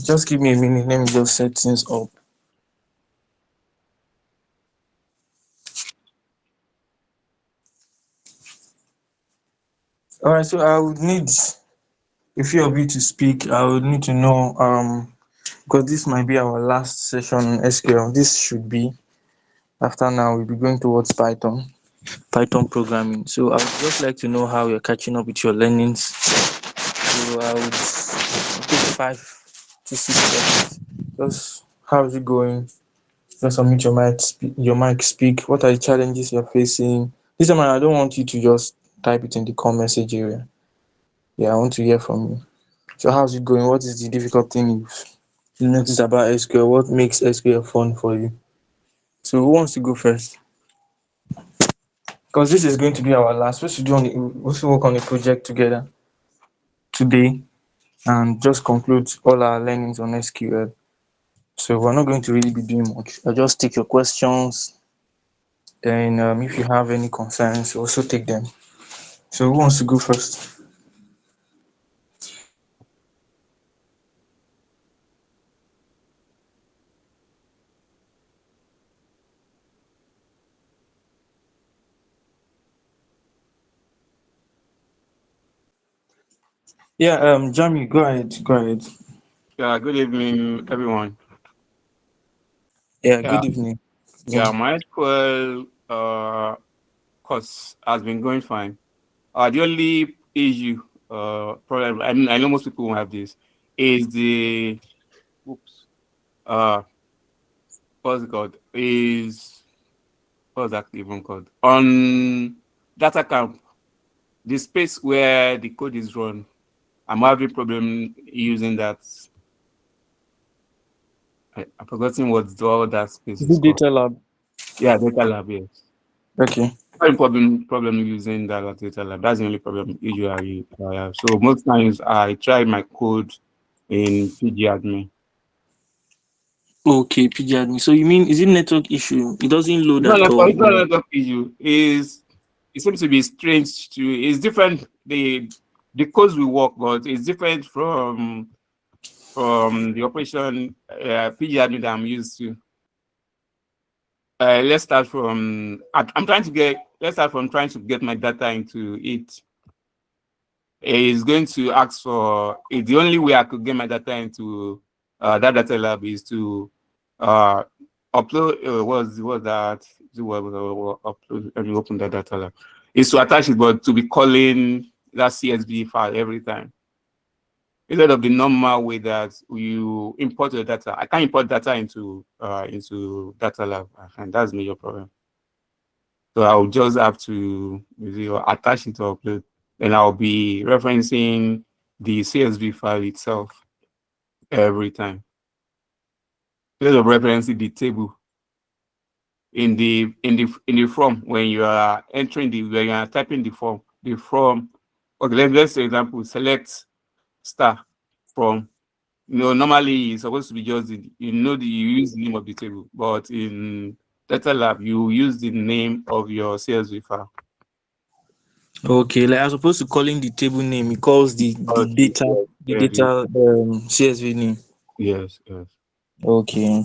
Just give me a minute. Let me just set things up. All right. So I would need a few of you to speak. I would need to know because this might be our last session on SQL. This should be after now. We'll be going towards Python programming. So I would just like to know how you're catching up with your learnings. So I would take 5 to 6 seconds. Just how is it going? Just unmute your mic, speak. What are the challenges you're facing? This time I don't want you to just type it in the comment message area. Yeah, I want to hear from you. So how's it going? What is the difficult thing you notice about SQL? What makes SQL fun for you? So who wants to go first? Because this is going to be our last. We should work on a project together today and just conclude all our learnings on SQL. So we're not going to really be doing much. I'll just take your questions. Then if you have any concerns, also take them. So who wants to go first? Yeah, Jamiu, go ahead. Go ahead. Yeah, good evening, everyone. Yeah, Yeah, good evening. my SQL course has been going fine. The only issue, problem, I know most people won't have this, is the, oops, uh, what's it called? What's that even called? On DataCamp, the space where the code is run, I'm having problem using that. I've forgotten what all that space The is called. data lab. Yeah, data lab, yes. Okay. Problem using that data lab. That's the only problem usually I have. So most times I try my code in pgadmin. Okay, PG. So you mean is it network issue? It doesn't load at all. It's not a network issue. It seems to be strange to it's different. The codes will work, but it's different from the operation pgadmin that I'm used to. Let's start from I'm trying to get let's start from trying to get my data into it. It's going to ask for the only way I could get my data into that data lab is to upload what that upload. Let me open that data lab. Is to attach it, but to be calling that CSV file every time instead of the normal way that you import your data. I can't import data into data lab, and that's major problem. So I'll just have to attach it to upload. Then I'll be referencing the CSV file itself every time. Instead of referencing the table in the form when you are when you are typing the form. Okay, let's say example, select star from. Normally it's supposed to be just you use the name of the table, but in data lab you use the name of your CSV file. Okay, like as opposed to calling the table name, it calls the data CSV name. Yes. Okay.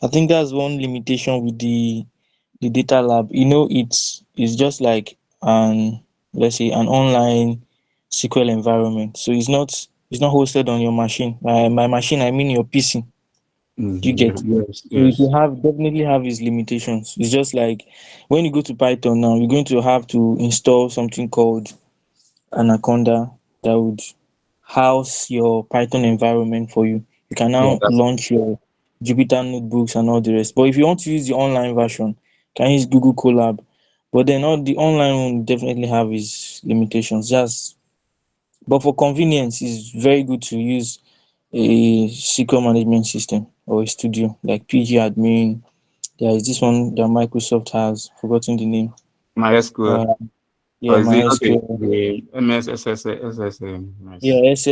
I think that's one limitation with the data lab. It's just like an let's say an online SQL environment. So it's not hosted on your machine. My machine, I mean your PC. Do you get? So it Yes. will definitely have its limitations. It's just like when you go to Python now, you're going to have to install something called Anaconda that would house your Python environment for you. You can Yeah, now that's launch your Jupyter notebooks and all the rest. But if you want to use the online version, you can use Google Colab. But then all the online one definitely have its limitations. But for convenience, it's very good to use a secret management system or a studio like PG Admin. There is this one that Microsoft has, forgotten the name. MySQL. Uh, Or yeah, is it okay? MySQL. The MSSSM. Yeah, Nice.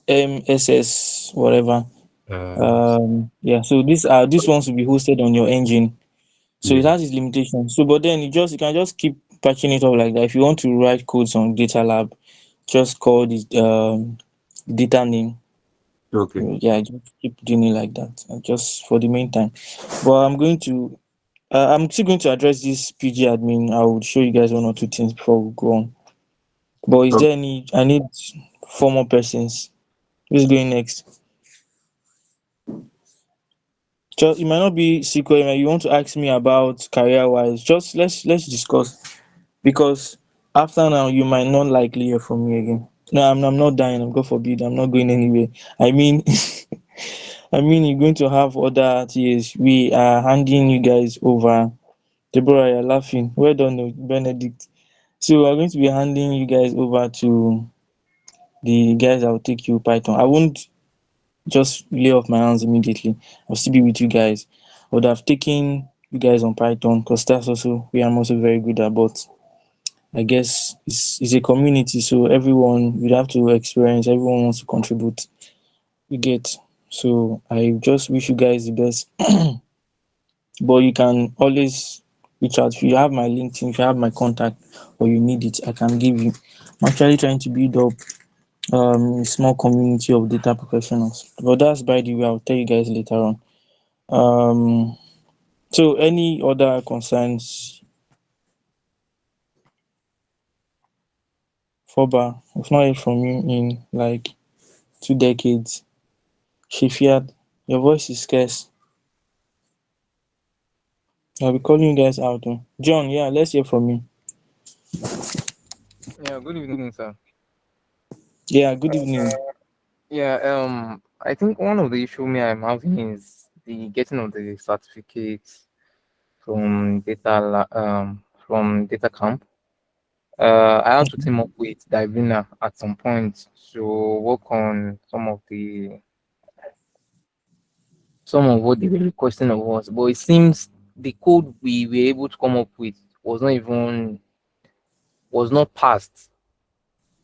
SMSS, whatever. Yes. Yeah, so these ones will be hosted on your engine. So it Yeah. has its limitations. So, but then you can just keep patching it up like that. If you want to write codes on Data Lab, just call the data name Okay. Yeah, just keep doing it like that, just for the meantime. But I'm still going to address this PG admin. I will show you guys one or two things before we go on. But is there Okay. any? I need four more persons. Who's going next? Just it might not be secret. You want to ask me about career wise. Just let's discuss, because after now you might not likely hear from me again. No, I'm not dying. God forbid. I'm not going anywhere. I mean, I mean, you're going to have other TAs. We are handing you guys over. Deborah, you're laughing. Well done, Benedict. So we're going to be handing you guys over to the guys that will take you Python. I won't just lay off my hands immediately. I'll still be with you guys. I would have taken you guys on Python because that's also where I'm also very good at. But I guess it's a community, so everyone would have to experience. Everyone wants to contribute. You get. So I just wish you guys the best. But you can always reach out if you have my LinkedIn, if you have my contact, or you need it, I can give you. I'm actually trying to build up a small community of data professionals. But that's by the way, I'll tell you guys later on. Um, so any other concerns, Foba? I've not heard from you in like 2 decades. Shifiat, your voice is scarce. I'll be calling you guys out. Oh. John, yeah, let's hear from you. Yeah, good evening, sir. Yeah, good evening. Yeah, I think one of the issue me I'm having is the getting of the certificates from from DataCamp. I had to team up with Divina at some point to work on some of what they were requesting of us. But it seems the code we were able to come up with was not passed.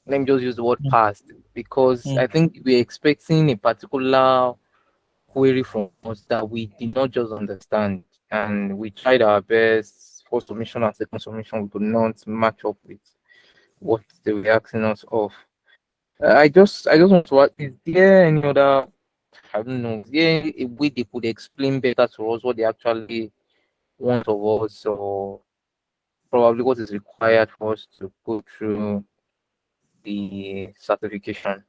Let me just use the word Mm, passed because mm, I think we're expecting a particular query from us that we did not just understand, and we tried our best. First submission and second submission, we could not match up with what they were asking us of. I just want to ask, is there any other, I don't know, is there a way they could explain better to us what they actually want of us, or probably what is required for us to go through the certification?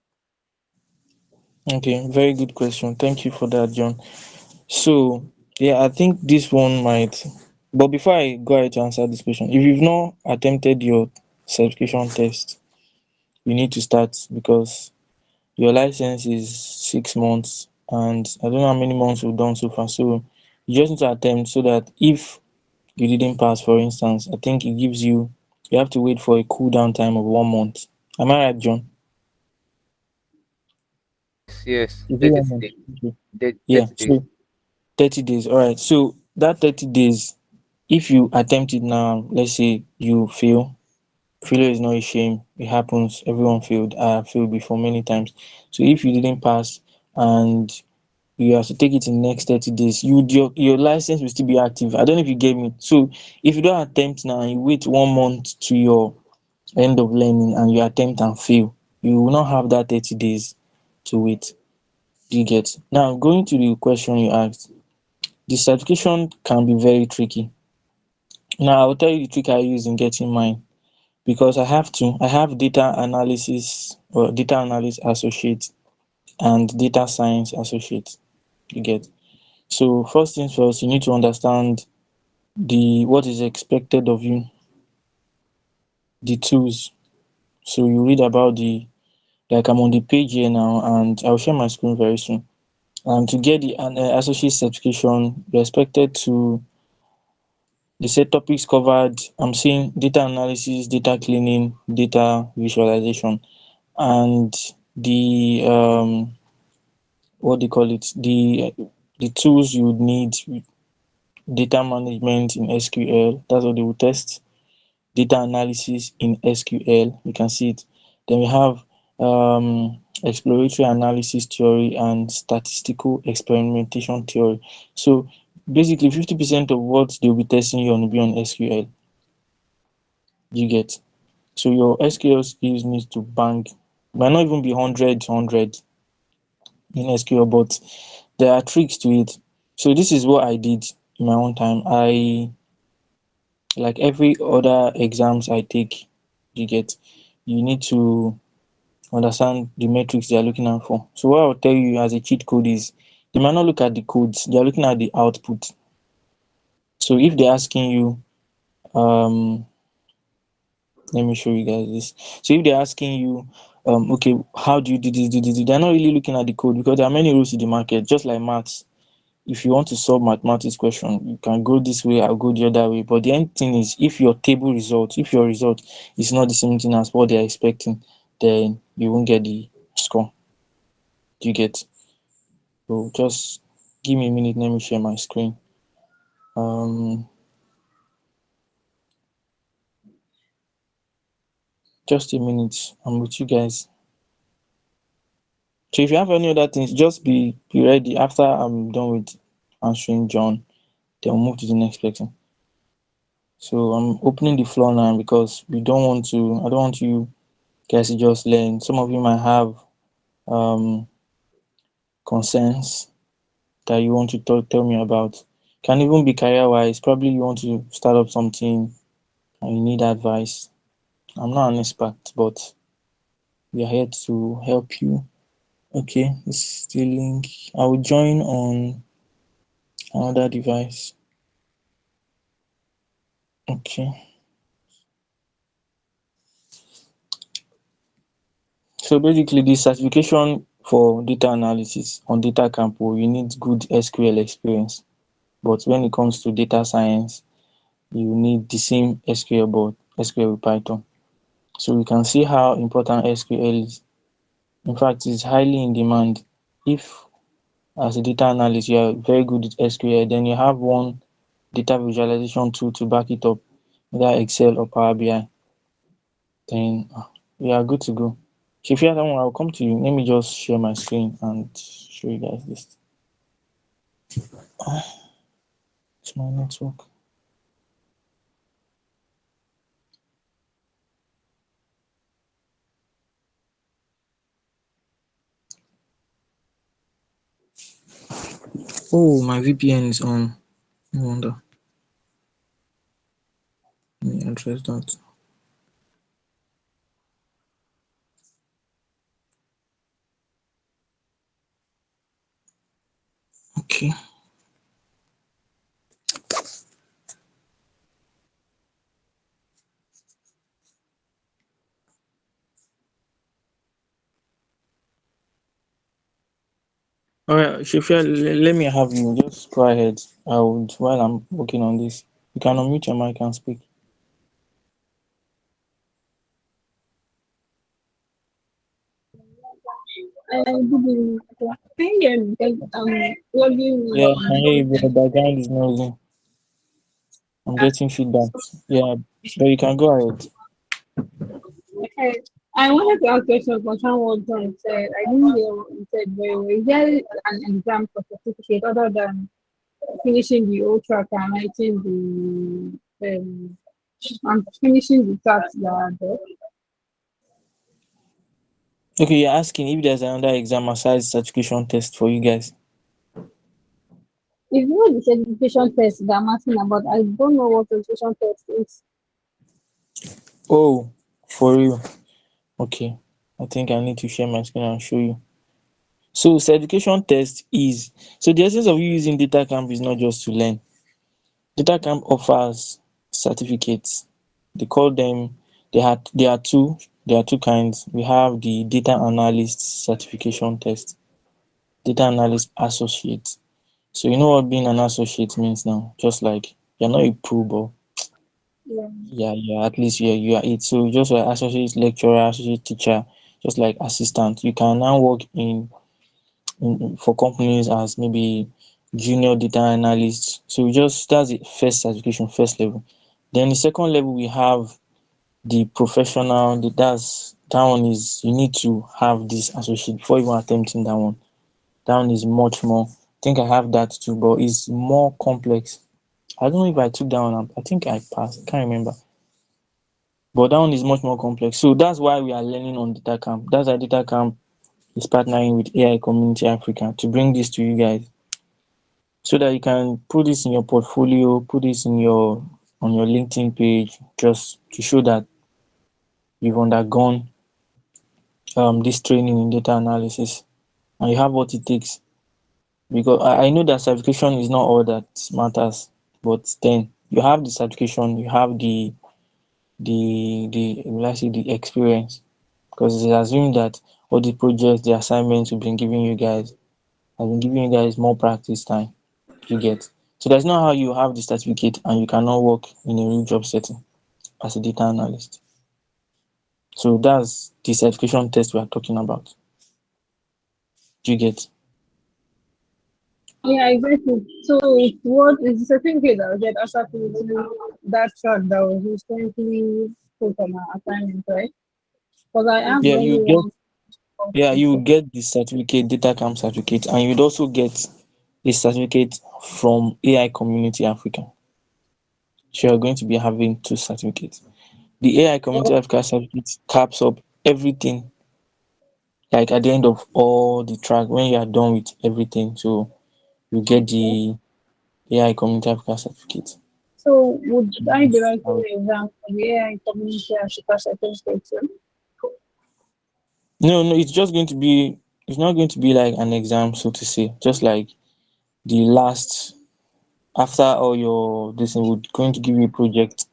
okay, very good question. Thank you for that, John. So, yeah, I think this one might. But before I go ahead to answer this question, if you've not attempted your certification test, you need to start because your license is 6 months, and I don't know how many months we've done so far. So, you just need to attempt so that if you didn't pass, for instance, I think it gives you, you have to wait for a cool down time of 1 month. Am I right, John? Yes, Is it 30 1 month? days. Okay. Yeah, 30 days. so 30 days. All right. So, that 30 days, if you attempt it now, let's say you fail. Failure is not a shame. It happens. Everyone failed. I have failed before many times. So if you didn't pass and you have to take it in the next 30 days, your license will still be active. I don't know if you get me. So if you don't attempt now and you wait 1 month to your end of learning and you attempt and fail, you will not have that 30 days to wait. Do you get? Now going to the question you asked, the certification can be very tricky. Now I'll tell you the trick I use in getting mine. Because I have data analysis or data analyst associate and data science associate. You get. So first things first, you need to understand the what is expected of you, the tools. So you read about the, like I'm on the page here now, and I'll share my screen very soon. And to get the associate certification, you're expected to, they say topics covered. I'm seeing data analysis, data cleaning, data visualization, and the what do you call it, the tools you would need: data management in SQL, that's what they will test. Data analysis in SQL, you can see it. Then we have exploratory analysis theory and statistical experimentation theory. So basically 50% of what they'll be testing you on will be on SQL. You get. So your SQL skills needs to bang. Might not even be 100. in SQL, but there are tricks to it. So this is what I did in my own time. Like every other exams I take, you need to understand the metrics they are looking out for. So what I'll tell you as a cheat code is they might not look at the codes, they are looking at the output. So if they're asking you, um, let me show you guys this. So if they're asking you, okay, how do you do this, they're not really looking at the code because there are many rules in the market, just like maths. If you want to solve mathematics question, you can go this way, I'll go the other way. But the end thing is, if your if your result is not the same thing as what they're expecting, then you won't get the score. Do you get? So just give me a minute, let me share my screen. Just a minute, I'm with you guys. So if you have any other things, just be ready. After I'm done with answering John, then we'll move to the next person. So I'm opening the floor now because I don't want you guys to just learn. Some of you might have um concerns that you want to tell me about. Can even be career wise. Probably you want to start up something and you need advice. I'm not an expert, but we are here to help you. Okay, this is the link. I will join on another device. Okay. So basically the certification for data analysis on DataCamp, you need good SQL experience. But when it comes to data science, you need the same SQL but SQL with Python. So you can see how important SQL is. In fact, it's highly in demand. If as a data analyst you are very good with SQL, then you have one data visualization tool to back it up, either Excel or Power BI, then you are good to go. So if you have that one, I'll come to you. Let me just share my screen and show you guys this. It's my network. Oh, my VPN is on. No wonder. Let me address that. Okay. All right, Shifia, let me have you. Just go ahead. I would while I'm working on this. You can unmute your mic and speak. Good evening. Can you hear me? Because I'm logging Yeah, I can hear you, in. but the background is noisy. I'm getting feedback. Yeah, but you can go ahead. Okay. I wanted to ask a question concerning what John said. I didn't hear what he said very well. Is there an exam for certificate other than finishing the old track and writing and finishing the tasks that are there? Okay, you're asking if there's another exam aside certification test for you guys. It's not the certification test that I'm asking about. I don't know what certification test is. Oh, for real. Okay. I think I need to share my screen and show you. So certification test is the essence of you using DataCamp is not just to learn. DataCamp offers certificates. They call them there are two kinds. We have the data analyst certification test, data analyst associate. So you know what being an associate means now? Just like you're not a pro, but Yeah. yeah, at least you are it. So just like associate lecturer, associate teacher, just like assistant, you can now work for companies as maybe junior data analyst. So just that's the first certification, first level. Then the second level we have the professional. That one is you need to have this associate before even attempting that one. That one is much more. I think I have that too, but it's more complex. I don't know if I took that one. I think I passed. I can't remember. But that one is much more complex. So that's why we are learning on data camp. That's why data camp is partnering with AI Community Africa to bring this to you guys so that you can put this in your portfolio, put this in your on your LinkedIn page, just to show that you've undergone this training in data analysis and you have what it takes. Because I know that certification is not all that matters, but then you have the certification, you have the let's say the experience, because it's assumed that all the projects, the assignments we've been giving you guys, I've been giving you guys more practice time to get. So there's not how you have the certificate and you cannot work in a real job setting as a data analyst. So that's the certification test we are talking about. Do you get? Yeah, exactly. So it's what is the certificate that was get after finishing that track that was recently put on our assignment, right? Because I am Yeah, the only you get one yeah, you completed. get the certificate, DataCamp certificate, and you'd also get a certificate from AI Community Africa. So you're going to be having two certificates. The AI Community Africa certificate caps up everything, like at the end of all the track, when you are done with everything, so you get Okay. the AI Community Africa certificate. So would So I be that's writing how. the exam for the AI community and super certificate too? No, no, it's just going to be. It's not going to be like an exam, so to say. Just like the last, after all your this, thing, would going to give you a project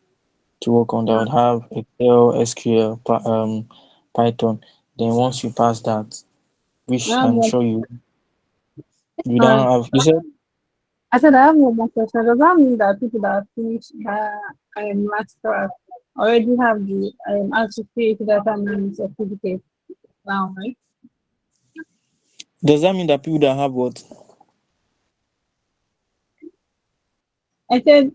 to work on that Yeah. would have Excel, SQL, Python. Then once you pass that, I which have I'm one. sure you Uh, don't have. You said I said I have one more question. Does that mean that people that finish last track already have the associate data analysis certificate now, right? does that mean that people that have what? I said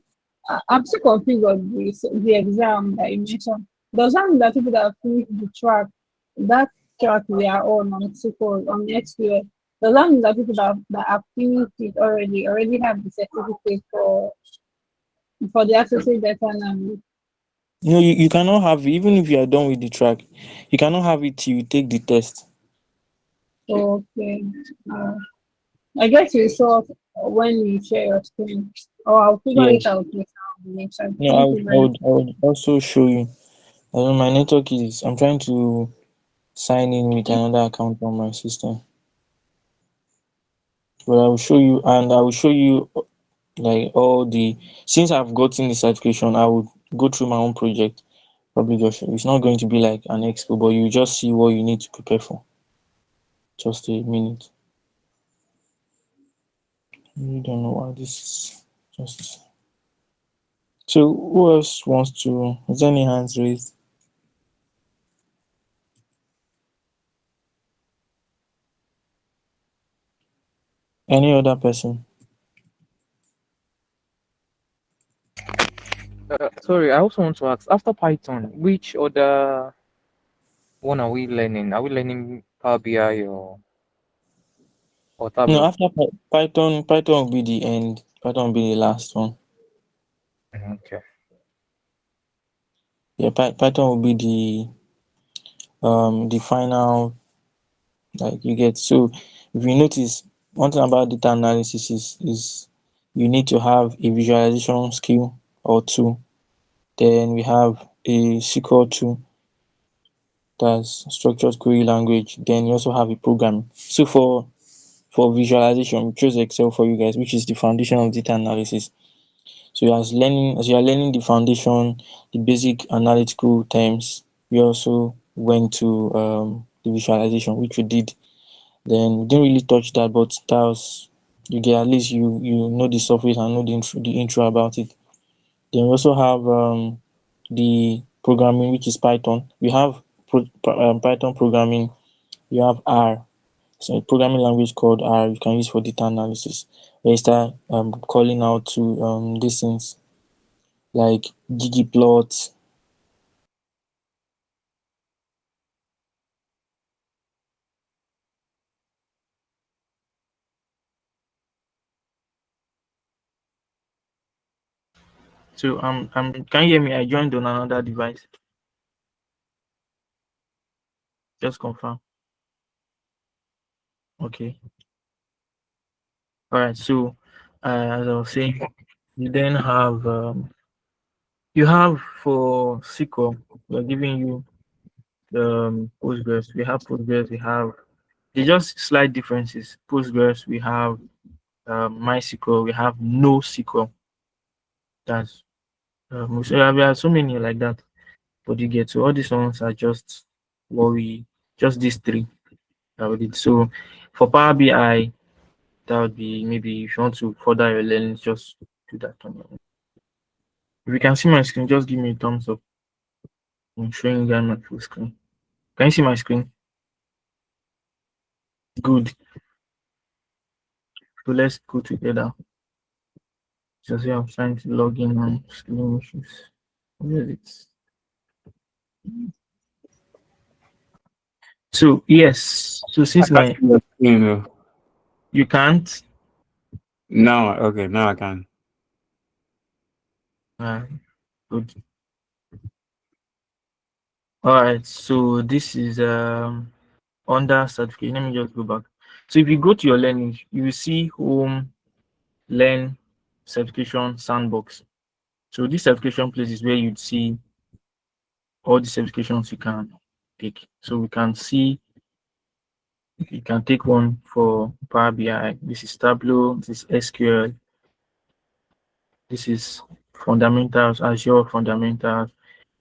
I'm still confused on the exam that you mentioned. Does that mean that people that finish the track, that track we are on SQL, on SQL, does that mean that people that have finished it already have the certificate for the associate data analysis? No, you cannot have it, even if you are done with the track. You cannot have it till you take the test. Okay. Uh, I guess you saw when you share your screen. Or I'll figure Yes. it out later on the next time. No, Thank you very much. I would also show you. I know my network is. I'm trying to sign in with another account on my system, but I will show you, and I will show you like all the. Since I've gotten the certification, I will go through my own project. Probably just it's not going to be like an expo, but you just see what you need to prepare for. Just a minute. I really don't know why this is just. So who else wants to? Is there any hands raised? Any other person? Sorry, I also want to ask, after Python, which other one are we learning? Are we learning Power BI or No, Tableau? after Python, Python will be the end. Python will be the last one. Okay. Yeah, Python will be the final, like you get. So if you notice, one thing about data analysis is you need to have a visualization skill or two. Then we have a SQL tool, that's structured query language. Then you also have a program. So for visualization, we chose Excel for you guys, which is the foundation of data analysis. So as you are learning the foundation, the basic analytical terms, we also went to the visualization, which we did. Then we didn't really touch that, but that was you get at least you know the surface and know the intro about it. Then we also have the programming, which is Python. We have Python programming. You have R, so a programming language called R you can use for data analysis, where you start calling out to these things like ggplot. So can you hear me? I joined on another device. Just confirm. Okay. All right. So, as I was saying, you then have you have for SQL, we're giving you Postgres. We have Postgres. We have they just slight differences. Postgres. We have MySQL. We have NoSQL. That's so there are so many like that. But you get so all these ones are just what we just these three that we did. So for Power BI, that would be maybe if you want to further your learning, just do that on your own. If you can see my screen, just give me a thumbs up. I'm showing you guys my full screen. Can you see my screen? Good. So let's go together. Just here I'm trying to log in on screen issues. Where is it? So yes. So since I can't see your screen, though. you can't. Now, okay, now I can. Good. All right. So this is under certificate. Let me just go back. So if you go to your learning, you will see home, learn, certification, sandbox. So this certification place is where you'd see all the certifications you can take. So we can see you can take one for Power BI. This is Tableau, this is SQL, this is fundamentals, Azure fundamentals.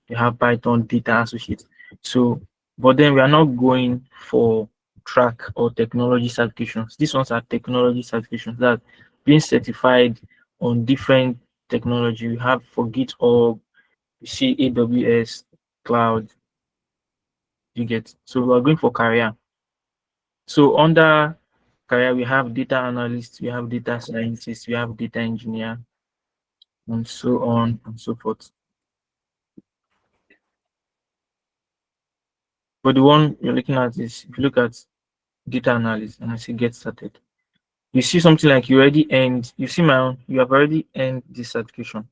You have Python data associates. So, but then we are not going for track or technology certifications. These ones are technology certifications that being certified on different technology. We have for GitHub, you see AWS, cloud, you get. So we are going for career. So under career, we have data analyst, we have data scientist, we have data engineer, and so on and so forth. But the one you're looking at is if you look at data analyst and I say get started, you see something like you already earned, you see my own, you have already earned this certification.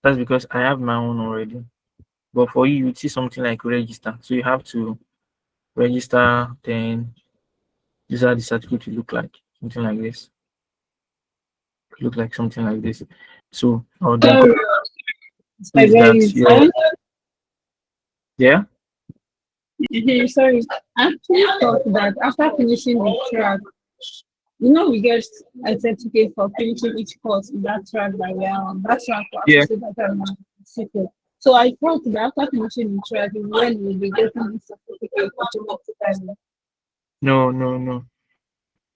That's because I have my own already. But for you, you see something like register. So you have to register, then these are the certificate to look like, something like this. Look like something like this. So I'll then is that your yeah? Sorry, I actually thought that after finishing the track, we get a certificate for finishing each course in that track that we are on. That track for Yeah. associate data analyst. So I thought that after finishing the track is when we'll be getting the certificate automatically. No.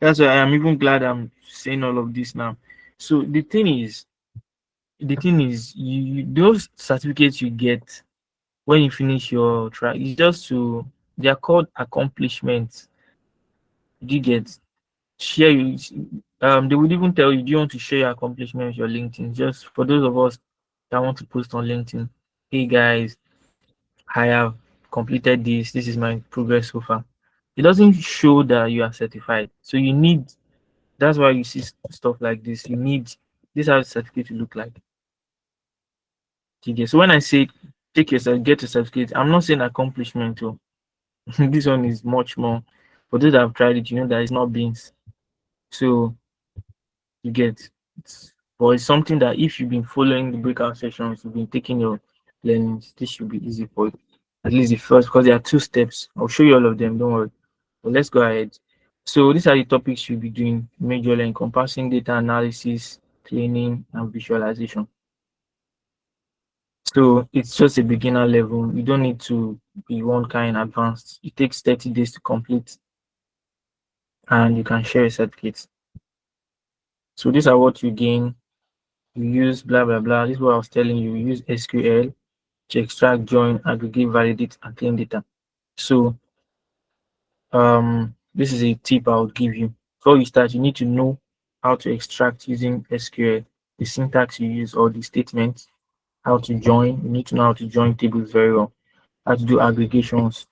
That's why I'm even glad I'm saying all of this now. So the thing is you those certificates you get when you finish your track is just to they are called accomplishments. Do you get share you they would even tell you do you want to share your accomplishments with your LinkedIn just for those of us that want to post on LinkedIn. Hey guys, I have completed this. This is my progress so far. It doesn't show that you are certified. So you need that's why you see stuff like this. You need this how the certificate to look like. Okay. So when I say take yourself, get a certificate, I'm not saying accomplishment too. This one is much more. For those that have tried it, you know that it's not beans. So you get but it's something that if you've been following the breakout sessions, you've been taking your learnings, this should be easy for you. At least the first, because there are 2 steps. I'll show you all of them, don't worry. But let's go ahead. So these are the topics you'll be doing majorly encompassing data analysis, cleaning, and visualization. So it's just a beginner level. You don't need to be one kind advanced. It takes 30 days to complete and you can share a certificate. So these are what you gain. You use blah blah blah. This is what I was telling you. You use SQL to extract, join, aggregate, validate, and clean data. So this is a tip I would give you. Before you start, you need to know how to extract using SQL, the syntax you use or the statements, how to join. You need to know how to join tables very well, how to do aggregations,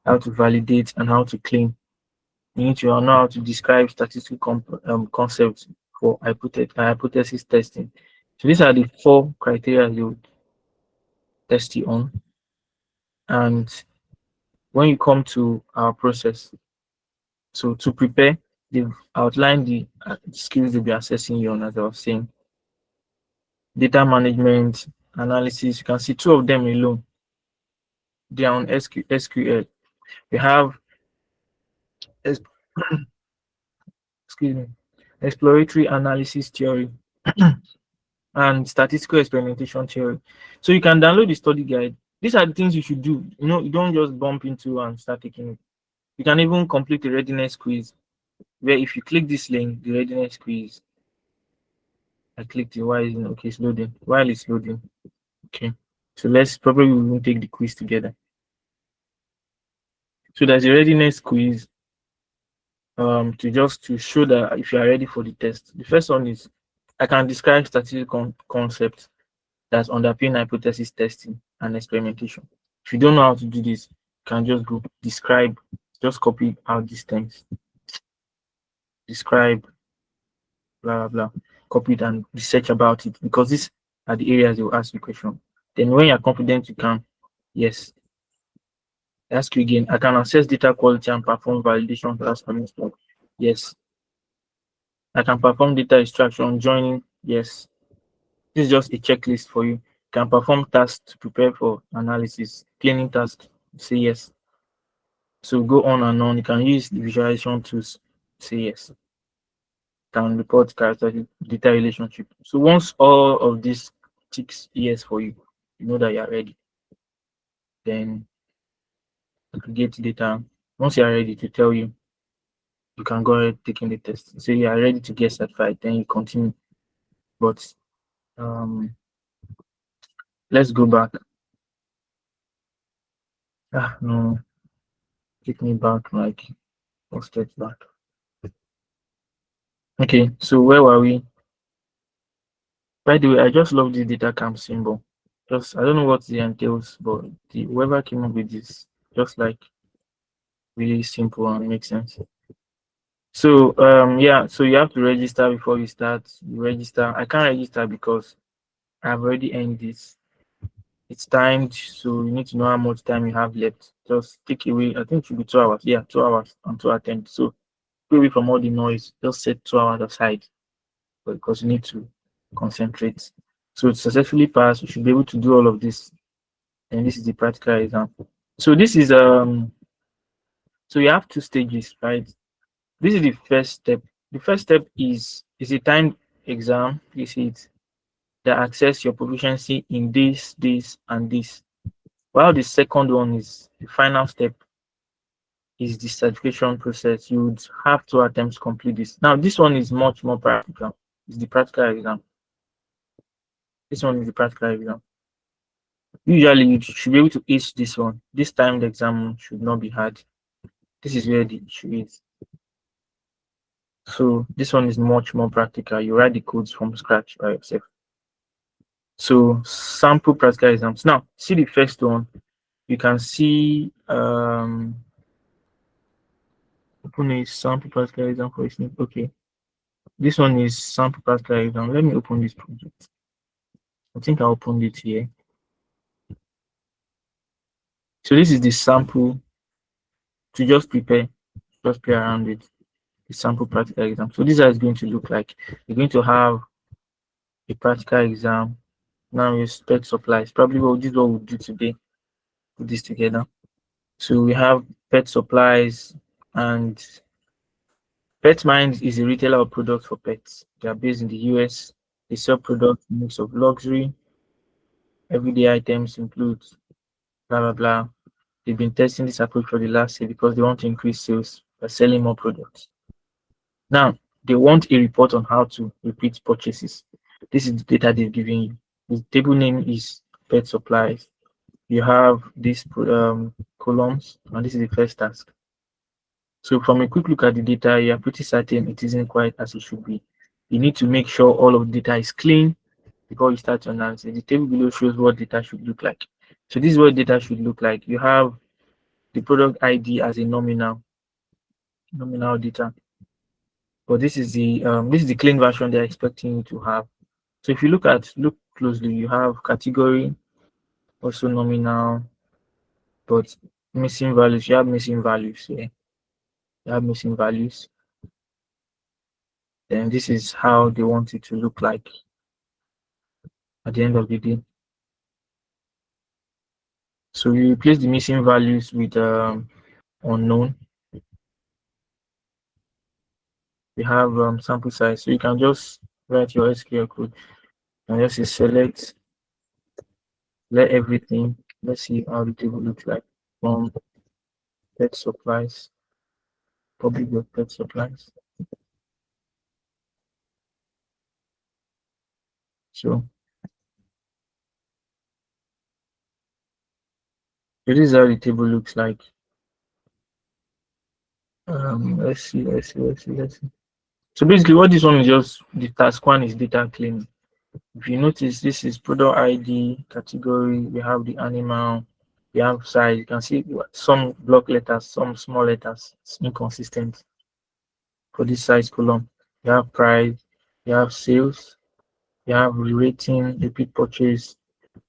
how to validate, and how to clean. You need to know how to describe statistical concepts for hypothesis testing. So these are the 4 criteria you test you on. And when you come to our process, So to prepare, they've outlined the skills they'll be assessing you on, as I was saying. Data management, analysis, you can see 2 of them alone. They are on SQL. We have excuse me, exploratory analysis theory and statistical experimentation theory. So you can download the study guide. These are the things you should do. You don't just bump into and start taking it. You can even complete the readiness quiz, where if you click this link, the readiness quiz, I clicked it. Why is it okay? It's loading. While it's loading, okay. So let's probably we will take the quiz together. So there's a readiness quiz to show that if you are ready for the test. The first one is I can describe statistical concepts that underpin hypothesis testing and experimentation. If you don't know how to do this, you can just go describe, just copy out these things. Describe, blah, blah, blah. Copy it and research about it, because these are the areas they will ask you question. Then when you're confident, you can, yes. Ask you again, I can assess data quality and perform validation tasks for me. Yes. I can perform data extraction, joining, yes. This is just a checklist for you. You can perform tasks to prepare for analysis, cleaning tasks, say yes. So go on and on. You can use the visualization tools, say yes. Can report character data relationship. So once all of this ticks yes for you, you know that you are ready. Then aggregate data. Once you are ready to tell you, you can go ahead taking the test. So you are ready to get certified, then you continue. But let's go back. No, take me back like 4 steps back. Okay, so where were we? By the way, I just love the DataCamp symbol. Just I don't know what it entails, but whoever came up with this, just like really simple and makes sense. So yeah, so you have to register before you start. You register. I can't register because I've already earned this. It's timed, so you need to know how much time you have left. Just take away. I think it should be 2 hours. Yeah, 2 hours and 2 attempts. So take away from all the noise. Just set 2 hours aside, because you need to concentrate. So to successfully pass, you should be able to do all of this. And this is the practical example. So this is so you have 2 stages, right? This is the first step. The first step is a timed exam. You see it that assess your proficiency in this, and this. While the second one is the final step, is the certification process. You would have 2 attempts to complete this. Now this one is much more practical. It's the practical exam. This one is the practical exam. Usually you should be able to ace this one. This time the exam should not be hard. This is where the issue is. So this one is much more practical. You write the codes from scratch by yourself. So sample practical exams. Now see the first one. You can see open a sample practical exam for listening. Okay. This one is sample practical exam. Let me open this project. I think I opened it here. So this is the sample to just prepare, just play around it. The sample practical exam. So this is how it's going to look like. You're going to have a practical exam. Now you pet supplies. Probably this is what we'll do today. Put this together. So we have pet supplies, and PetMind is a retailer of products for pets. They are based in the US. They sell products mix of luxury, everyday items includes blah blah blah. They've been testing this approach for the last year because they want to increase sales by selling more products. Now they want a report on how to repeat purchases. This is the data they've given you. The table name is pet supplies. You have these columns, and this is the first task. So from a quick look at the data, you are pretty certain it isn't quite as it should be. You need to make sure all of the data is clean before you start to analysis. The table below shows what data should look like. So this is what data should look like. You have the product ID as a nominal data. But this is the clean version they're expecting you to have. So if you look closely, you have category, also nominal, but missing values. You have missing values here. you have missing values. Then this is how they want it to look like at the end of the day. So you replace the missing values with unknown. We have sample size, so you can just write your SQL code and just say select, let everything. Let's see how the table looks like from pet supplies, public of pet supplies. So this is how the table looks like. Let's see. So basically, what this one is just the task one is data cleaning. If you notice, this is product ID category. We have the animal. We have size. You can see some block letters, some small letters. It's inconsistent for this size column. You have price. You have sales. You have rating, repeat purchase,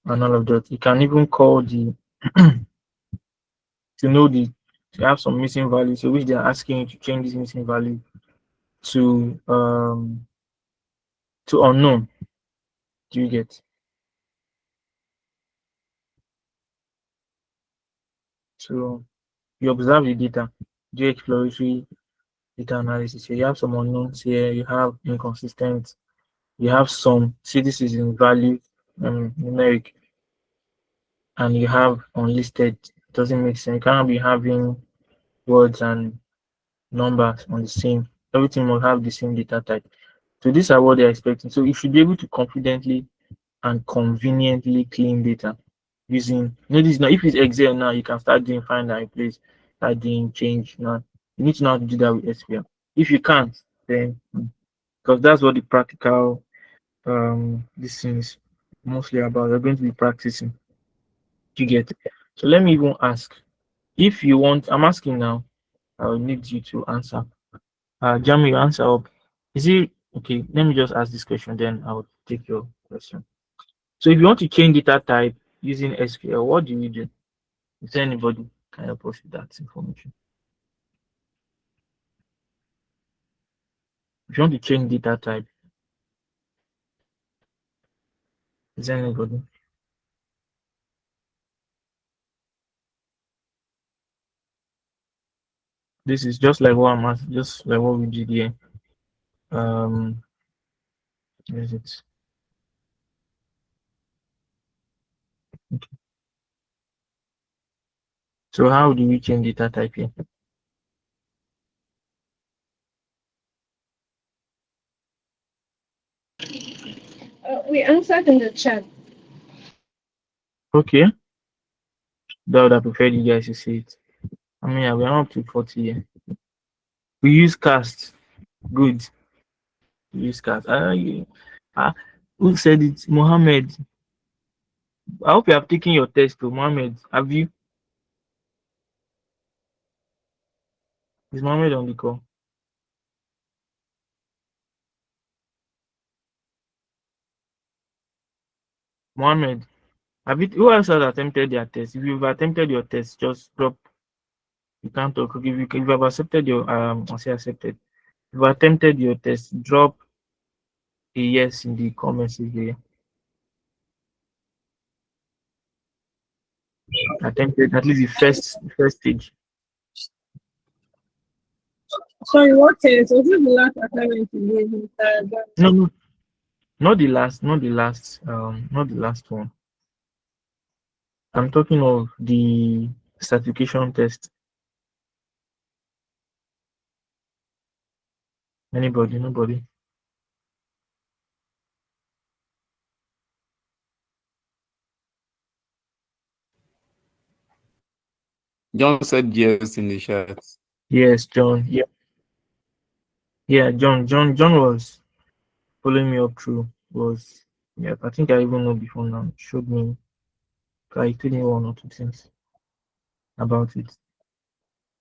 and all of that. You can even call the to know the to have some missing value, so which they are asking you to change this missing value to unknown. Do you get? So you observe the data, do exploratory data analysis. Here you have some unknowns here, you have inconsistent, you have some, see this is in value, numeric, and you have unlisted. It doesn't make sense. You cannot be having words and numbers on the same, everything must have the same data type. So these are what they're expecting. So you should be able to confidently and conveniently clean data using, this now if it's Excel now, you can start doing find and replace, start doing change now. You need to know how to do that with SQL. If you can't, then because that's what the practical this thing is mostly about. We're going to be practicing. You get it? So let me even ask, if you want, I'm asking now, I will need you to answer. Jamiu, answer up. Is it okay? Let me just ask this question, then I'll take your question. So if you want to change data type using SQL, what do you do? Is there anybody can help us with that information? If you want to change data type, is there anybody? This is just like what I'm asking, just like what we did here. Where is it? Okay. So how do we change data type here? We answered in the chat. Okay, that would have preferred you guys to see it. I mean, we're not up to 40 here. We use cast. Good. We use cast. Who said it? Mohammed. I hope you have taken your test to Mohammed. Have you? Is Mohammed on the call? Mohammed, have it? Who else has attempted their test? If you've attempted your test, just drop. You can't talk. If you have accepted your I say accepted. If you've attempted your test, drop a yes in the comments here. Attempted at least the first stage. Sorry, what is? Was it the last assignment you gave? No, not the last, not the last one. I'm talking of the certification test. Anybody? Nobody? John said yes in the chat. Yes, John. Yeah, John was following me up through. I think I even know before now. Showed me, I told me one or two things about it.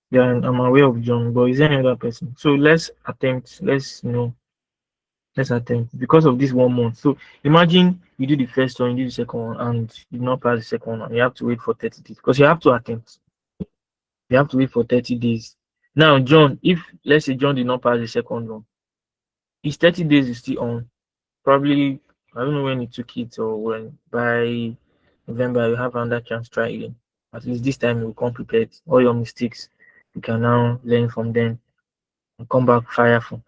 Yeah, I'm aware of John, but is there any other person? So let's attempt. Let's attempt because of this 1 month. So imagine you do the first one, you do the second one, and you not pass the second one. You have to wait for 30 days because you have to attempt. You have to wait for 30 days Now, John, if let's say John did not pass the second one, his 30 days is still on. Probably, I don't know when he took it or when. By November, you have another chance to try again. At least this time you will come prepared. All your mistakes, you can now learn from them and come back fireful.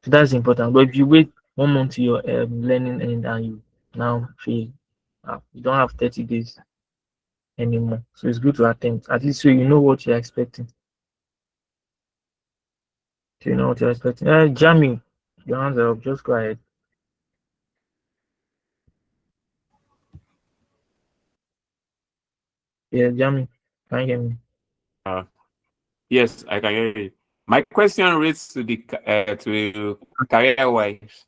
So that's important. But if you wait 1 month to your learning end and you now fail, you don't have 30 days anymore. So it's good to attempt, at least so you know what you're expecting. So you know what you're expecting. Jamiu, your hands are up. Just go ahead. Yeah, Jamiu, can you hear me? Yes, I can hear you. My question relates to the career wise.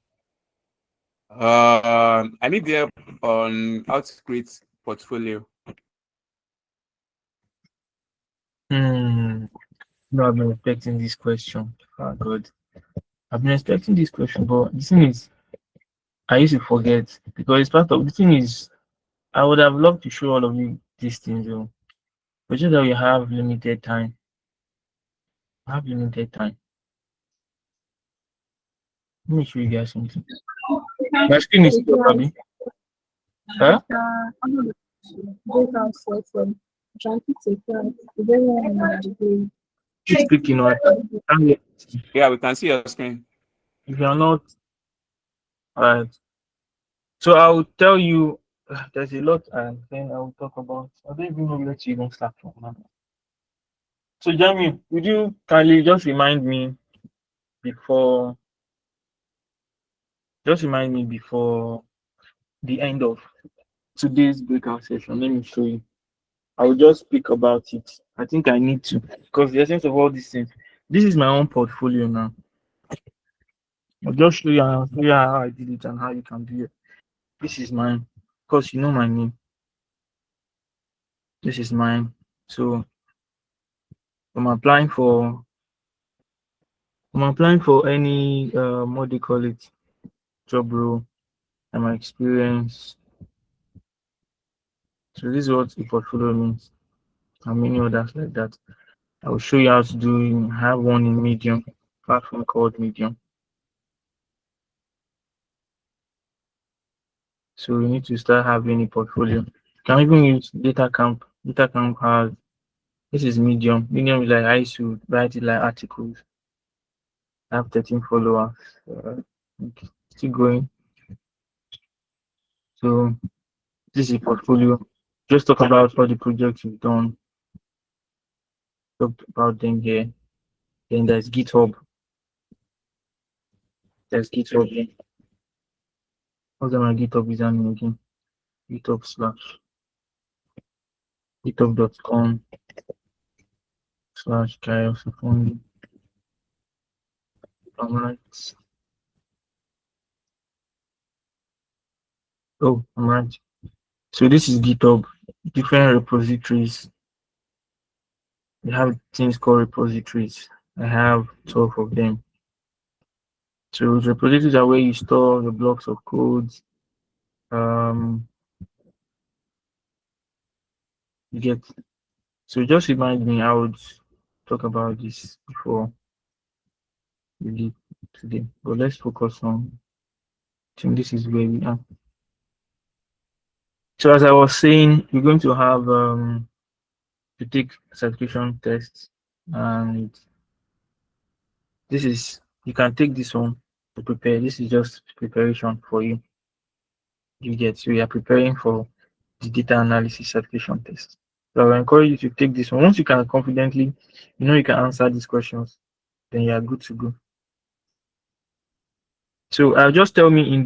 I need help on how to create portfolio. No, I've been expecting this question. Oh God, I've been expecting this question, but the thing is, I used to forget because it's part of the thing is, I would have loved to show all of you these things, but just that we have limited time. I have limited time. Let me show you guys something. My screen is still probably. Huh? Keep speaking on. Yeah, we can see your screen. If you're not, alright. So I'll tell you. There's a lot, and then I will talk about. I don't even know where to even start from now. So, Jamiu, would you kindly just remind me before? Just remind me before the end of today's breakout session. Let me show you. I will just speak about it. I think I need to because the essence of all these things. This is my own portfolio now. I'll just show you how I did it and how you can do it. This is mine because you know my name. This is mine. So I'm applying for any what do you call it, job role and my experience. So this is what a portfolio means and many others like that. I will show you how to do. I have one in Medium, platform called Medium. So we need to start having a portfolio. You can even use DataCamp. DataCamp has, this is Medium. Medium is like I used to write it like articles. I have 13 followers. Still going. So this is a portfolio. Just talk about all the projects we've done. Talk about them here. Then there's GitHub. There's GitHub here. What's my GitHub username again? GitHub slash github.com/Gaius Ufondu. Alright. Oh, I'm right. So this is GitHub. Different repositories. We have things called repositories. I have 12 of them. So repositories are where you store the blocks of codes. You get. So just remind me, I would talk about this before we leave today. But let's focus on. I think this is where we are. So as I was saying, we're going to have to take certification tests, and this is, you can take this one to prepare. This is just preparation for you. You get, so you are preparing for the data analysis certification test. So I encourage you to take this one. Once you can confidently, you can answer these questions, then you are good to go. So just tell me in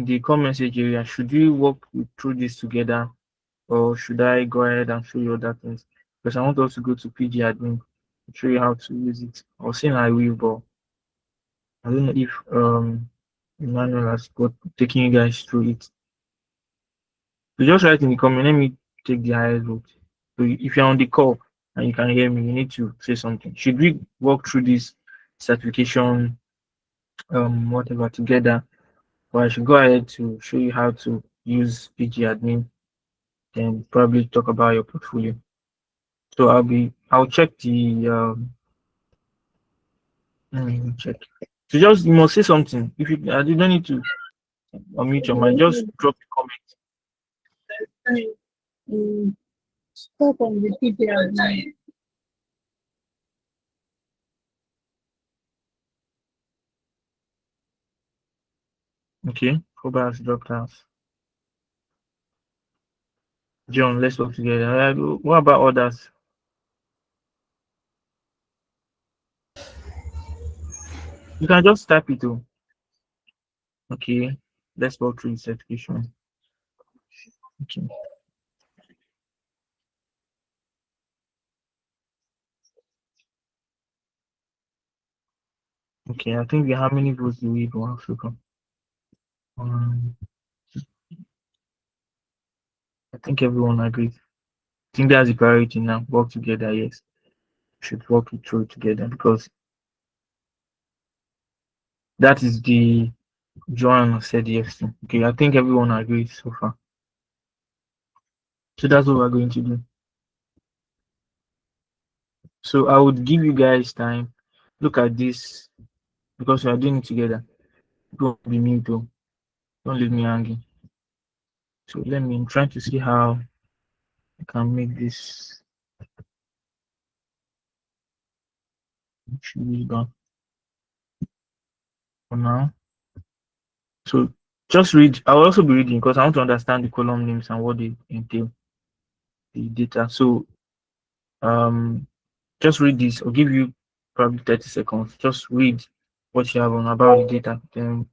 the comment message area, should we walk through this together, or should I go ahead and show you other things? Because I want us to go to PG admin to show you how to use it. I was saying I will, but I don't know if Emmanuel has got taking you guys through it. So just write in the comment. Let me take the highest vote. So if you're on the call and you can hear me, you need to say something. Should we walk through this certification whatever together, or I should go ahead to show you how to use PG admin and probably talk about your portfolio? So I'll check the let me check. So just you must say something. If you don't need to unmute your mic, just drop a comment. Stop on the PPR. Okay, Koba has dropped out. John, let's work together. What about others? You can just type it too. Okay, let's work through the certification. Okay. Okay, I think how many votes do we go Africa? I think everyone agrees. I think that's the priority now. Work together, yes. We should work it through together because that is the Joan said yes to. Okay, I think everyone agrees so far. So that's what we're going to do. So I would give you guys time. Look at this because we are doing it together. Don't be mute though. Don't leave me hanging. So I'm trying to see how I can make this actually done for now. So just read. I will also be reading because I want to understand the column names and what they entail, the data. So just read this. I'll give you probably 30 seconds. Just read what you have on about the data. Then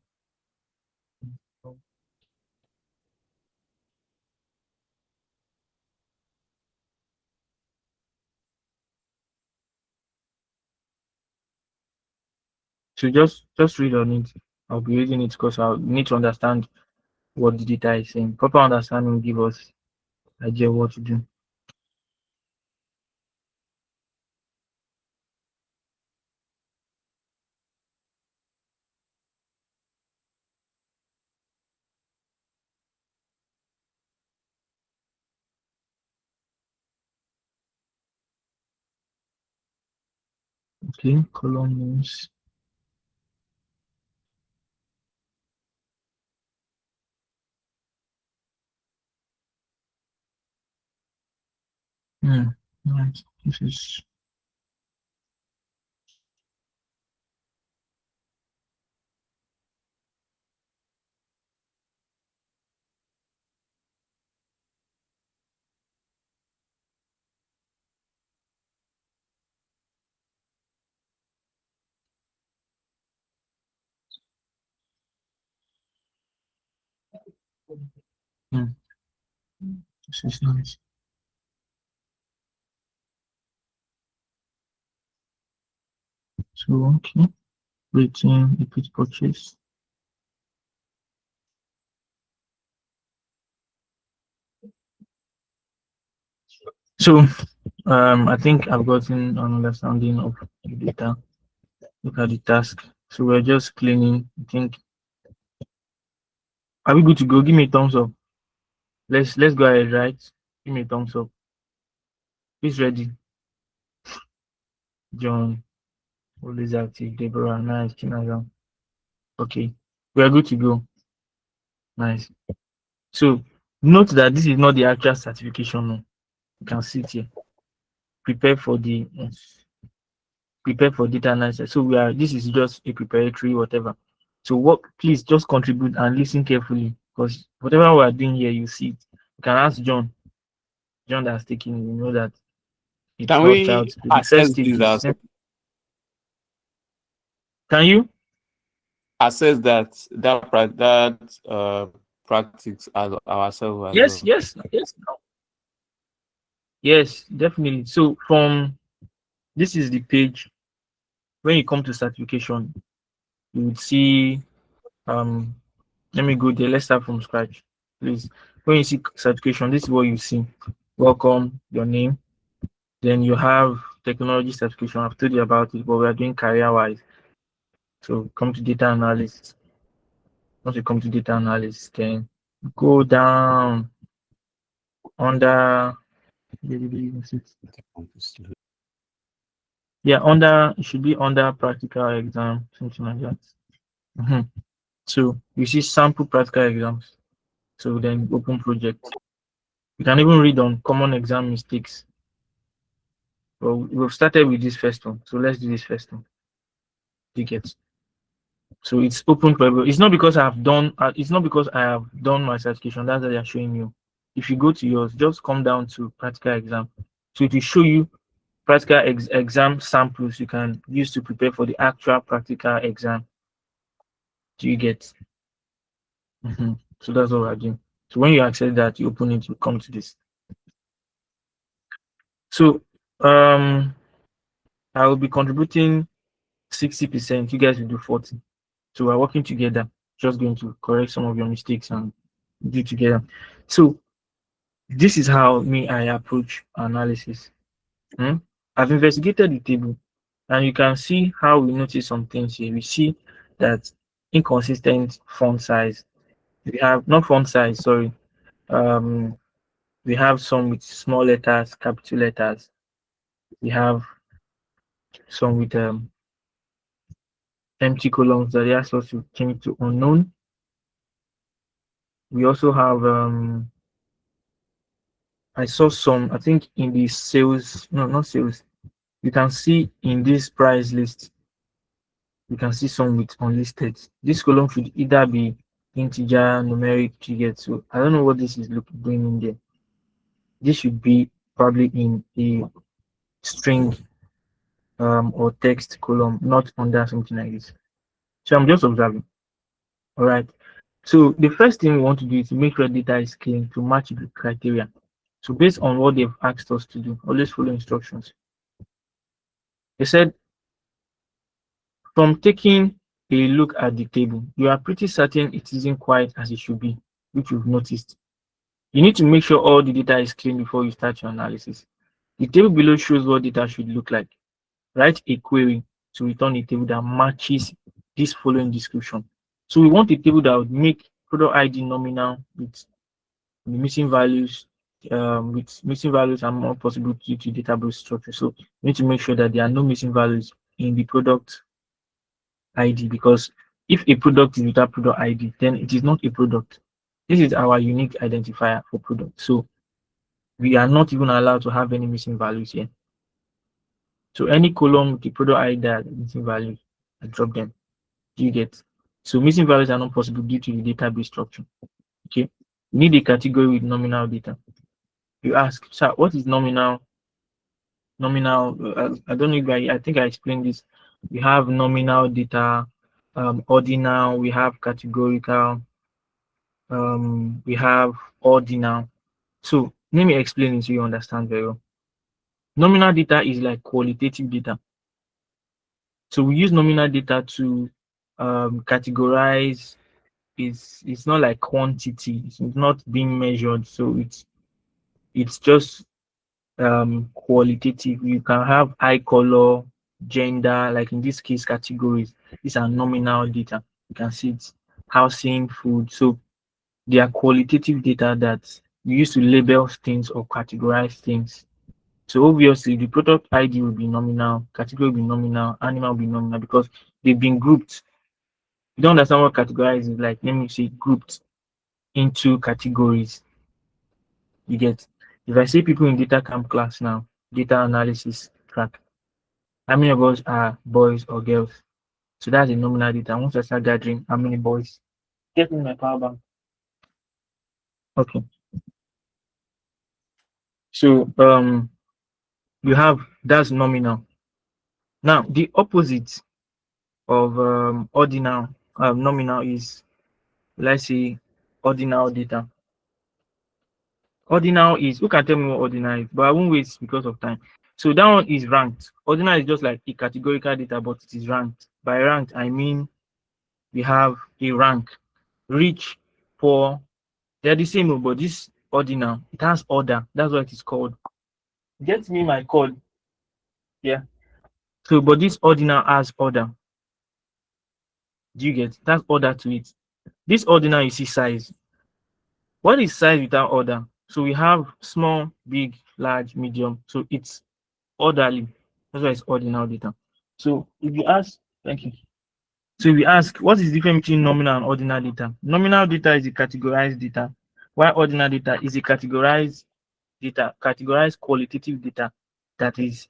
so just read on it. I'll be reading it because I'll need to understand what the data is saying. Proper understanding will give us idea what to do. Okay, column names. Right. This is this is nice. So okay, rating, repeat purchase. So I think I've gotten an understanding of the data. Look at the task. So we're just cleaning. I think are we good to go? Give me a thumbs up. Let's go ahead, right? Give me a thumbs up. Who's ready? John, always active. Deborah, nice. Chinaza. Okay, we are good to go. Nice. So note that this is not the actual certification. No. You can see it here. Prepare for the prepare for data analysis. So this is just a preparatory whatever. So what please just contribute and listen carefully because whatever we are doing here, you see it. You can ask John. John that's taking, you know that it's Can not we child's play. The first access stage this is as can you? assess that practice as ourselves as Yes, well? yes, yes, definitely. So from this is the page when you come to certification, you would see let me go there. Let's start from scratch, please. When you see certification, this is what you see. Welcome, your name. Then you have technology certification. I've told you about it, but we are doing career-wise. So come to data analysis. Once you come to data analysis, then go down under Yeah, it should be under practical exam, something like that. So you see sample practical exams. So then open project. You can even read on common exam mistakes. Well, we've started with this first one, so let's do this first one. You get. So it's open for everyone. It's not because I have done. It's not because I have done my certification. That's what they are showing you. If you go to yours, just come down to practical exam. So it will show you practical exam samples you can use to prepare for the actual practical exam. Do you get? So that's what we're doing. So when you access that, you open it, you come to this. So I will be contributing 60%. You guys will do 40. So we're working together. Just going to correct some of your mistakes and do together. So this is how I approach analysis. I've investigated the table, and you can see how we notice some things here. We see that inconsistent font size. We have not font size, sorry. We have some with small letters, capital letters. We have some with empty columns that ask us to change to unknown. We also have I saw some, I think in the sales, no, not sales. You can see in this price list, you can see some with unlisted. This column should either be integer, numeric, figure. So I don't know what this is doing in there. This should be probably in a string or text column, not under something like this. So I'm just observing. All right. So the first thing we want to do is to make sure data is clean to match the criteria. So based on what they've asked us to do, always follow instructions. They said, from taking a look at the table, you are pretty certain it isn't quite as it should be, which you've noticed. You need to make sure all the data is clean before you start your analysis. The table below shows what data should look like. Write a query to return a table that matches this following description. So we want a table that would make product ID nominal with the missing values, are more possible due to database structure. So we need to make sure that there are no missing values in the product ID, because if a product is without product ID, then it is not a product. This is our unique identifier for product. So we are not even allowed to have any missing values here. So any column with the product ID that missing values, I drop them. Do you get? So missing values are not possible due to the database structure. Okay. We need a category with nominal data. You ask, sir, what is nominal? Nominal, I don't know if I think I explained this. We have nominal data, ordinal, we have categorical, we have ordinal. So let me explain it so you understand very well. Nominal data is like qualitative data. So we use nominal data to categorize. It's not like quantity. It's not being measured. So it's just qualitative. You can have eye color, gender, like in this case categories. These are nominal data. You can see it's housing, food. So they are qualitative data that we use to label things or categorize things. So obviously the product ID will be nominal, category will be nominal, animal will be nominal, because they've been grouped. You don't understand what categorize is like. Let me say grouped into categories. You get. If I see people in DataCamp class now, data analysis track, how many of us are boys or girls? So that's a nominal data. Once I start gathering how many boys, get in my power bank. Okay. So you have, that's nominal. Now the opposite of ordinal nominal is, let's say, ordinal data. Ordinal is, who can tell me what ordinal is? But I won't wait because of time. So that one is ranked. Ordinal is just like a categorical data, but it is ranked. By ranked, I mean we have a rank. Rich, poor, they're the same, but this ordinal, it has order. That's what it is called. Get me my code. Yeah. So, but this ordinal has order. Do you get? That's order to it. This ordinal, you see size. What is size without order? So we have small, big, large, medium. So it's orderly. That's why it's ordinal data. So if you ask, thank you. So if you ask, what is the difference between nominal and ordinal data? Nominal data is a categorized data, while ordinal data is a categorized data, categorized qualitative data that is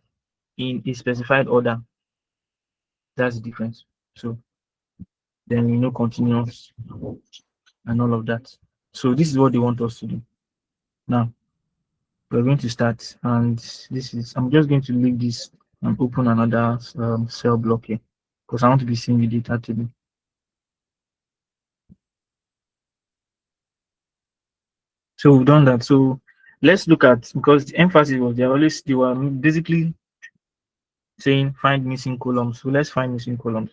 in a specified order. That's the difference. So then we know continuous and all of that. So this is what they want us to do. Now we're going to start, and this is, I'm just going to leave this and open another cell block here because I want to be seeing the data table. So we've done that. So let's look at, because the emphasis was they were basically saying find missing columns. So let's find missing columns.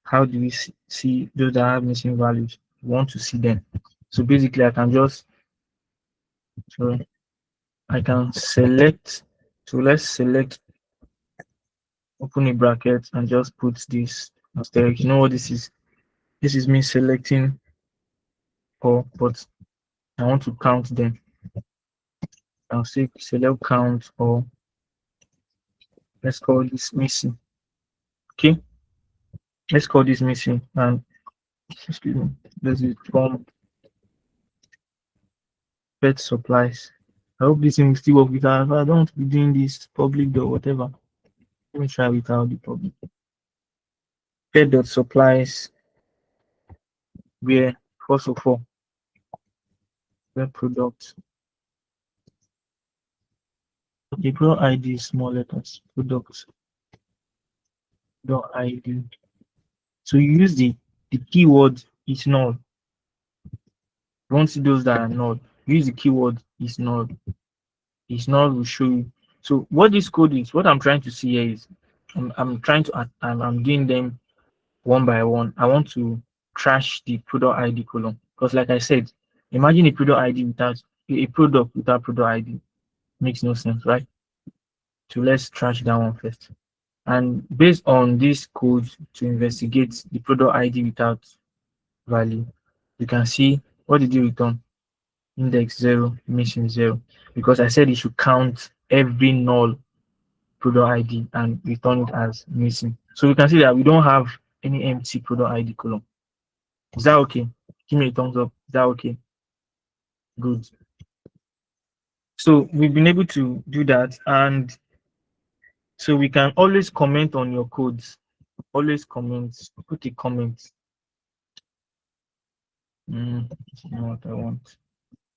How do we see those that have missing values? We want to see them. So basically I can just, so I can select, so let's select, open a bracket and just put this asterisk. You know what this is? This is me selecting all, but I want to count them. I'll say select count, or let's call this missing. Okay, let's call this missing, and excuse me, this is from pet supplies. I hope this thing will still work without, I don't want to be doing this public or whatever. Let me try without the public. Pet supplies, where first of all, where products. The pro ID is small letters, products, dot ID. So you use the keyword is null. You want to see those that are null. Use the keyword is null. Is null will show you. So what this code is, what I'm trying to see here is, I'm trying to, I'm doing them one by one. I want to trash the product ID column because, like I said, imagine a product ID without a product without product ID makes no sense, right? So let's trash that one first. And based on this code to investigate the product ID without value, you can see what did you return? Index 0, missing 0, because I said it should count every null product ID and return it as missing. So we can see that we don't have any empty product ID column. Is that okay? Give me a thumbs up. Is that okay? Good. So we've been able to do that, and so we can always comment on your codes. Always comment. Put a comment. That's not what I want.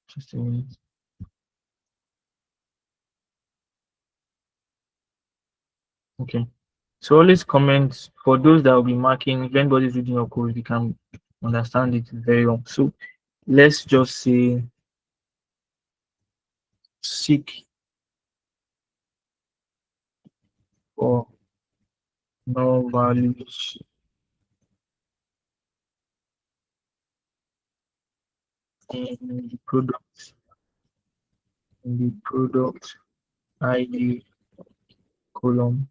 Just a minute. Okay. So always comment for those that will be marking. If anybody's reading your code, you can understand it very well. So let's just say seek for no values in the product ID column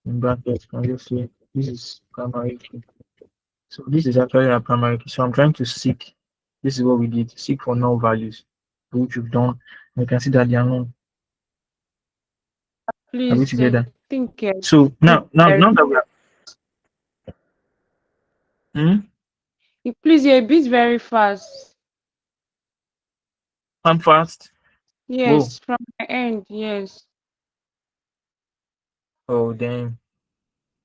in brackets. Can just say this is primary key. So this is actually a primary key. So I'm trying to seek. This is what we did. Seek for null values, which we've done. You can see that they are null. Are we Please, together? think So now that we are, please, you're a bit very fast. I'm fast. Yes, from my end, yes. Oh damn.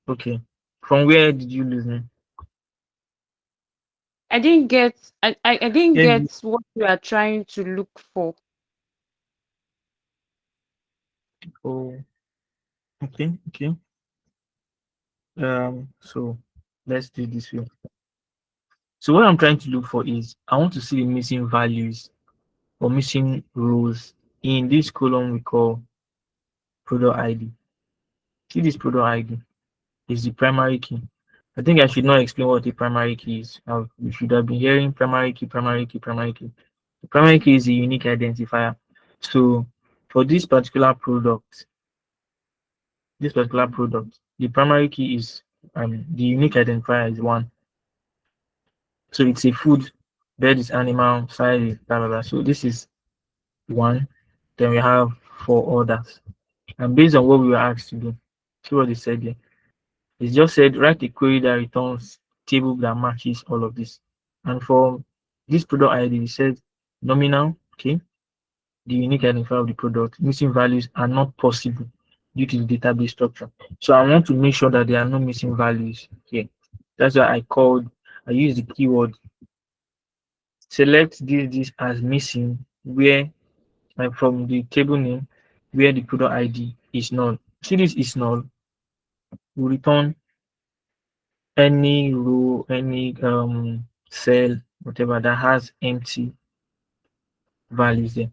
Okay. From where did you lose me? I didn't get I didn't Yeah. get what you are trying to look for. Oh. Okay. Okay. So let's do this way. So what I'm trying to look for is, I want to see the missing values or missing rows in this column we call product ID. See this product ID is the primary key. I think I should not explain what the primary key is. You should have been hearing primary key, primary key, primary key. The primary key is a unique identifier. So for this particular product, the primary key is the unique identifier is 1. So it's a food, bed is animal, size is blah blah blah. So this is 1. Then we have for orders. And based on what we were asked to do, see what they said here. It just said write a query that returns table that matches all of this. And for this product ID, it said nominal, okay, the unique identifier of the product, missing values are not possible due to the database structure. So I want to make sure that there are no missing values here. That's why I use the keyword select this as missing where from the table name where the product ID is null. See, this is null will return any row, any cell, whatever that has empty values there.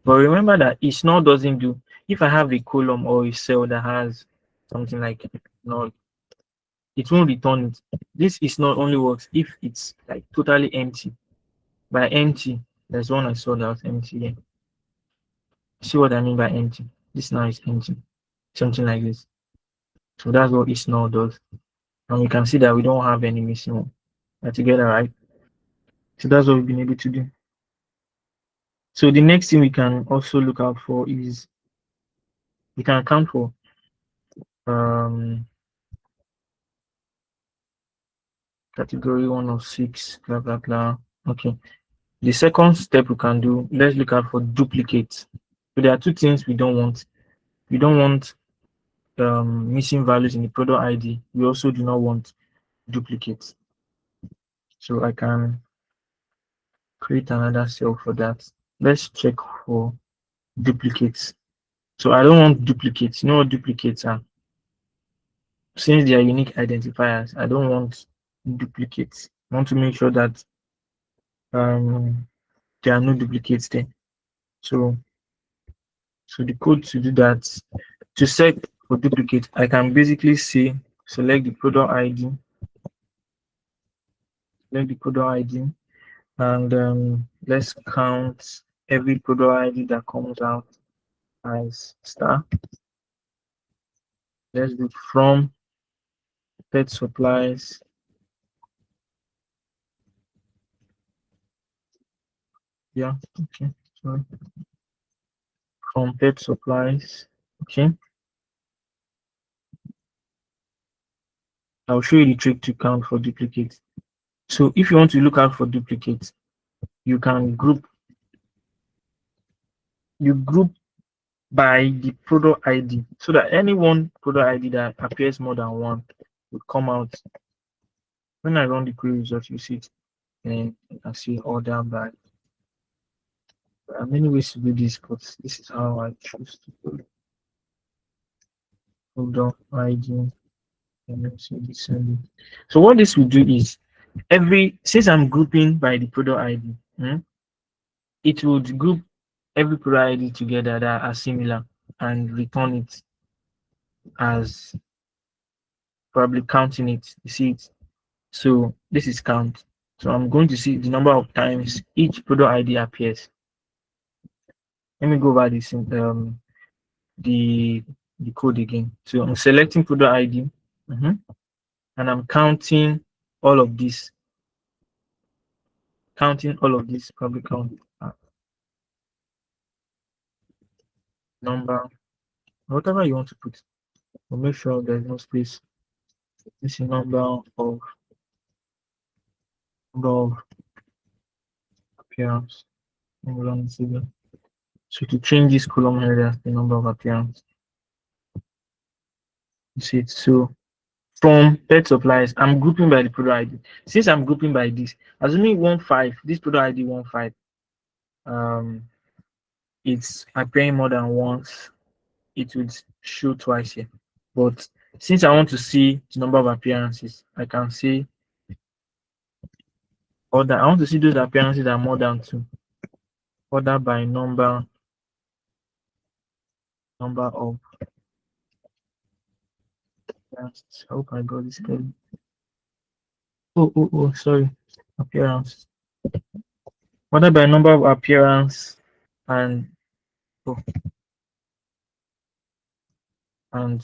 But remember that is null doesn't do. If I have a column or a cell that has something like null, it won't return it. This is not only works if it's like totally empty. By empty, there's one I saw that was empty here. See what I mean by empty? This now is empty. Something like this. So that's what is null does. And we can see that we don't have any missing one. Are together, right? So that's what we've been able to do. So the next thing we can also look out for is we can account for category 106, blah blah blah. Okay. The second step we can do, let's look out for duplicates. So there are two things we don't want. We don't want missing values in the product ID. We also do not want duplicates. So I can create another cell for that. Let's check for duplicates. So I don't want duplicates. You know what duplicates are? Since they are unique identifiers, I don't want duplicates. I want to make sure that there are no duplicates there. So the code to do that, to set for duplicate, I can basically say select the product ID, and let's count every product ID that comes out as star. Let's do from pet supplies. Yeah, okay. Sorry. From pet supplies. Okay. I'll show you the trick to count for duplicates. So if you want to look out for duplicates, you can group by the product ID so that any one product ID that appears more than one will come out. When I run the query result, you see it, and you can see order by. There are many ways to do this, but this is how I choose to do it. Product ID, and let's see this. So what this will do is since I'm grouping by the product ID, it would group every product ID together that are similar and return it as probably counting it. You see it. So this is count. So I'm going to see the number of times each product ID appears. Let me go over this the code again. So I'm selecting product ID, and I'm counting all of this. Probably count number, whatever you want to put. But make sure there's no space. This is number of appearance. So to change this column header, the number of appearance. You see it. So from pet supplies, I'm grouping by the product ID. Since I'm grouping by this, assuming 15, this product ID 15, it's appearing more than once, it would show twice here. But since I want to see the number of appearances, I can say order. I want to see those appearances that are more than 2. Order by number of appearances. I hope I got this clearly. Oh, sorry. Appearance. Order by number of appearance and I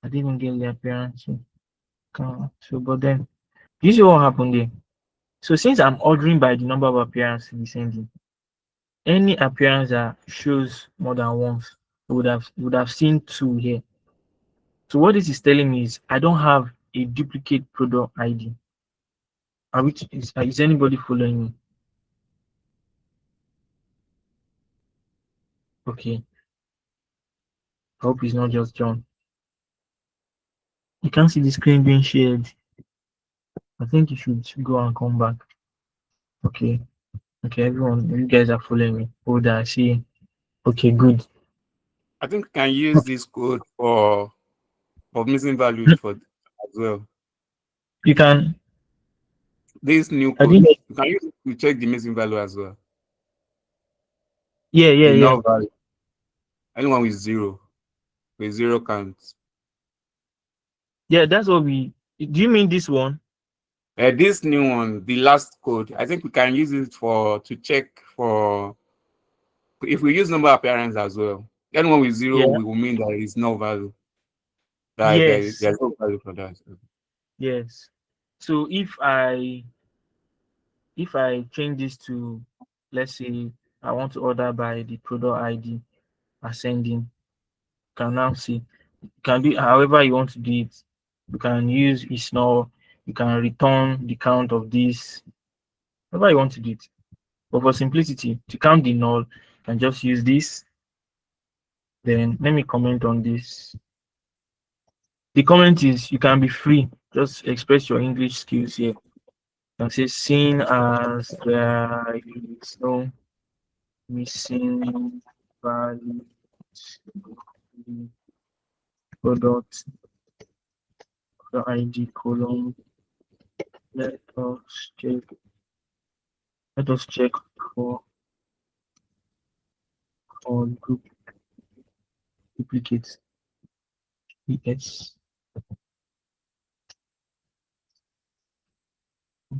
didn't get the appearance. So but then you see what happened there. So since I'm ordering by the number of appearance descending, any appearance that shows more than once would have seen 2 here. So what this is telling me is I don't have a duplicate product ID. Is anybody following me? Okay. I hope it's not just John. You can't see the screen being shared. I think you should go and come back. Okay. Okay, everyone, you guys are following me. Hold on, I see. Okay, good. I think we can use this code for missing values for as well. You can. This new I code, think. you can use it to check the missing value as well. Yeah. The null value. Anyone with zero counts. Yeah, that's what we. Do you mean this one? This new one, the last code, I think we can use it to check for if we use number appearance as well. Anyone with zero Yeah. will mean that it's no value. Yes. There's no value for that. Yes. So if I change this to, let's say I want to order by the product ID ascending, you can now see. You can do it however you want to do it. You can use is null. You can return the count of this. However you want to do it. But for simplicity, to count the null, you can just use this. Then let me comment on this. The comment is you can be free. Just express your English skills here. You can say seen as there is no missing value product the ID column. Let us check. Let us check for group duplicates. Yes.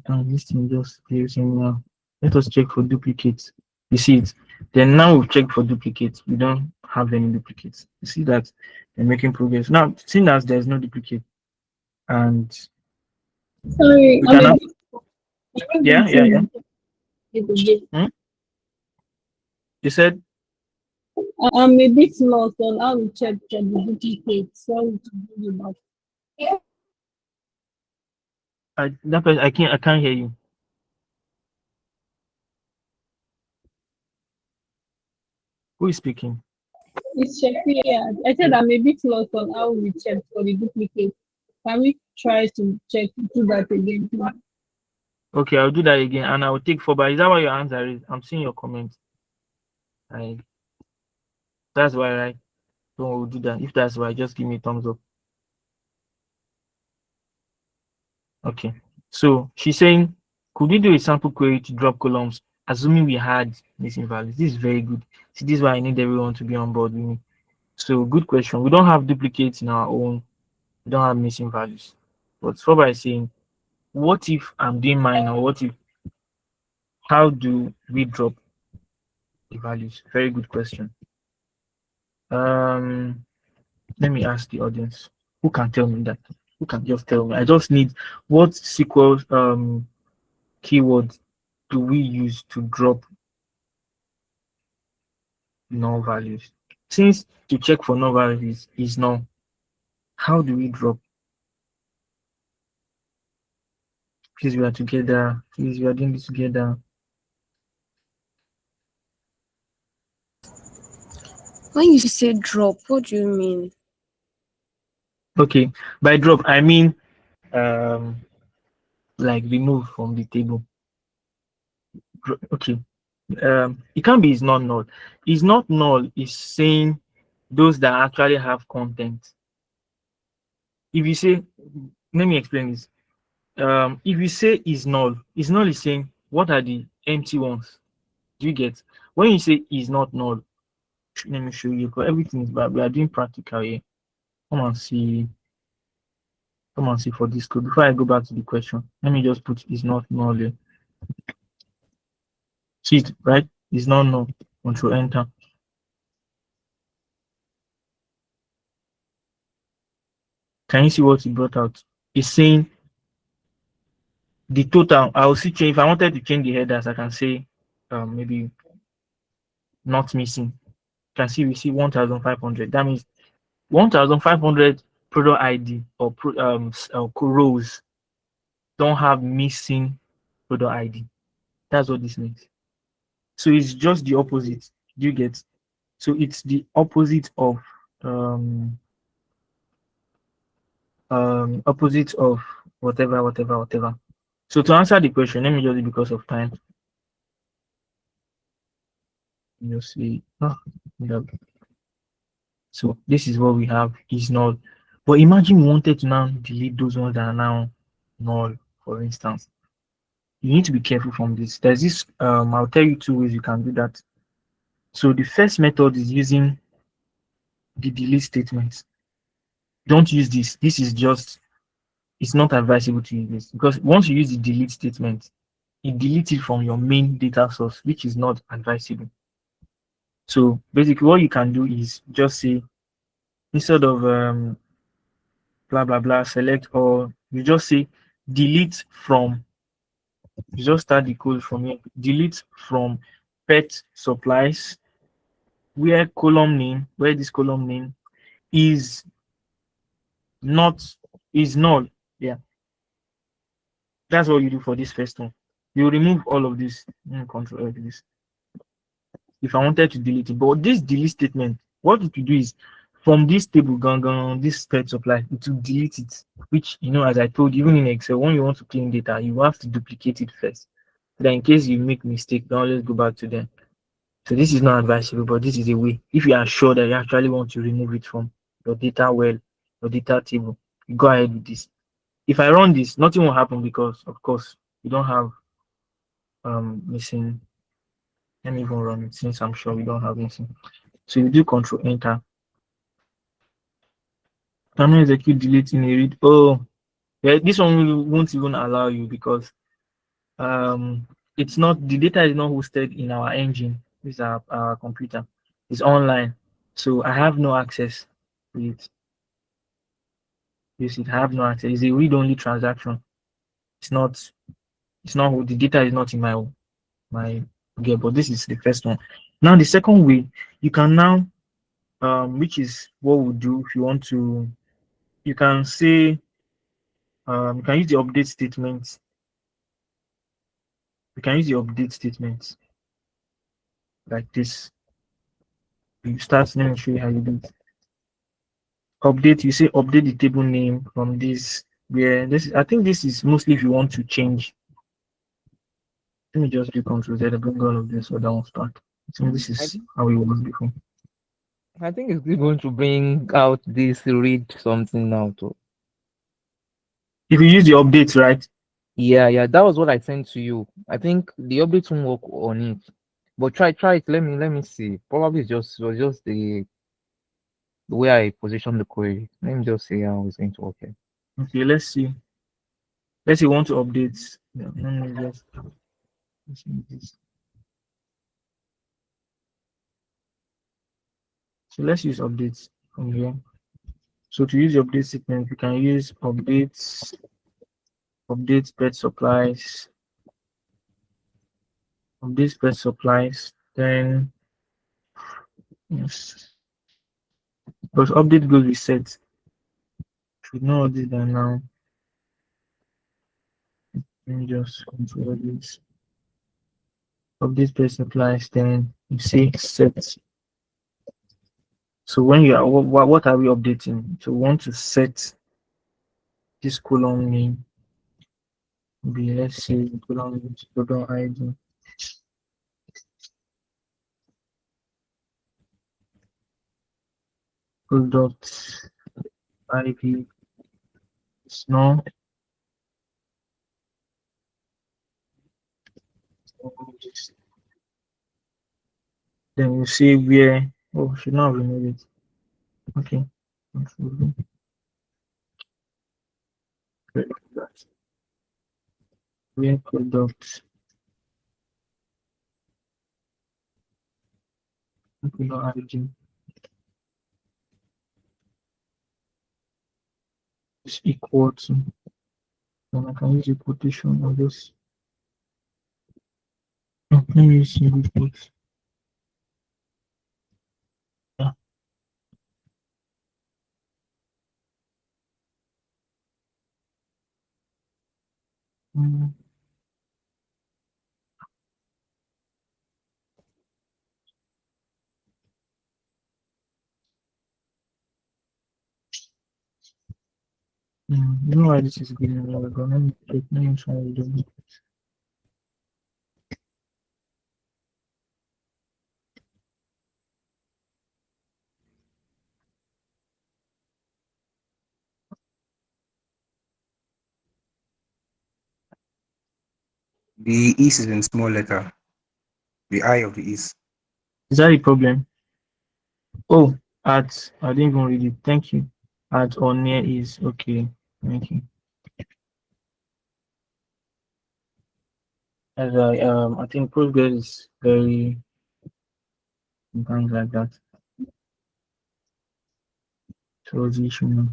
And this thing just using now. Let us check for duplicates. You see it. Then now we've checked for duplicates. We don't have any duplicates. You see that they're making progress. Now, seeing as there's no duplicate, and Sorry, we I can mean, yeah. Hmm? You said I'm a bit lost on how we check for the duplicates. So to do that. I can't hear you. Who is speaking? It's Shakira. I said I'm a bit lost on how we check for the duplicates. Can we try to do that again, please? Okay, I'll do that again, and I will take 4. But is that what your answer is? I'm seeing your comment. That's why, right? So we'll do that. If that's why, just give me a thumbs up. Okay. So she's saying, could we do a sample query to drop columns, assuming we had missing values? This is very good. See, this is why I need everyone to be on board with me. So good question. We don't have duplicates in our own. We don't have missing values. But so by saying, what if I'm doing mine, or how do we drop the values? Very good question. Let me ask the audience. Who can tell me that? Who can just tell me? I just need what SQL keywords do we use to drop null values? Since to check for null values is null, how do we drop? Please, we are together. Please, we are doing this together. When you say drop, what do you mean? Okay, by drop I mean like remove from the table. Okay, it can't be is not null. Is not null is saying those that actually have content. If you say, let me explain this. If you say is null is saying what are the empty ones. Do you get? When you say is not null, let me show you, because everything is bad. We are doing practical here. Come and see. Come and see for this code. Before I go back to the question, let me just put is not null here. See it, right? Is not null. Control enter. Can you see what it brought out? It's saying the total, I'll see change. If I wanted to change the headers, I can say maybe not missing. You can see we see 1,500. That means 1,500 product ID or rows don't have missing product ID. That's what this means. So it's just the opposite. Do you get? So it's the opposite of opposite of whatever. So to answer the question, let me just, because of time, just see. Yeah. So this is what we have is null. But imagine we wanted to now delete those ones that are now null, for instance. You need to be careful from this. There's this, I'll tell you 2 ways you can do that. So the first method is using the delete statement. Don't use this. This is just, it's not advisable to use this, because once you use the delete statement, it deletes it from your main data source, which is not advisable. So basically what you can do is just say, instead of blah blah blah select, or you just say delete from, you just start the code from here, delete from pet supplies, where column name, where this column name is not, is null. Yeah, that's what you do for this first one. You remove all of this, control this, if I wanted to delete it. But this delete statement, what it will do is, from this table, this pet supply, it will delete it. Which, as I told you, even in Excel, when you want to clean data, you have to duplicate it first. Then in case you make mistake, don't always go back to them. So this is not advisable, but this is a way. If you are sure that you actually want to remove it from your data well, your data table, you go ahead with this. If I run this, nothing will happen, because of course you don't have missing. Let me even run it, since I'm sure we don't have missing. So you do control enter. Cannot execute deleting a read. Oh, yeah, this one won't even allow you, because it's not, the data is not hosted in our engine. This is our computer. It's online, so I have no access to it. Yes, I have no access. It's a read-only transaction. It's not the data is not in my gear, but this is the first one. Now the second way, you can now which is what we'll do if you want to, you can say you can use the update statement. You can use the update statement like this. You start, let me show you how you do it. Update, you say update the table name from this, where this is, I think this is mostly if you want to change. Let me just do control Z to bring all of this so that won't start. So this is how it was before. I think it's still going to bring out this read something now too. If you use the updates, right? Yeah, that was what I sent to you. I think the update won't work on it. But try it. Let me see. Probably it was just the way I position the query. Let me just see how it's going to work here. Okay, let's see. Let's say you want to update. Yeah, let me just see this. So let's use updates from here. So to use the update statement, you can use updates pet supplies, updates pet supplies. Then yes, because update goes reset. Should know this by now. Let me just control this. Update pet supplies. Then you say set. So when you are, what are we updating? So we want to set this column name. Be, let's say column ID. Product IP snow. Then you see where, oh, should not remove it. Okay. Where product ID is equal to And I can use a quotation or just let me use single quotes. Yeah. Mm. You know why this is good? We're gonna check. Let me try to do it. The is in small letter. The I of the is. Is that a problem? Oh, at I didn't even read it. Thank you. At or near is okay. Thank you. As I think Postgres is very sometimes like that. So the issue now.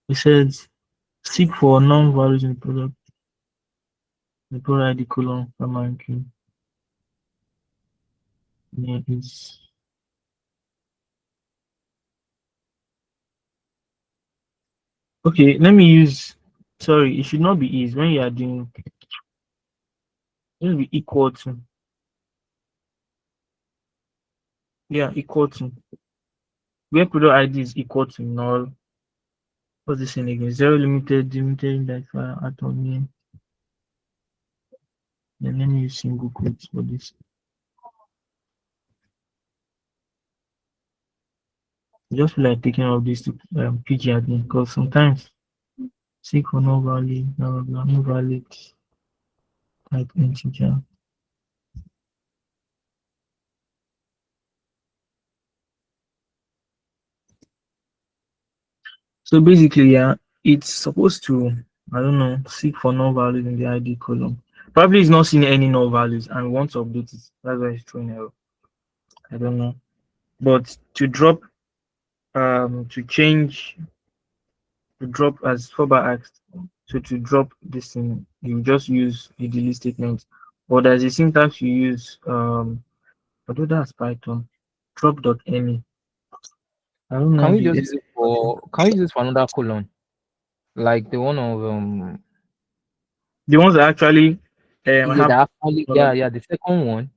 It says seek for non-values in the product. The product ID colon primary key. Near is okay. Let me use. Sorry, it should not be is when you are doing. It will be equal to. Yeah, equal to. Where product ID is equal to null. What's this thing again? Zero limited, limited identifier at or near. Then let me use single quotes for this. I just feel like taking all this to PG admin because sometimes seek for no valid, no valid type integer. So basically, yeah, it's supposed to, I don't know, seek for no values in the ID column. Probably it's not seeing any no values and wants to update it. That's why it's throwing error. I don't know. But to drop, to change, to drop as Foba asked, so to drop this thing, you just use the delete statement. Or there's a syntax you use, although that's Python, drop.any. I don't Can know we the just use it for another colon? Like the one of ones that actually yeah, have. the second one.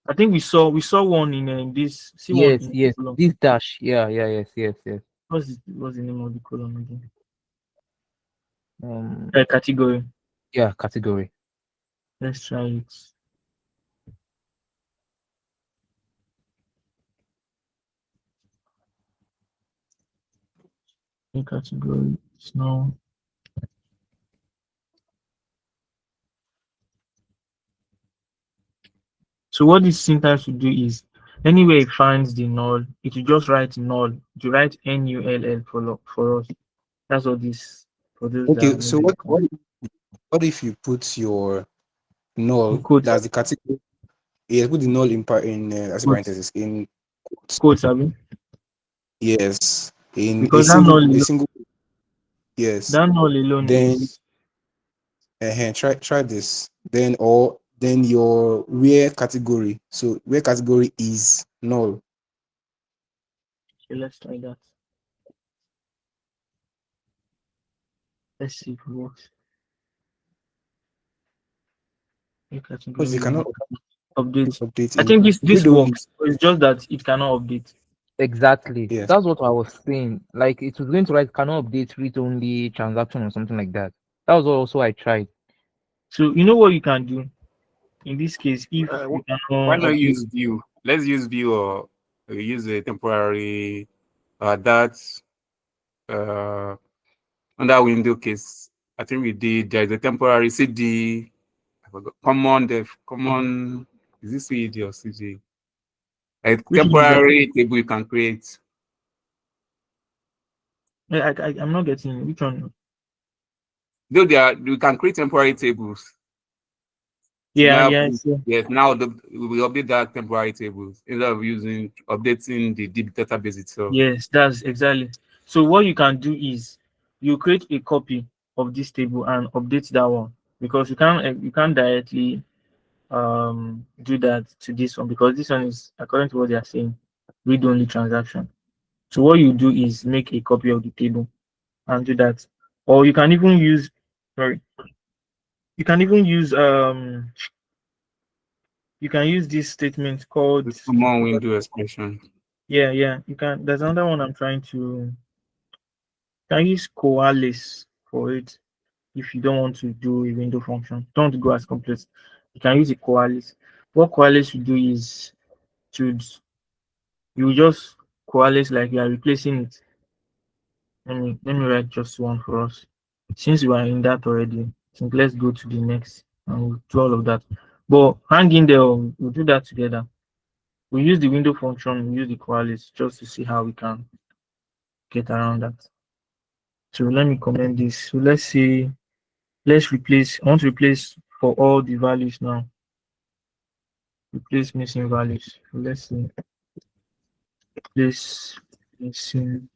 I think we saw one in this. See one Yes, in yes. column. This dash. Yeah, yes, yes, yes. What's the name of the column again? Um Category. yeah, category. Let's try it. In category. No. So what this syntax will do is anywhere it finds the null, it will just write null. It will write null for us. That's what this for those that Okay, are so maybe what if you put your null, quotes that's the category, yeah, put the null in as a quotes parenthesis in quotes. quotes, I mean, Yes, in because that null a alone, single yes. that null alone Then is try this. Then your where category. So where category is null. okay, let's try that. Let's see if it works. Because you Category cannot update. update I in think this if you this don't works. It's just that it cannot update. Exactly. yes. That's what I was saying. Like it was going to write cannot update read only transaction or something like that. That was also I tried. So you know what you can do in this case if you Why cannot not update. use view? Let's use view or use a temporary that on that window case. I think we did. There is a temporary CD. I forgot. Common. Is this CD or CD? A Which one is that? temporary table you can create. I'm not getting which one. Though you can create temporary tables. So Yeah, now, yeah, yeah. yes, now we will update that temporary tables instead of updating the database itself. Yes, that's exactly. So what you can do is you create a copy of this table and update that one, because you can't directly do that to this one, because this one is, according to what they are saying, read-only transaction. So what you do is make a copy of the table and do that. Or you can even use, sorry, you can even use you can use this statement called The common window expression. yeah, you can. There's another one I'm trying to, can use COALESCE for it. If you don't want to do a window function, don't go as complex, you can use a COALESCE. What COALESCE will do is to, you just COALESCE like you are replacing it. Let me write just one for us. Since we are in that already, I think let's go to the next and we'll do all of that. But hang in there, we'll do that together. We use the window function, we use the COALESCE just to see how we can get around that. So let me comment this. So let's say, let's replace, I want to replace for all the values now. Replace missing values. So let's see. Replace missing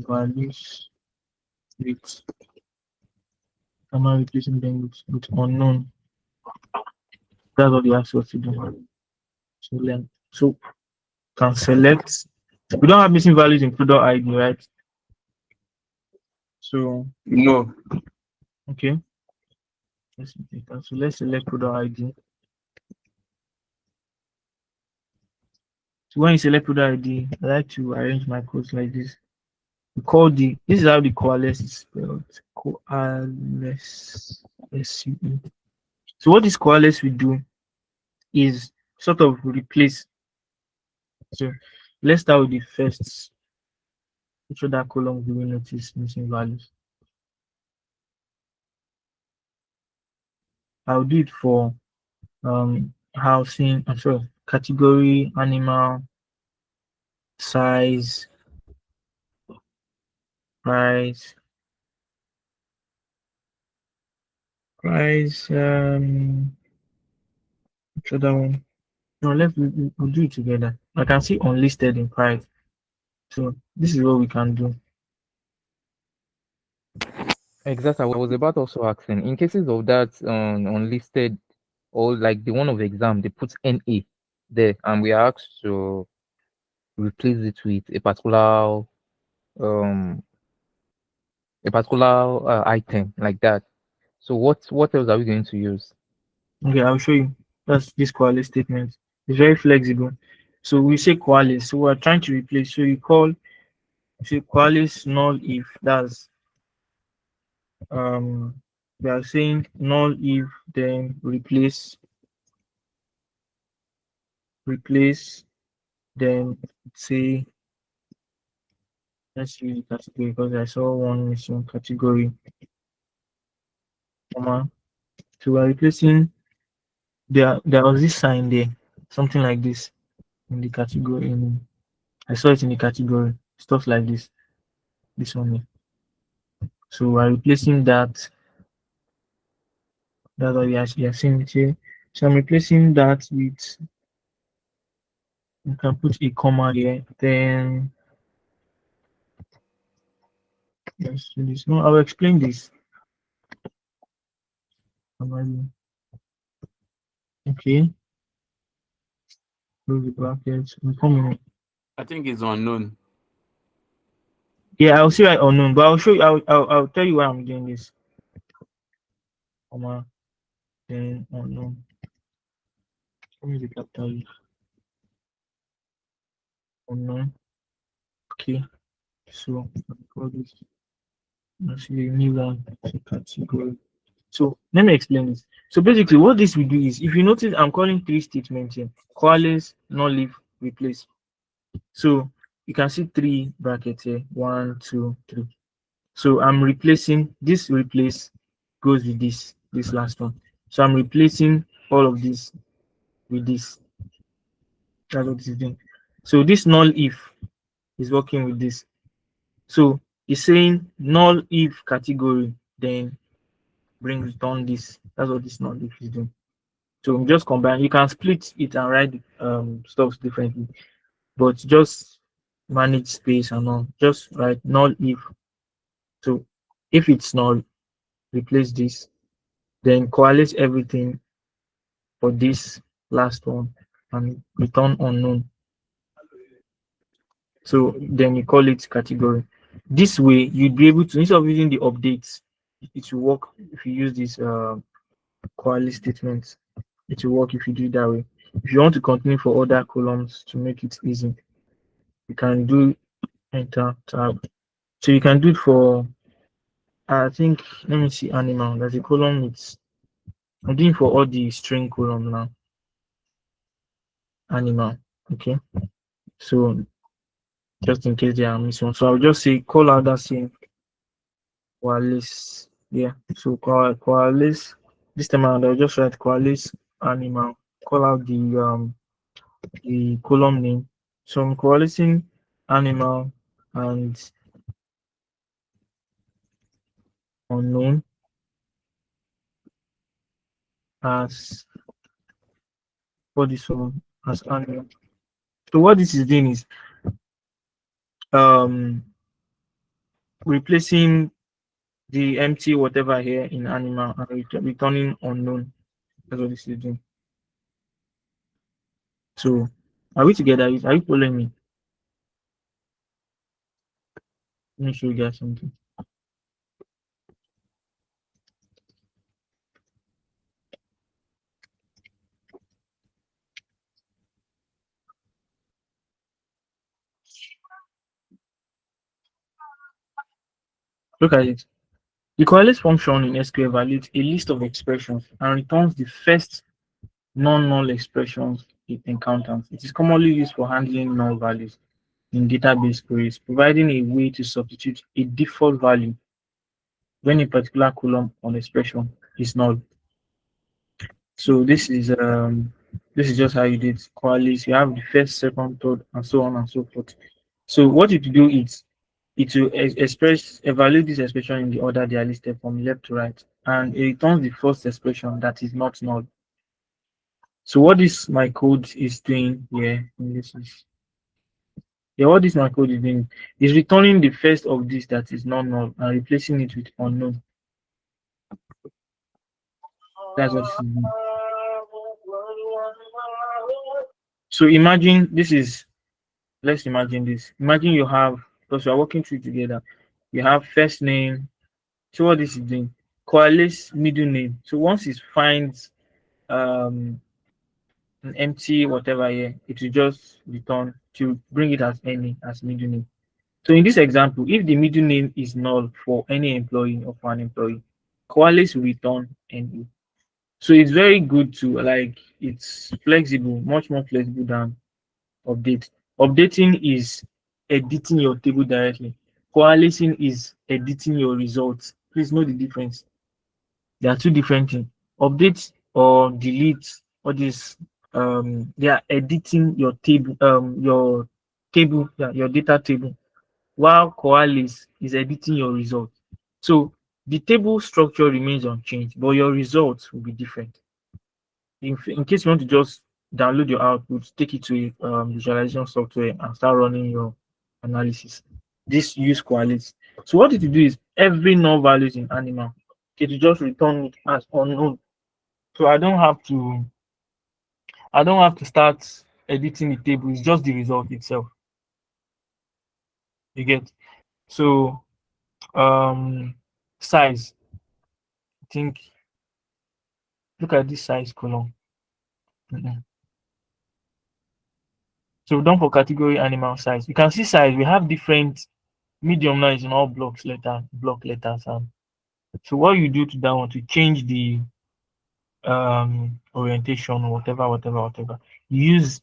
values with, am I replacing them with unknown? That's what you ask us to do. So then, so can select. We don't have missing values in product ID, right? So No. okay. So let's select product ID. So when you select product ID, I like to arrange my codes like this. We call this is how the COALESCE is spelled. COALESCE. SCE. So what this COALESCE will do is sort of replace. So let's start with the first. Which other column do we notice missing values? I'll do it for housing, I'm sorry, category, animal, size, price, which other one? No, we'll do it together. I can see unlisted in price. So this is what we can do. Exactly. I was about also asking, in cases of that unlisted, or like the one of exam, they put NA there, and we are asked to replace it with um a particular item like that. So what else are we going to use? Okay, I'll show you. That's this COALESCE statement. It's very flexible. So we say COALESCE. So we're trying to replace. So you say COALESCE null if, that's we are saying null if, then replace, then say, let's use the category because I saw one missing category. So we're replacing, there was this sign there, something like this in the category. I saw it in the category, stuff like this one here. So we're replacing that. That's what we are seeing it here. So I'm replacing that with, you can put a comma here, then let's do this. No, I'll explain this. Okay. Close the brackets. I think it's unknown. Yeah, I'll see right unknown, but I'll show you. I'll tell you why I'm doing this. Comma, then unknown. Let me the capital unknown. Okay. So I'll call this. Actually, new one category. So let me explain this. So basically, what this will do is, if you notice, I'm calling three statements here: COALESCE, null leave, replace. So you can see three brackets here: 1, 2, 3. So I'm replacing this. Replace goes with this last one. So I'm replacing all of this with this. That's what this is doing. So this null if is working with this. So it's saying null if category, then return this. That's what this null if is doing. So just combine. You can split it and write stuff differently, but just manage space and all. Just write null if. So if it's null, replace this. Then coalesce everything for this last one and return unknown. So then you call it category. This way you'd be able to, instead of using the updates, it will work if you use this coalesce statement. It will work if you do it that way. If you want to continue for other columns to make it easy, you can do enter tab. So you can do it for, I think, let me see, animal. There's a column with, I'm doing for all the string column now. Animal. Okay. So just in case they are missing. So I'll just say call out that same coalesce. Yeah. So coalesce. This time around I'll just write coalesce animal. Call out the column name. So I'm coalescing animal and unknown as for this one as animal. So what this is doing is replacing the empty whatever here in animal and returning unknown. That's what this is doing. So are we together? Are you following me? Let me show you guys something. Look at it. The coalesce function in SQL evaluates a list of expressions and returns the first non-null expressions it encounters. It is commonly used for handling null values in database queries, providing a way to substitute a default value when a particular column or expression is null. So this is just how you did coalesce. You have the first, second, third, and so on and so forth. So what you do is it will evaluate this expression in the order they are listed from left to right, and it returns the first expression that is not null. So what this my code is doing here, what this my code is doing is returning the first of this that is not null and replacing it with unknown. That's what this is doing. So imagine this is, let's imagine this. Imagine you have, because we are working through together, you have first name. So what this is doing, coalesce middle name. So once it finds an empty whatever here, it will just return to bring it as any as middle name. So in this example, if the middle name is null for any employee or for an employee, coalesce will return any. So it's very good to, like, it's flexible, much more flexible than update. Updating is editing your table directly. Coalescing is editing your results. Please know the difference. There are two different things. Update or delete, or this they are editing your table, your data table, while coalesce is editing your results. So the table structure remains unchanged, but your results will be different. In case you want to just download your output, take it to visualization software and start running your analysis, this use coalesce. So what it will do is every null values in animal, it will just return it as unknown. So I don't have to start editing the table. It's just the result itself. You get? So size, I think, look at this size column. So done for category animal size. You can see size. We have different. Medium now is in all block letters. So what you do to that one to change the orientation or whatever, you use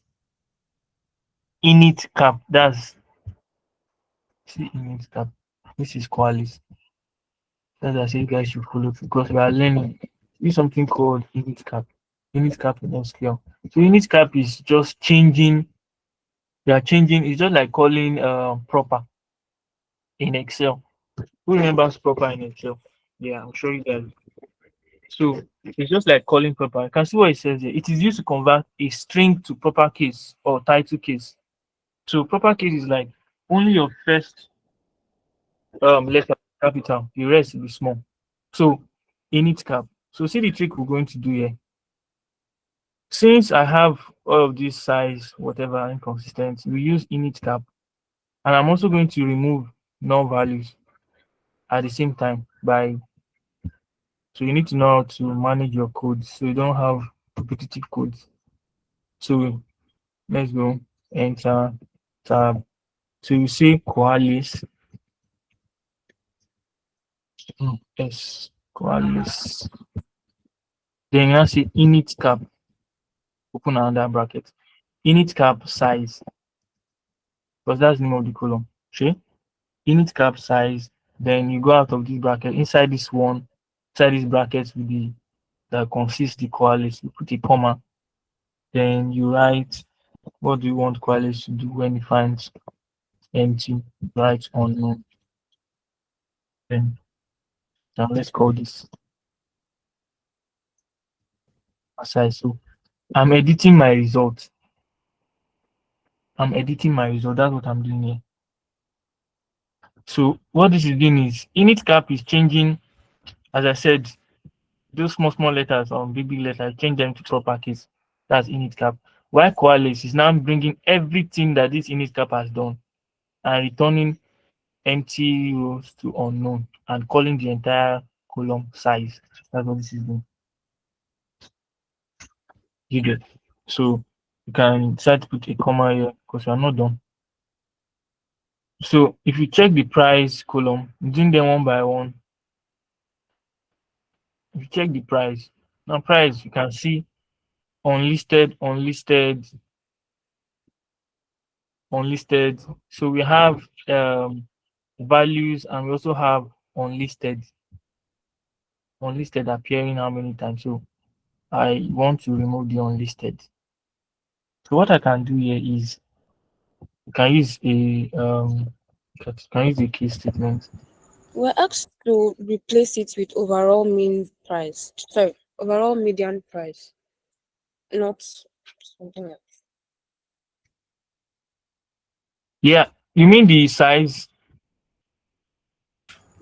INITCAP. That's INITCAP. This is coalesce. That's I say you guys should follow because we are learning. Use something called INITCAP. INITCAP in SQL. So INITCAP is just changing. They are changing. It's just like calling proper in Excel. Who remembers proper in Excel? Yeah, I'll show you guys. So it's just like calling proper. You can see what it says here. It is used to convert a string to proper case or title case. So proper case is like only your first letter capital, the rest will be small. So INITCAP. So see the trick we're going to do here. Since I have all of this size, whatever inconsistent, we use INITCAP, and I'm also going to remove null values at the same time by. So you need to know how to manage your codes so you don't have repetitive codes. So let's go enter tab. So you say COALESCE. Yes, COALESCE. Then you say INITCAP. Open another bracket. INITCAP size. Because that's the name of the column. Okay? INITCAP size. Then you go out of this bracket. Inside this bracket will be that consists the COALESCE. You put a comma. Then you write what do you want COALESCE to do when it finds empty, write unknown. Then now let's call this size. So I'm editing my result. That's what I'm doing here. So what this is doing is INITCAP is changing, as I said, those small letters on big letters, change them to proper case. That's INITCAP. While COALESCE is now bringing everything that this INITCAP has done and returning empty rows to unknown and calling the entire column size. That's what this is doing. You get. So you can decide to put a comma here because we are not done. So if you check the price column, doing them one by one. If you check the price, now price you can see unlisted. So we have values and we also have unlisted appearing how many times. So I want to remove the unlisted. So what I can do here is you can use a case statement. We're asked to replace it with overall mean price. Sorry, overall median price, not something else. Yeah, you mean the size?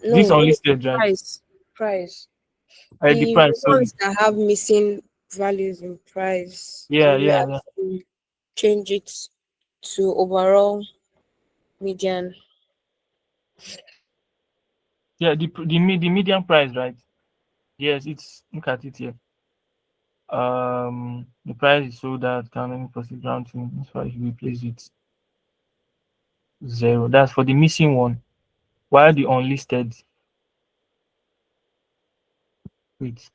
No, This unlisted, right? Price. The The price. Sorry. ones that have missing values in price. Yeah, we yeah, have yeah. to change it to overall median. Yeah, the median price, right? Yes, it's look at it here. The price is so that can only proceed down to that's why you replace it 0. That's for the missing one. While the unlisted, wait,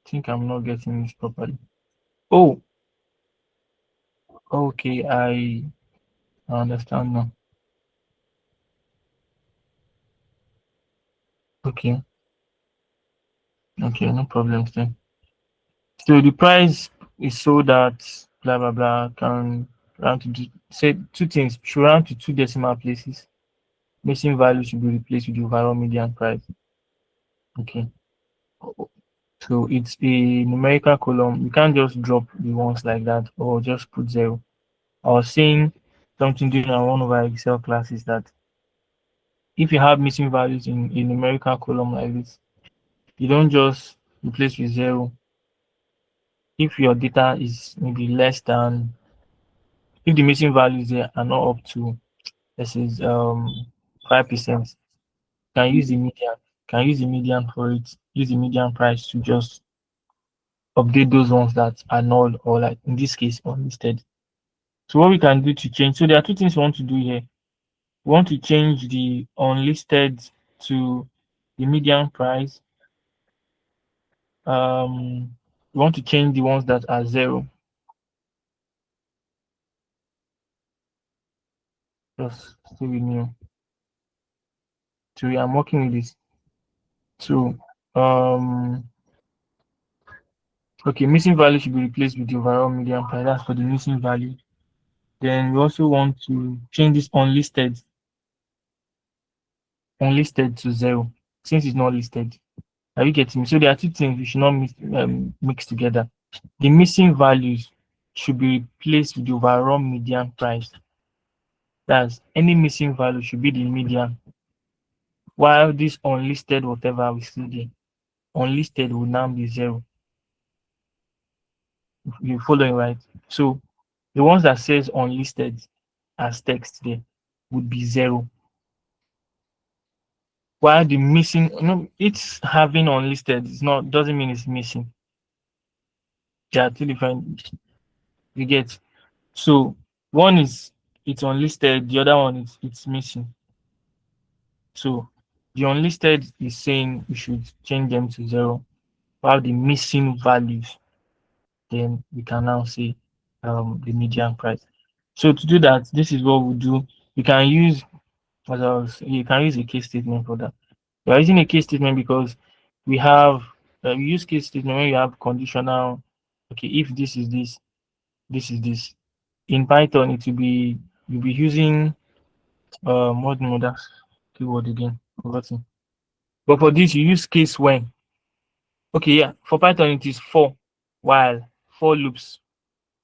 I think I'm not getting this properly. Oh, okay, I understand now. Okay, no problems then. So the price is so that blah blah blah can round to say two things. Should round to 2 decimal places. Missing value should be replaced with the overall median price. Okay. So it's a numerical column. You can't just drop the ones like that or just put 0. I was saying something during one of our Excel classes that if you have missing values in a numerical column like this, you don't just replace with 0. If your data is maybe less than, if the missing values there are not up to, this is 5%, can use the median for it. Use the median price to just update those ones that are null or like in this case unlisted. So what we can do to change, so there are two things we want to do here. We want to change the unlisted to the median price. We want to change the ones that are 0. Just stay with me. So I'm working with this. So okay, missing value should be replaced with the overall median price. That's for the missing value. Then we also want to change this unlisted to 0 since it's not listed. Are you getting me? So there are two things we should not mix together. The missing values should be replaced with the overall median price. That's any missing value should be the median, while this unlisted whatever we see there, unlisted will now be 0. You following, right? So the ones that says unlisted as text there would be 0, while the missing, it's having unlisted is not, doesn't mean it's missing. They are two different, you get. So one is it's unlisted, the other one is it's missing. So the unlisted is saying we should change them to 0, while the missing values, then we can now say the median price. So to do that, this is what we do. You can use, you can use a case statement for that. We are using a case statement because we have we use case statement when you have conditional. Okay, if this is this, this is this. In Python, it will be, you'll be using what name that keyword again? Forgotten. But for this, you use case when. Okay, yeah. For Python, it is for, while, for loops,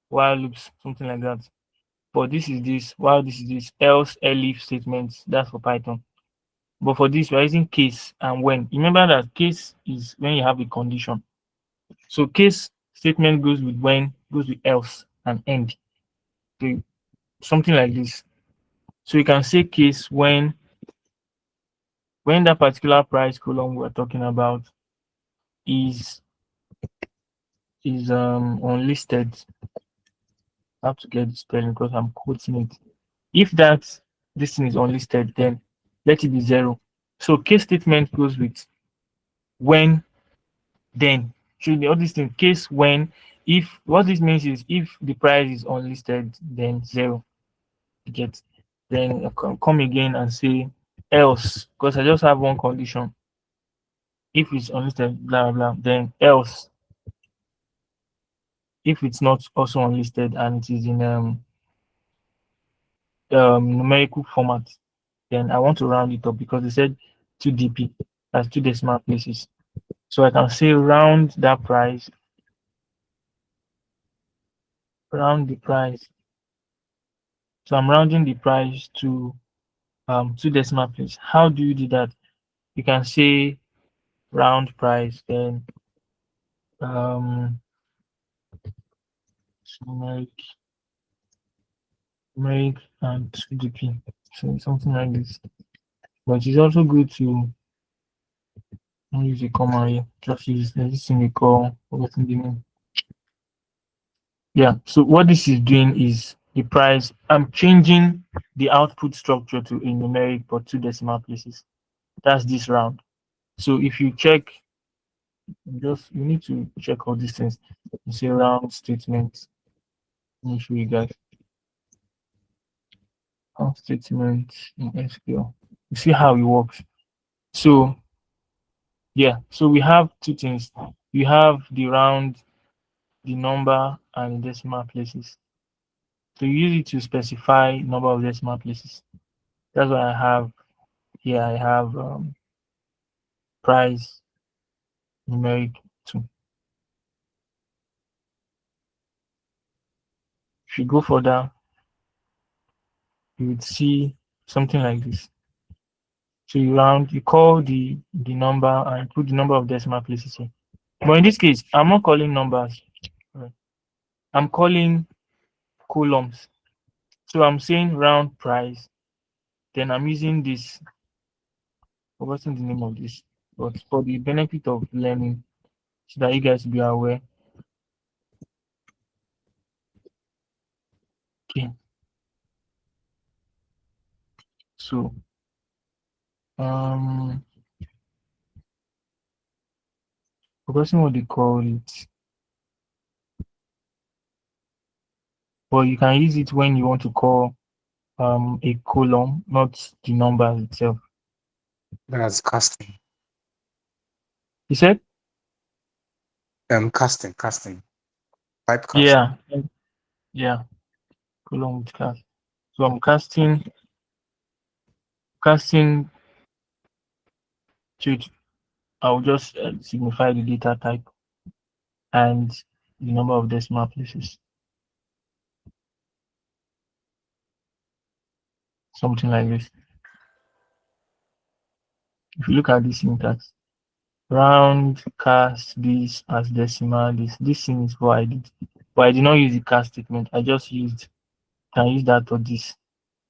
while loops, something like that. But this is this, while this is this, else, elif statements. That's for Python. But for this, we're using case and when. Remember that case is when you have a condition. So case statement goes with when, goes with else and end. So something like this. So you can say case when that particular price column we're talking about is unlisted. I have to get the spelling because I'm quoting it. If this thing is unlisted, then let it be 0. So case statement goes with when, then. Should be all these things. Case when, if, what this means is if the price is unlisted, then 0. You get. Then come again and say else, because I just have one condition. If it's unlisted, blah blah, then else. If it's not also unlisted and it is in numerical format, then I want to round it up because they said 2 dp, that's 2 decimal places. So I can say round that price, round the price. So I'm rounding the price to 2 decimal places. How do you do that? You can say round price, then numeric and 2dp. So something like this. But it's also good to use a comma here. Just use this thing we call, forgetting the name. Yeah, so what this is doing is the price. I'm changing the output structure to a numeric but 2 decimal places. That's this round. So if you check, you need to check all these things. You say round statement. Let me show you guys. Round statement in SQL. You see how it works. So yeah, so we have 2 things. You have the round, the number, and decimal places. So you use it to specify number of decimal places. That's what I have here. I have price numeric 2. If you go further, you would see something like this. So you call the number and put the number of decimal places here. But in this case, I'm not calling numbers. I'm calling columns. So I'm saying round price. Then I'm using this. Forgotten the name of this, but for the benefit of learning, so that you guys be aware. Okay. So forgotten what they call it. But you can use it when you want to call a column, not the number itself. That's casting. You said? Casting. Type casting. Yeah. Yeah. Column with cast. So I'm casting to, I'll just signify the data type and the number of decimal places. something like this. If you look at this syntax, round, cast this as decimal, this thing is what I did. But I did not use the cast statement. I just used, can use that or this.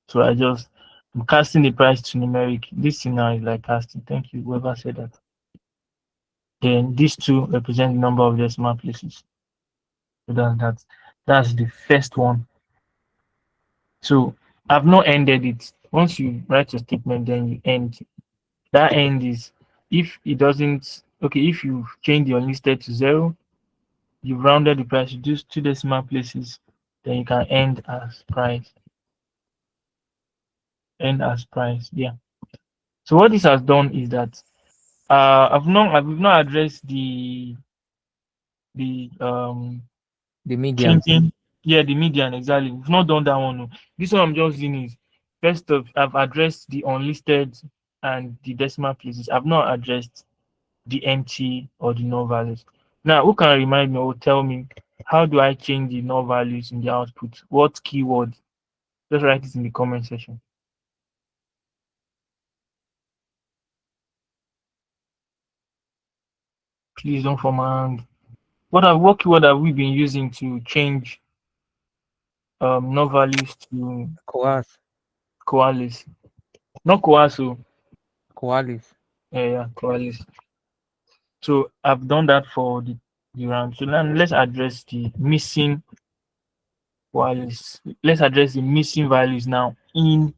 So I'm casting the price to numeric. This thing now is like casting. Thank you, whoever said that. Then these two represent the number of decimal places. So that's the first one. So I've not ended it. Once you write your statement, then you end. That end is if it doesn't, okay, if you change the unlisted to 0, you've rounded the price, you do 2 decimal places, then you can end as price. End as price, yeah. So what this has done is that I've not addressed the median. changing, yeah, the median, exactly. We've not done that one. No. This one I'm just doing is first of I've addressed the unlisted and the decimal places. I've not addressed the empty or the null values. Now, who can remind me or tell me how do I change the null values in the output? What keyword? Just write it in the comment section. Please don't form my hand. What keyword have we been using to change null values to COALESCE? Not COALESCE. COALESCE. Yeah, COALESCE. So I've done that for the round. So now let's address the missing values. Let's address the missing values now in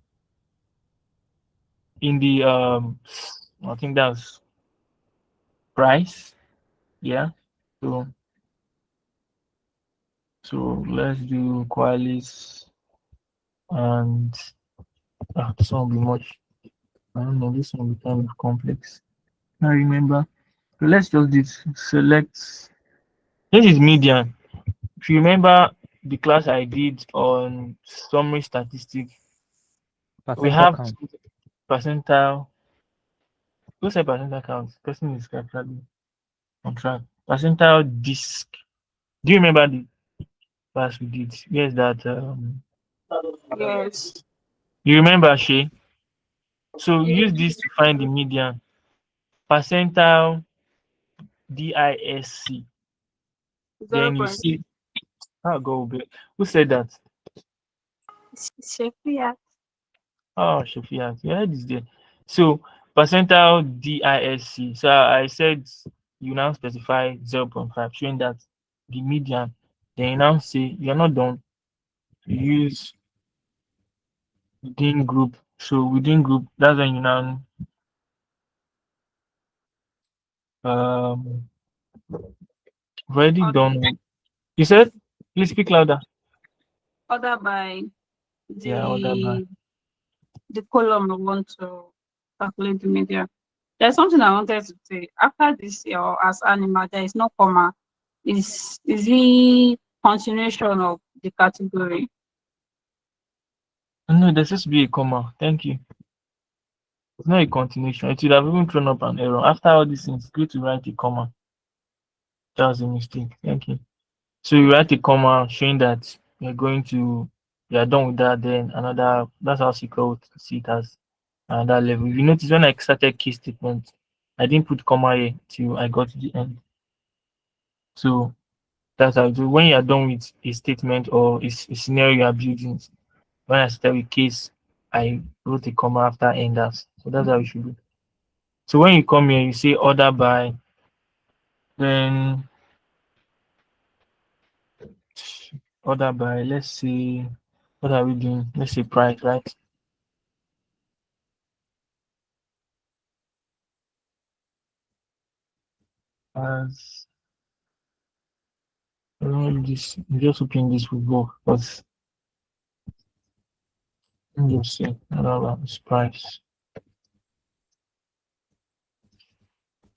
the I think that's price. Yeah. So let's do COALESCE and this one will be much. I don't know, this one will be kind of complex. I remember. So let's just do select. This is median. If you remember the class I did on summary statistics, we have Count. percentile. Who said percentile count? Person is actually on track. Percentile disk. Do you remember the class we did? Yes, that Yes. you remember, Shay? So Yes. use this to find the median. Percentile DISC. Then you 0. see how go bit. Who said that? Sheffield. Oh, Sheffield. Your head is there. So percentile DISC. So I said you now specify 0.5, showing that the median. Then you now say you're not done. You use within group. So within group, that's when you now already done. You said, please speak louder. Order by Yeah, order by. the column we want to calculate the median. There's something I wanted to say. After this, as animal, there is no comma. Is the continuation of the category? No, there's supposed to be a comma. Thank you. It's not a continuation. It would have even thrown up an error. After all these things, it's good to write a comma. That was a mistake. Thank you. So you write a comma showing that you are done with that, then another, that's how SQL would see it as another level. If you notice when I started key statement, I didn't put comma here till I got to the end. So that's how I do. When you are done with a statement or a scenario you are building, when I started with case, I wrote a comma after enders. So that's how you should do. So when you come here, you say order by, then order by, let's see, what are we doing? Let's say price, right? As this, just open this will go, because just see, this price.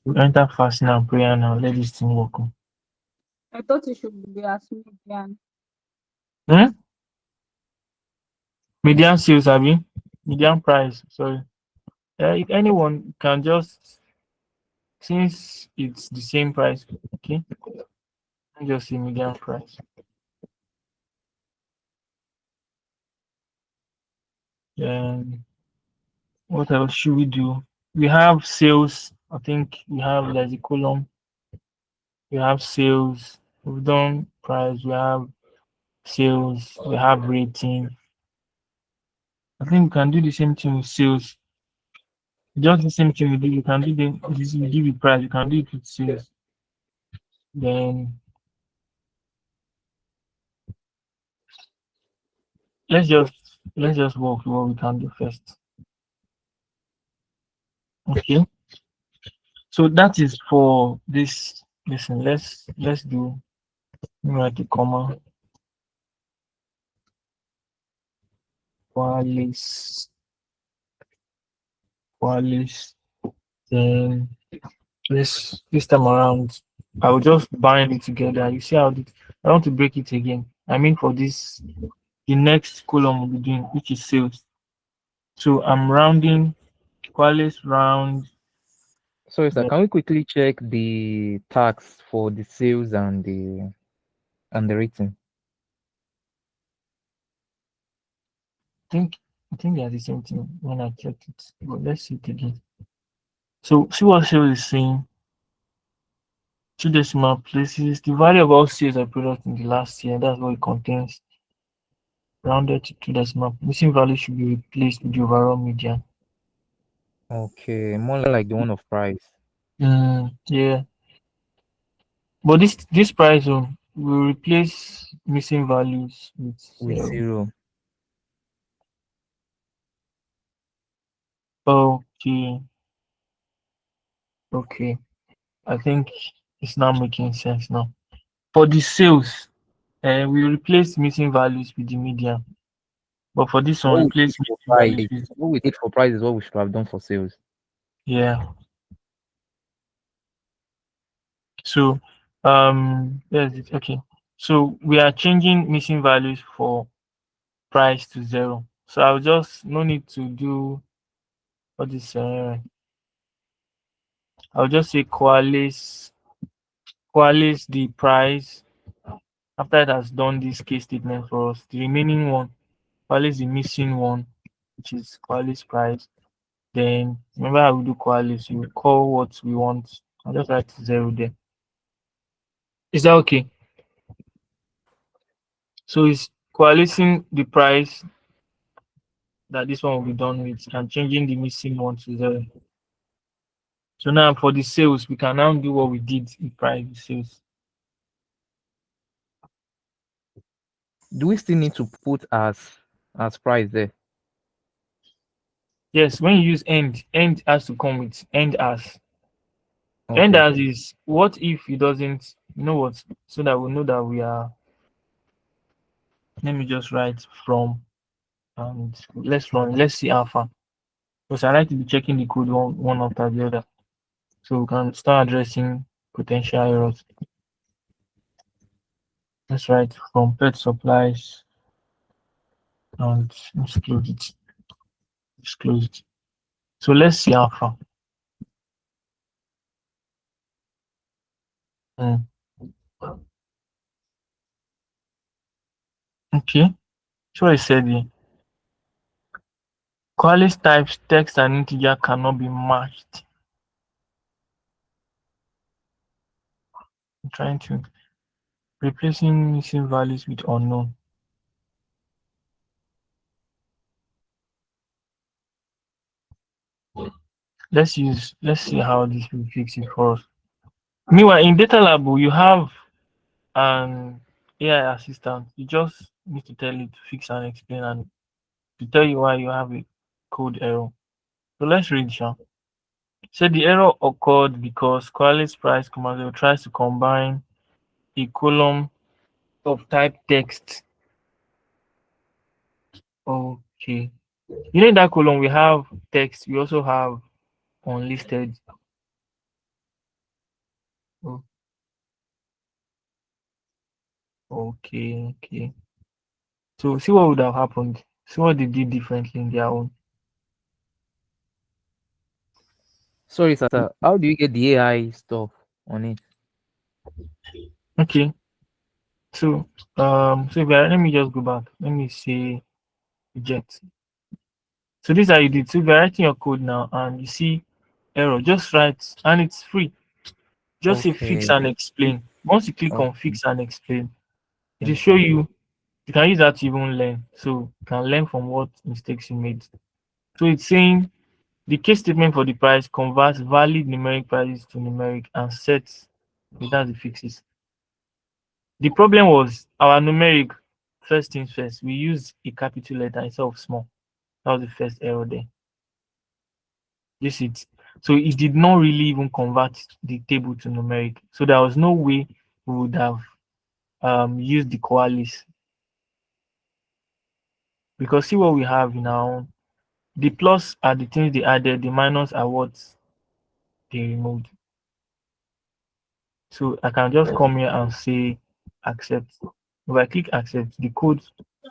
We enter fast now, prayer now, let this thing work on. I thought it should be as median. Median sales, Abby. Median price, sorry. If anyone can just, since it's the same price, okay, just see median price. What else should we do? We have sales. I think there's a column. We have sales. We've done price. We have sales. We have rating. I think we can do the same thing with sales. Just the same thing we do. You can do we do with price. You can do it with sales. Then let's just work with what we can do first. Okay. So that is for this. Listen, let's do, write a comma. Coalesce. Then this time around, I will just bind it together. You see how I want to break it again. I mean, for this, the next column will be doing, which is sales. So I'm rounding, Coalesce round. Sorry, sir. Can we quickly check the tax for the sales and the rating? I think they are the same thing when I checked it. But let's see it again. So see what sales is saying. 2 decimal places. The value of all sales or products in the last year. That's what it contains. Rounded to 2 decimal. Missing value should be replaced with the overall median. Okay, more like the one of price. Yeah. But this price will replace missing values with zero. Okay. Okay. I think it's now making sense now. For the sales, we replace missing values with the median. But for this one, replace missing values with, What we did for price is what we should have done for sales. yeah. So there's it. Okay. So we are changing missing values for price to 0. So I'll just no need to do all this. I'll just say coalesce the price after it has done this case statement for us. The remaining one, coalesce the missing one, which is coalesce price. Then remember how we do coalesce, we call what we want. I'll just write 0 there. Is that okay? So it's coalescing the price that this one will be done with and changing the missing one to 0. So now for the sales, we can now do what we did in price sales. Do we still need to put as price there? Yes, when you use end has to come with end as. Okay. End as is what if it doesn't, you know what, so that we know that we are, let me just write from, and let's see alpha. Because I like to be checking the code one after the other. So we can start addressing potential errors. Let's write from pet supplies and let's close it. Just close it. So let's see alpha. Okay. So I said here. Coalesce types text and integer cannot be matched. I'm trying to replacing missing values with unknown. Let's see how this will fix it for us. Meanwhile, in data lab, you have an AI assistant. You just need to tell it to fix and explain and to tell you why you have a code error. So let's read here. So the error occurred because Coalesce price command tries to combine a column of type text. Okay. You know, in that column we have text, we also have unlisted. Oh. Okay. So see what would have happened. See what they did differently in their own. Sorry, sir. How do you get the AI stuff on it? Okay. So let me just go back. Let me say reject. So this is how you did. So if you're writing your code now and you see error, just write, and it's free. Just say fix Okay. and explain. Once you click on Okay. fix and explain, it will show you. You can use that to even learn. So you can learn from what mistakes you made. So it's saying the case statement for the price converts valid numeric prices to numeric and sets without the fixes. The problem was our numeric, first things first, we used a capital letter instead of small. That was the first error there. This it. So it did not really even convert the table to numeric. So there was no way we would have used the COALESCE, because see what we have in our own. The plus are the things they added, the minus are what they removed. So I can just come here and say accept. If I click accept, the code,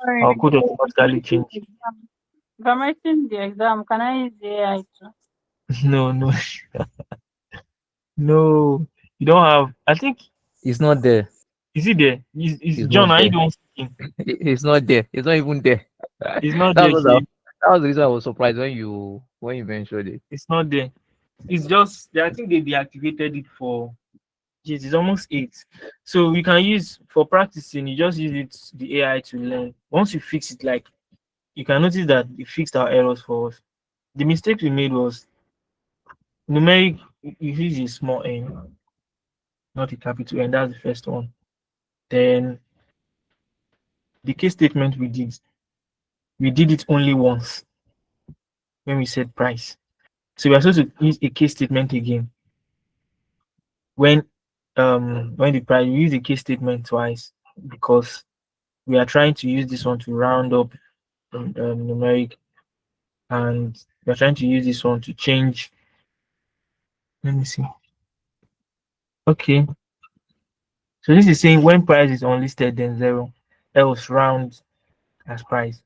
Sorry, our code automatically change. if I'm writing the exam, can I use the AI too? No, no, no. You don't have. I think, It's not there. is it there? Is It's John? not Are you the there. one speaking? It's not there. It's not even there. It's not That there, was Shay. that was the reason I was surprised when you mentioned it. It's not there. It's just I think they deactivated it for. Yes, it's almost 8. So you can use for practicing. You just use it the AI to learn. Once you fix it, like you can notice that it fixed our errors for us. The mistake we made was numeric. You use a small n, not a capital N. That's the first one. Then the case statement we did it only once when we said price. So we are supposed to use a case statement again when the price, we use a case statement twice because we are trying to use this one to round up numeric, and we are trying to use this one to change. Let me see. Okay, so this is saying when price is unlisted then 0, else round as price.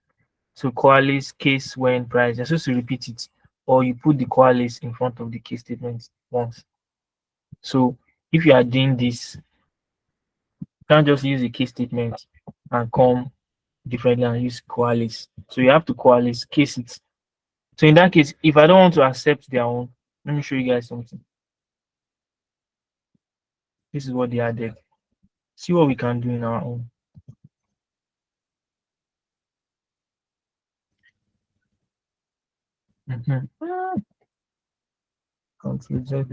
So COALESCE case when price, you're supposed to repeat it, or you put the COALESCE in front of the case statement once. So if you are doing this, you can't just use the case statement and come differently and use COALESCE. So you have to COALESCE case it. So in that case, if I don't want to accept their own, let me show you guys something. This is what they added. See what we can do in our own. Control Z,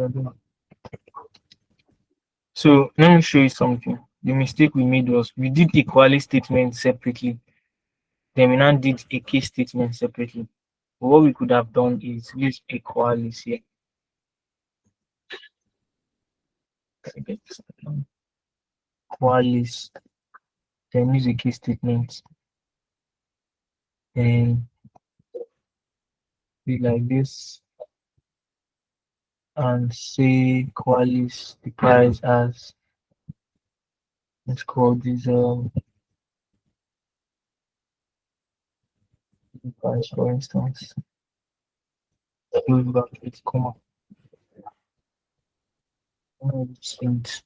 so let me show you something. The mistake we made was we did equality statement separately. Then we now did a case statement separately. But what we could have done is use equality here. Equality, then use a case statement. And be like this. And say Qualis the price as, let's call this price, for instance, close bracket, comma. Print.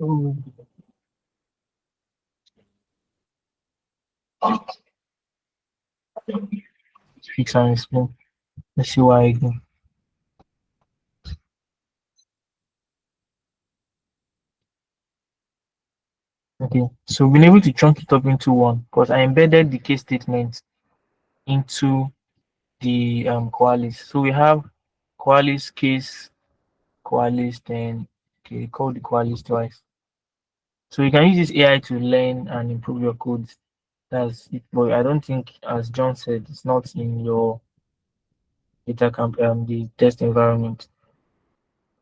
Oh. Fix and explain. Let's see why again. Okay, so we've been able to chunk it up into one because I embedded the case statement into the Qualis. So we have Qualis case, Qualis, then okay, call the Qualis twice. So you can use this AI to learn and improve your code. That's it. But I don't think, as John said, it's not in your DataCamp, the test environment.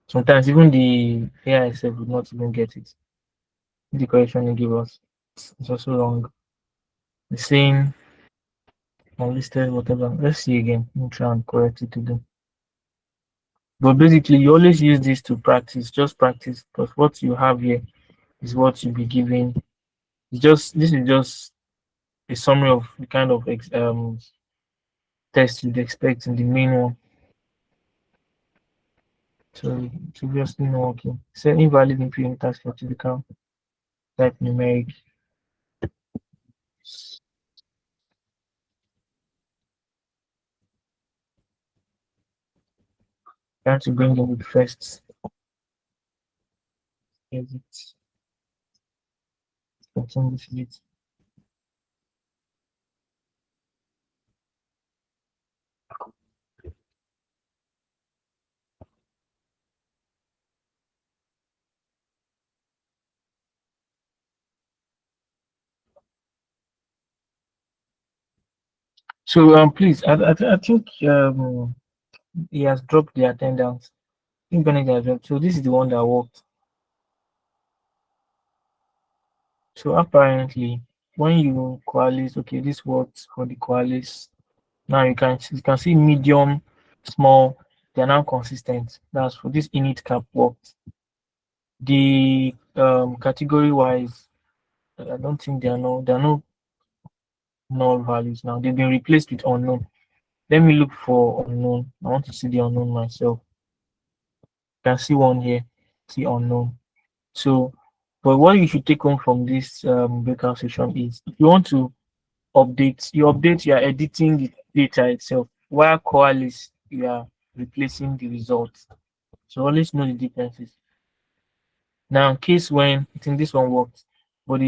Sometimes even the AI itself would not even get it. The correction they give us, it's also wrong. The same unlisted, whatever. Let's see again. Let me try and correct it today. But basically, you always use this to practice, just practice, because what you have here is what you'll be given. This is just a summary of the kind of test you'd expect in the main one. So it's obviously not working. Set invalid input task for typical type numeric. Trying to bring in the first exit. Continue this bit. So please, I think he has dropped the attendance. I think Bennett has dropped. So this is the one that worked. So apparently, when you coalesce, okay, this works for the coalesce. Now you can see medium, small. They are now consistent. That's for this INITCAP worked. The category wise, I don't think there are no null values now. They've been replaced with unknown. Let me look for unknown. I want to see the unknown myself. You can see one here. See unknown. So, but what you should take home from this breakout session is if you want to you are editing the data itself. While coalesce, you are replacing the results. So always know the differences. Now, in case when I think this one worked, but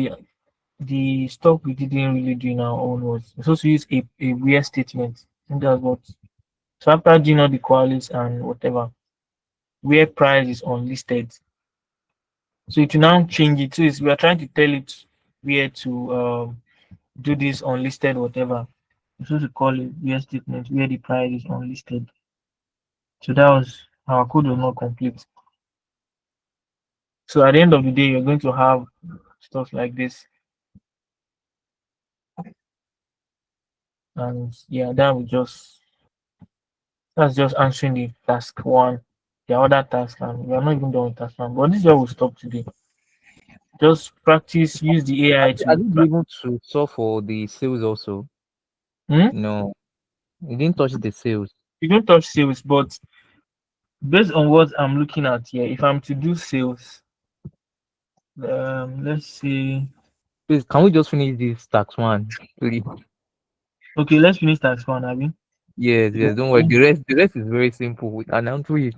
the stuff we didn't really do in our own was we're supposed to use a where statement. I think that's what. So after doing all the coalesce and whatever, where price is unlisted. So it will now change it. So we are trying to tell it where to do this unlisted whatever. We're supposed to call it where statement where the price is unlisted. So that was our code was not complete. So at the end of the day, you're going to have stuff like this. And yeah, that's just answering the task one, the other task, and we are not even done with task one. But this is where we'll stop today. Just practice, use the AI I to didn't be able to solve for the sales also. No, you didn't touch the sales. You don't touch sales, but based on what I'm looking at here, if I'm to do sales, let's see. Please, can we just finish this tax one, please? Okay, let's finish task one, Abby. Yes, don't worry. The rest is very simple. We can answer it.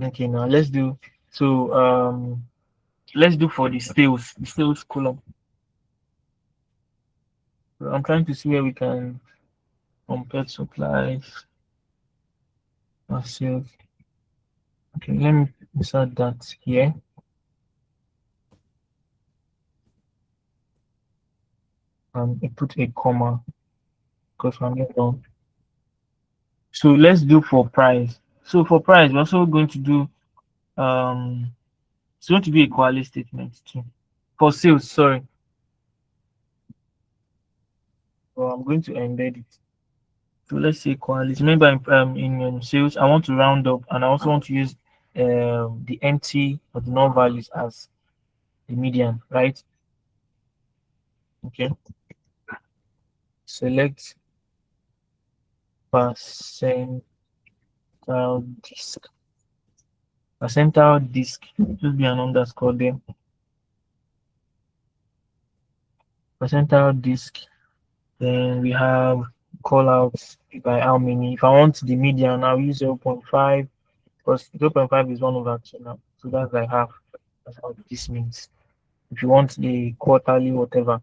Okay, now let's do so. Let's do for the sales column. So I'm trying to see where we can compare supplies and sales. Okay, let me insert that here. And I put a comma because I'm not done. So let's do for price. So for price, we're also going to do it's going to be a quality statement too. For sales, sorry. So I'm going to embed it. So let's say quality. Remember in sales, I want to round up and I also want to use the empty or the null values as the median, right? Okay. Select percentile disk. Percentile disk should be an underscore there. Percentile disk. Then we have call outs by how many. If I want the median, I'll use 0.5 because 0.5 is 1/2 now. So that's like half. That's how this means. If you want the quarterly, whatever,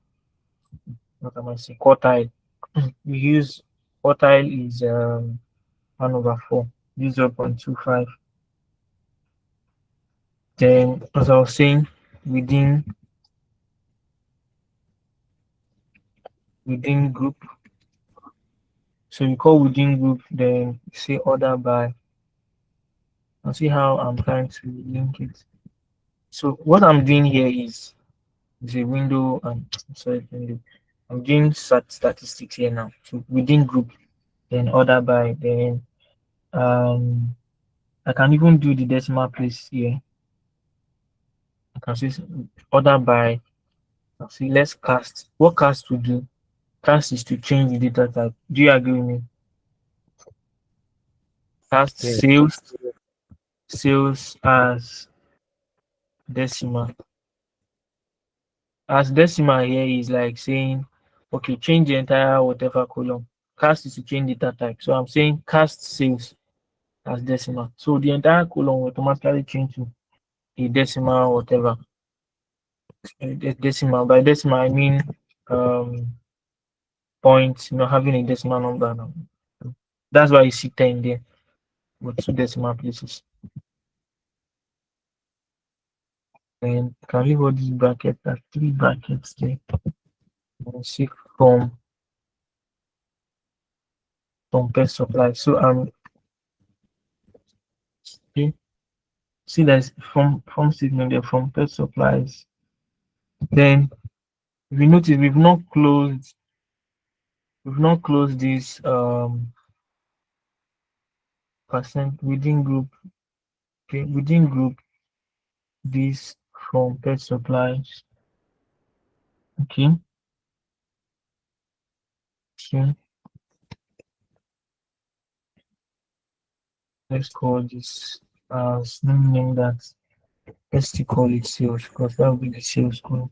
what am I saying? Quartile. We use quartile is 1/4. Use 0.25. Then, as I was saying, within group. So you call within group, then say order by. And see how I'm trying to link it. So what I'm doing here is a window and sorry window. I'm doing statistics here now. So within group, then order by, then I can even do the decimal place here. I can say order by. I'll see let's cast. What cast will do? Cast is to change the data type. Do you agree with me? Cast Yeah. sales as decimal. As decimal here is like saying, okay, change the entire whatever column. Cast is to change data type. So I'm saying cast sales as decimal. So the entire column will automatically change to a decimal, whatever. A decimal. By decimal, I mean points, having a decimal number now. That's why you see 10 there with 2 decimal places. And can leave all these brackets as 3 brackets there. And see from pet supply. So okay. See there's from statement there from pet supplies. Then if you notice we've not closed this percent within group. Okay, within group this from pet supplies. Okay. So let's call this as name that. Let's still call it sales because that will be the sales code.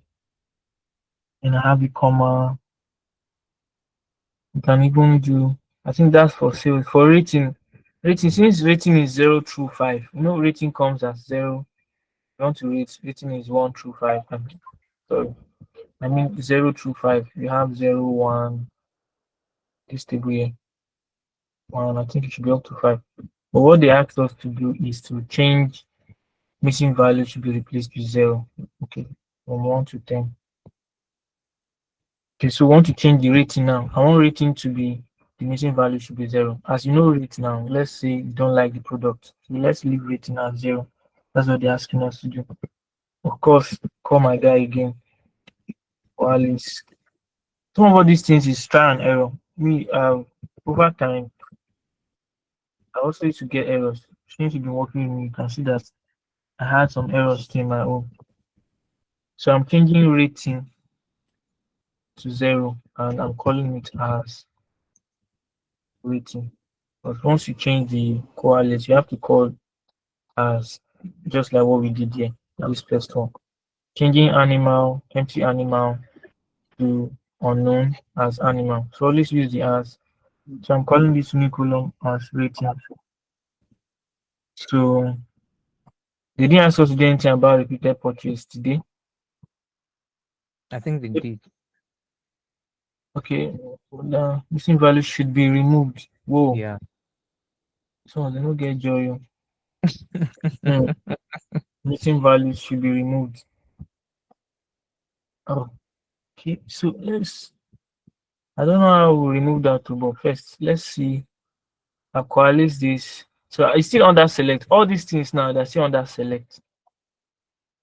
And I have a comma. You can even do, I think that's for sales. For rating, since rating is 0 through 5, rating comes as 0. You want to rate, rating is 1 through 5. Sorry, I mean 0 through 5. You have 0, 1, this table here. 1, I think it should be up to 5. But what they asked us to do is to change missing value to be replaced with 0. Okay, from 1 to 10. Okay, so we want to change the rating now. I want rating to be, the missing value should be 0. As you know rate now, let's say you don't like the product. So let's leave rating at 0. That's what they're asking us to do. Of course, call my guy again. COALESCE. Some of all these things is try and error. Me, over time, I also used to get errors. Since you've been working with me, you can see that I had some errors in my own. So I'm changing rating to 0 and I'm calling it as rating. But once you change the COALESCE, you have to call as just like what we did here. This first one. Changing animal, empty animal to unknown as animal. So always use the as. So I'm calling this new column as rating. So they didn't ask us to do anything about repeated purchase today. I think they did. Okay, the missing value should be removed. Whoa. Yeah. So they don't get joy. Missing value should be removed. Oh, okay. So I don't know how we'll remove that too, but first let's see. I coalesce this. So it's still under select. All these things now they're still under select.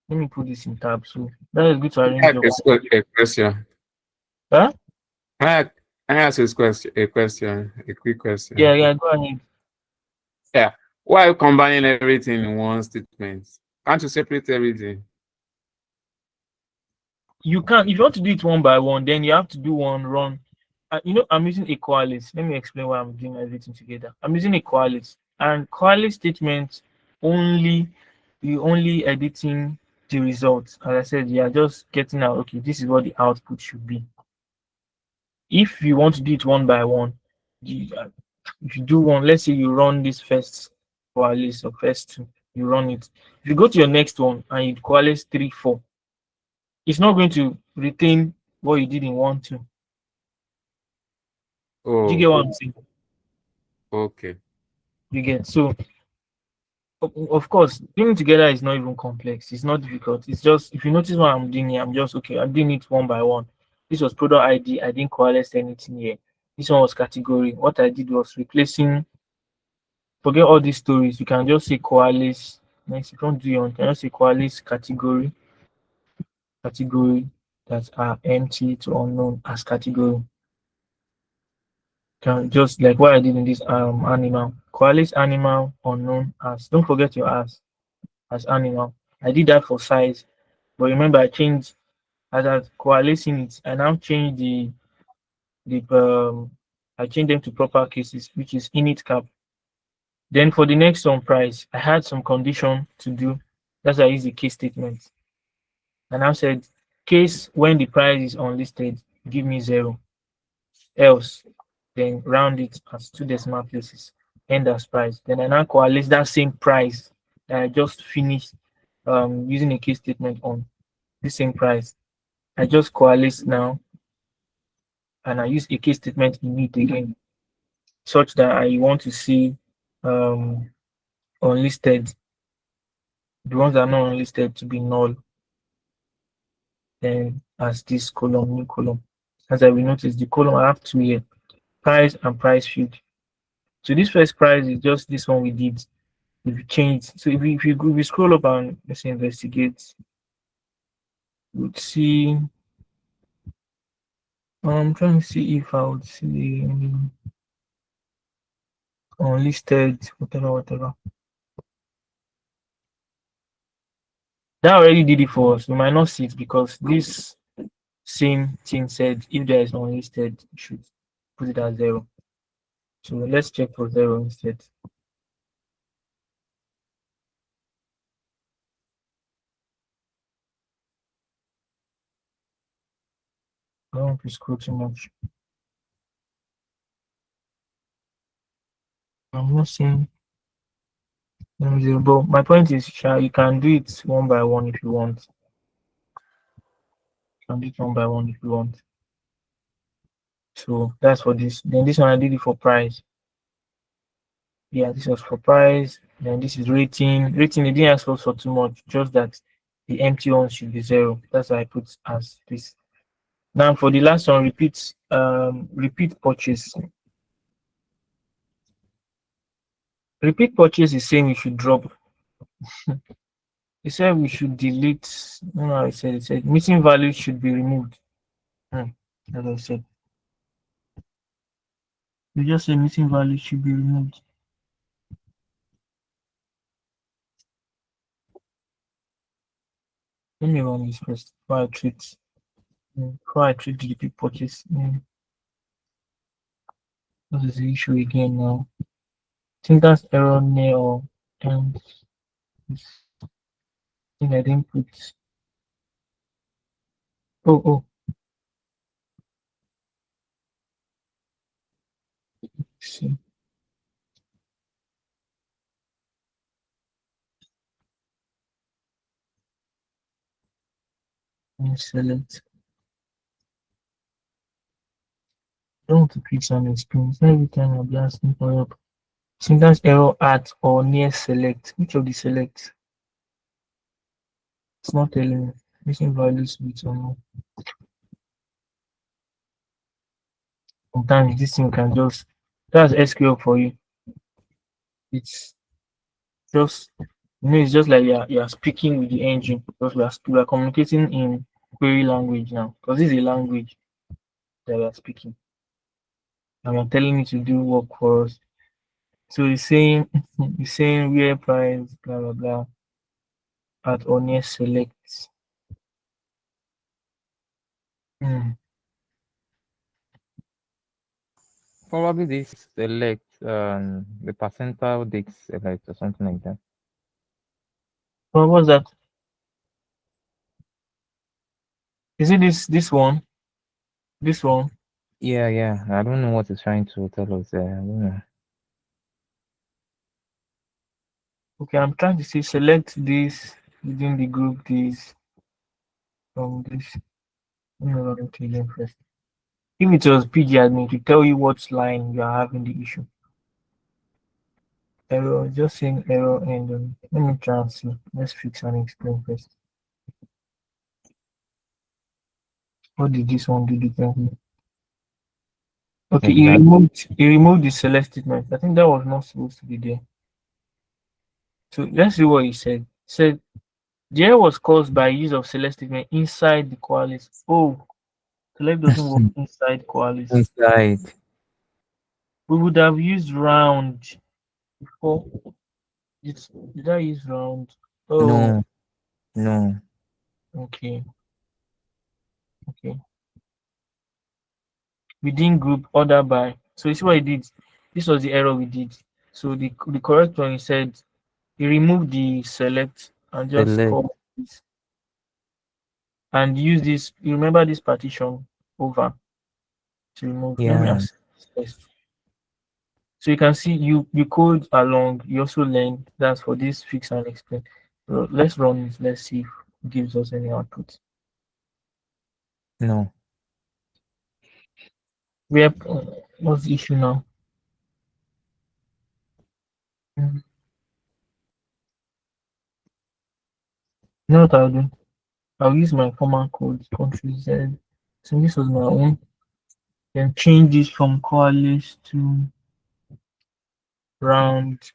Let me put this in tab. So that is good to arrange your question. Huh? I ask you a question, a quick question. Yeah, go ahead. Yeah. Why are you combining everything in one statement? Can't you separate everything? You can't. If you want to do it one by one, then you have to do one run. I'm using a COALESCE. Let me explain why I'm doing everything together. I'm using a COALESCE, and COALESCE statements you only editing the results. As I said, you are just getting out. Okay, this is what the output should be. If you want to do it one by one, if you do one, let's say you run this first COALESCE or first 2, you run it. If you go to your next one and you COALESCE 3, 4, it's not going to retain what you did in 1, 2. Oh, Do you get what I'm saying? Okay. You get. So of course doing together is not even complex. It's not difficult. It's just, if you notice what I'm doing here, I'm doing it one by one. This was product ID. I didn't coalesce anything here. This one was category. What I did was replacing, forget all these stories. You can just say coalesce. Next, you can't do your own. You can just say coalesce category that are empty to unknown as category. Can just like what I did in this animal. COALESCE animal unknown as, don't forget your as animal. I did that for size, but remember I changed, as I was coalescing it, I now changed I changed them to proper cases, which is INITCAP. Then for the next one, price, I had some condition to do. That's why I used the case statement. And I said, case when the price is unlisted, give me 0. Else, then round it as 2 decimal places. end as price. Then I now coalesce that same price that I just finished using a case statement on the same price. I just coalesce now and I use a case statement in it again, such that I want to see unlisted, the ones that are not unlisted to be null. Then as this column, new column. As I will notice, the column I have two here, price and price field. So this first price is just this one we did. If you change, so if we scroll up and let's investigate, we'd see. I'm trying to see if I would see unlisted, whatever. That already did it for us. We might not see it because this same thing said if there is unlisted, you should put it as 0. So let's check for 0 instead. I don't want to scroll too much. I'm not seeing 0, but my point is, you can do it one by one if you want. You can do it one by one if you want. So that's for this. Then this one I did it for price. Yeah, this was for price. Then this is rating. Rating, they didn't ask us for too much, just that the empty one should be 0. That's why I put as this. Now for the last one, repeat purchase. Repeat purchase is saying we should drop. It said we should delete. No, it said missing values should be removed. As I said. We just say missing values should be removed. Let me run this first before I treat the repeat purchase. What is the issue again now? I think that's error near or and I think I didn't put. Oh. Let's see. Let me select. I don't want to click on the screen. So every time I'll be asking for help. Syntax error at or near select. Which of the selects? It's not telling me. Missing values with or no. Sometimes this thing can just, that's SQL for you. It's just, it's just like you're speaking with the engine, because we are communicating in query language now, because this is a language that we are speaking. And we're telling it to do work for us. So it's saying where price, blah blah blah, at or near select. Probably this select the percentile disk select or something like that. What was that? Is it this one? This one? Yeah. I don't know what it's trying to tell us there. I don't know. Okay, I'm trying to see select this within the group this from this. Let me log into again first. If it was PG admin to tell you what line you are having the issue. Error, just saying error, and let me try and see. Let's fix and explain first. What did this one do differently? Okay, Exactly. he removed the select statement. I think that was not supposed to be there. So let's see what he said. He said the error was caused by use of select statement inside the COALESCE. Oh, select doesn't work inside COALESCE. Inside. We would have used round before. Did I use round? Oh, No. okay. We didn't group order by. So you see what he did? This was the error we did. So the correct one, he said he removed the select and just Select. call this and use this. You remember this partition over to remove. Let me Yeah. ask first. So you can see you code along, you also learn. That's for this fix and explain. So let's run it. Let's see if it gives us any output. No. We have what's the issue now? You know what I'll do? I'll use my former code, country Z. So this was my own. Then change this from COALESCE to round.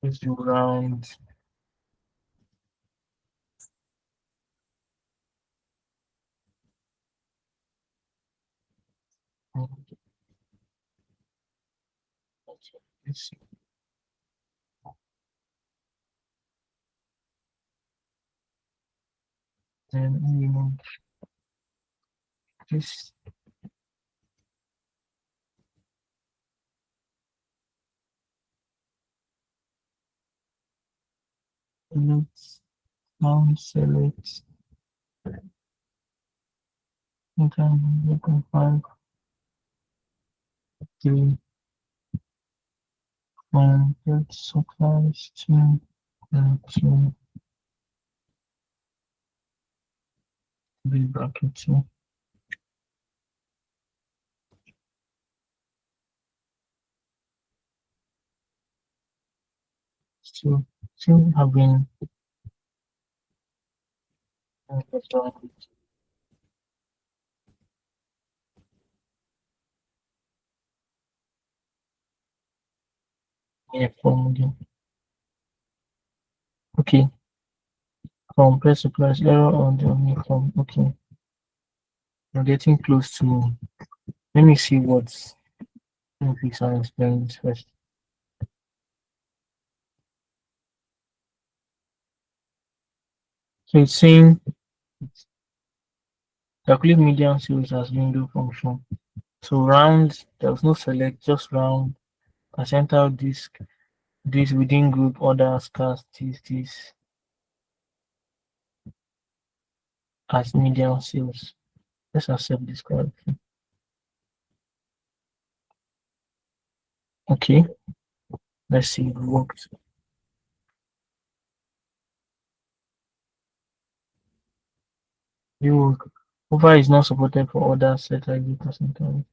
Let's do round. Let's see. Then remove this. Let's now select. Okay, 0.5. Okay, from that supplies to to the bracket here. So still having a form again. Okay, compare supplies error on the uniform. Okay, we're getting close to. Let me see what's. Let me fix and explain this first. So it's saying calculate median sales as window function. So round, there was no select, just round. Percentile disk, this within group others cast this as median sales. Let's accept this correctly. Okay, let's see if it works. You work. Over is not supported for other set ID percentile.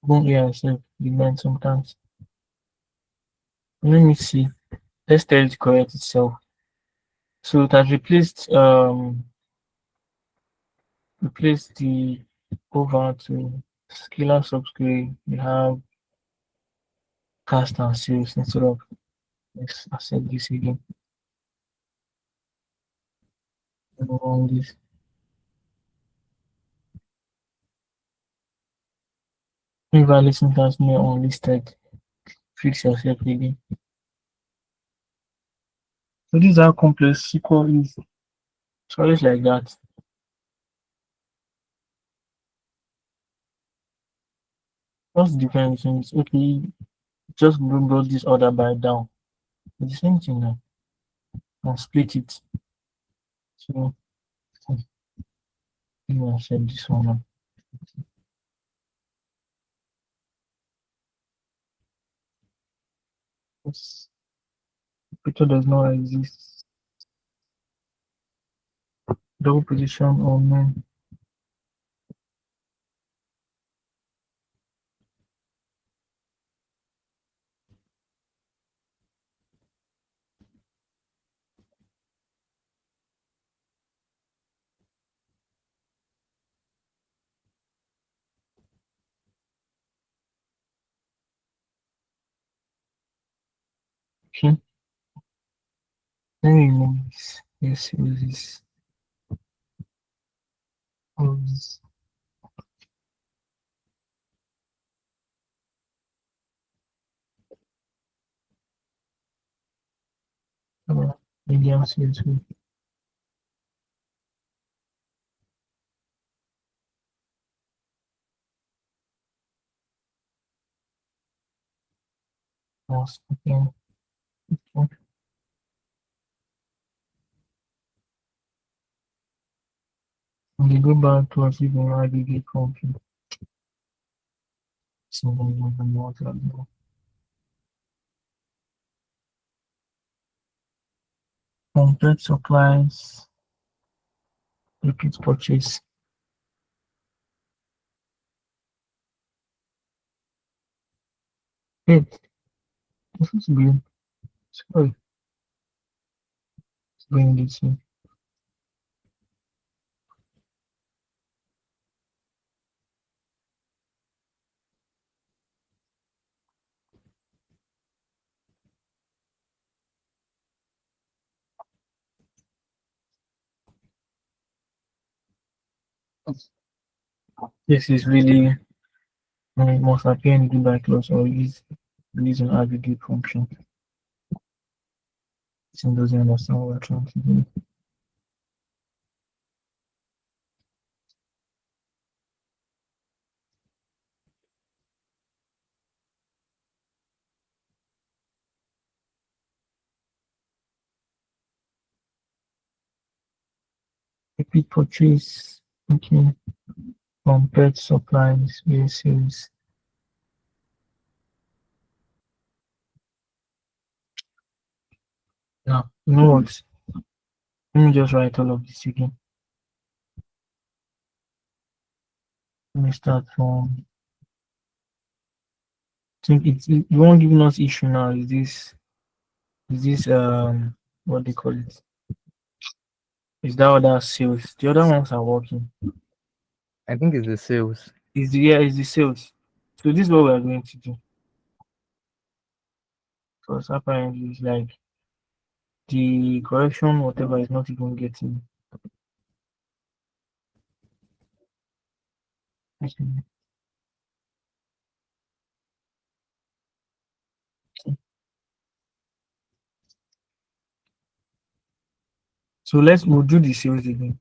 Boom here itself demand sometimes. Let me see. Let's tell it to correct itself. So it has replaced the over to scalar subscript. We have cast and sales instead of let's accept this again. On this. Invalid syntax near unlisted. Fix yourself again. So this is how complex SQL is. It's always like that. What's the difference between this? Okay, just brought this order by down. It's the same thing now. And split it. So let me accept this one now. This picture does not exist. Double position or no. Okay. Let me remove this. Yes, use this. All this. Maybe I'll see it too. Once again. Okay. And we go back to achieving aggregate function. Complete supplies, repeat purchase. Hey, this is good. Sorry, let's bring this in. This is really must appear in Goodbye clause or is an aggregate function. This one doesn't understand what we're trying to do. Repeat purchase. Okay. Complete supplies, sales. Now, you know what? Let me just write all of this again. Let me start from. I think it's you won't give us issue now. Is this what they call it? Is that other sales? The other ones are working. I think it's the sales. Is the sales. So this is what we are going to do. Because apparently it's like the correction, whatever, is not even getting. Okay. So we'll do the sales again.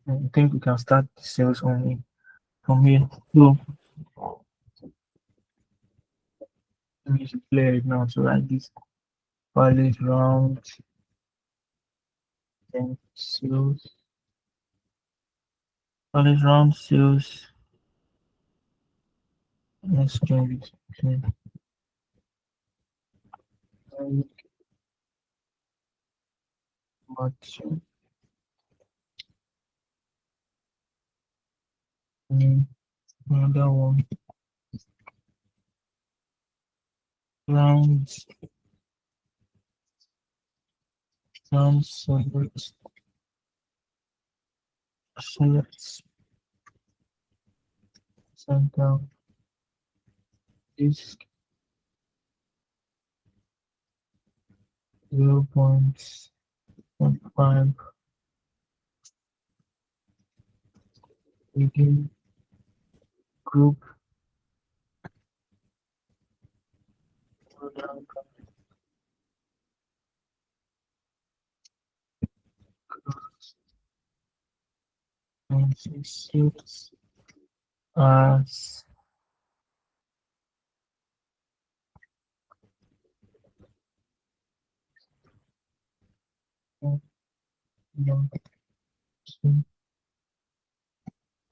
I think we can start the sales only from here. So let me just play it now. So like this pilot round, then sales. Pilot round sales. Let's change it. Okay. Another one. Round select center disk 0.5 begin group and 6 as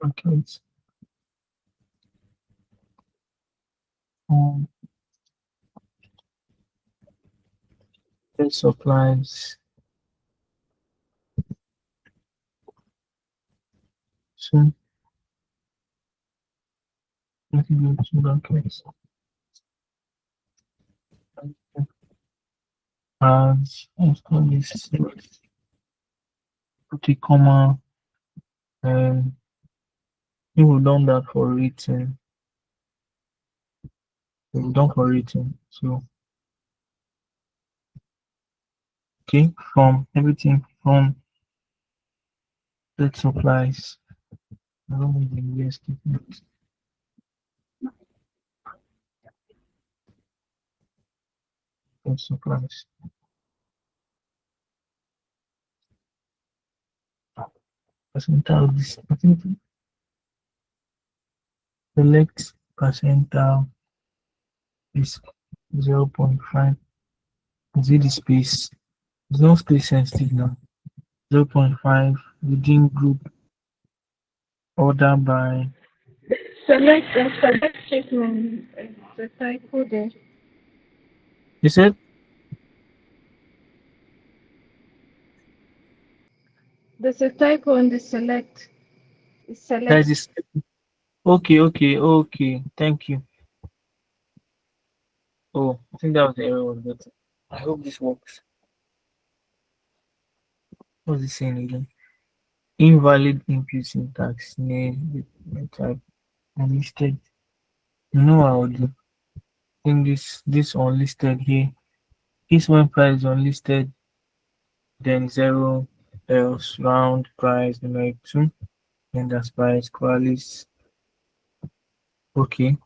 buckets on the supplies. So let me go to buckets as after this put a comma and we've done that for written. We've done for written. So okay, from everything from that supplies. I don't know the US statement. That supplies. Percentile this I think select percentile is 0.5. Is it the space? There's no space sensitive now. 0.5 within group order by Select the select statement. The typo there. you said There's a typo in the select. It's that select. is okay. Thank you. Oh, I think that was the error, but I hope this works. What's it saying again? Invalid input syntax name type unlisted. You know what I would do? I think this unlisted here. This one price unlisted, then zero else round price numeric 2, and that's price qualis. Okay,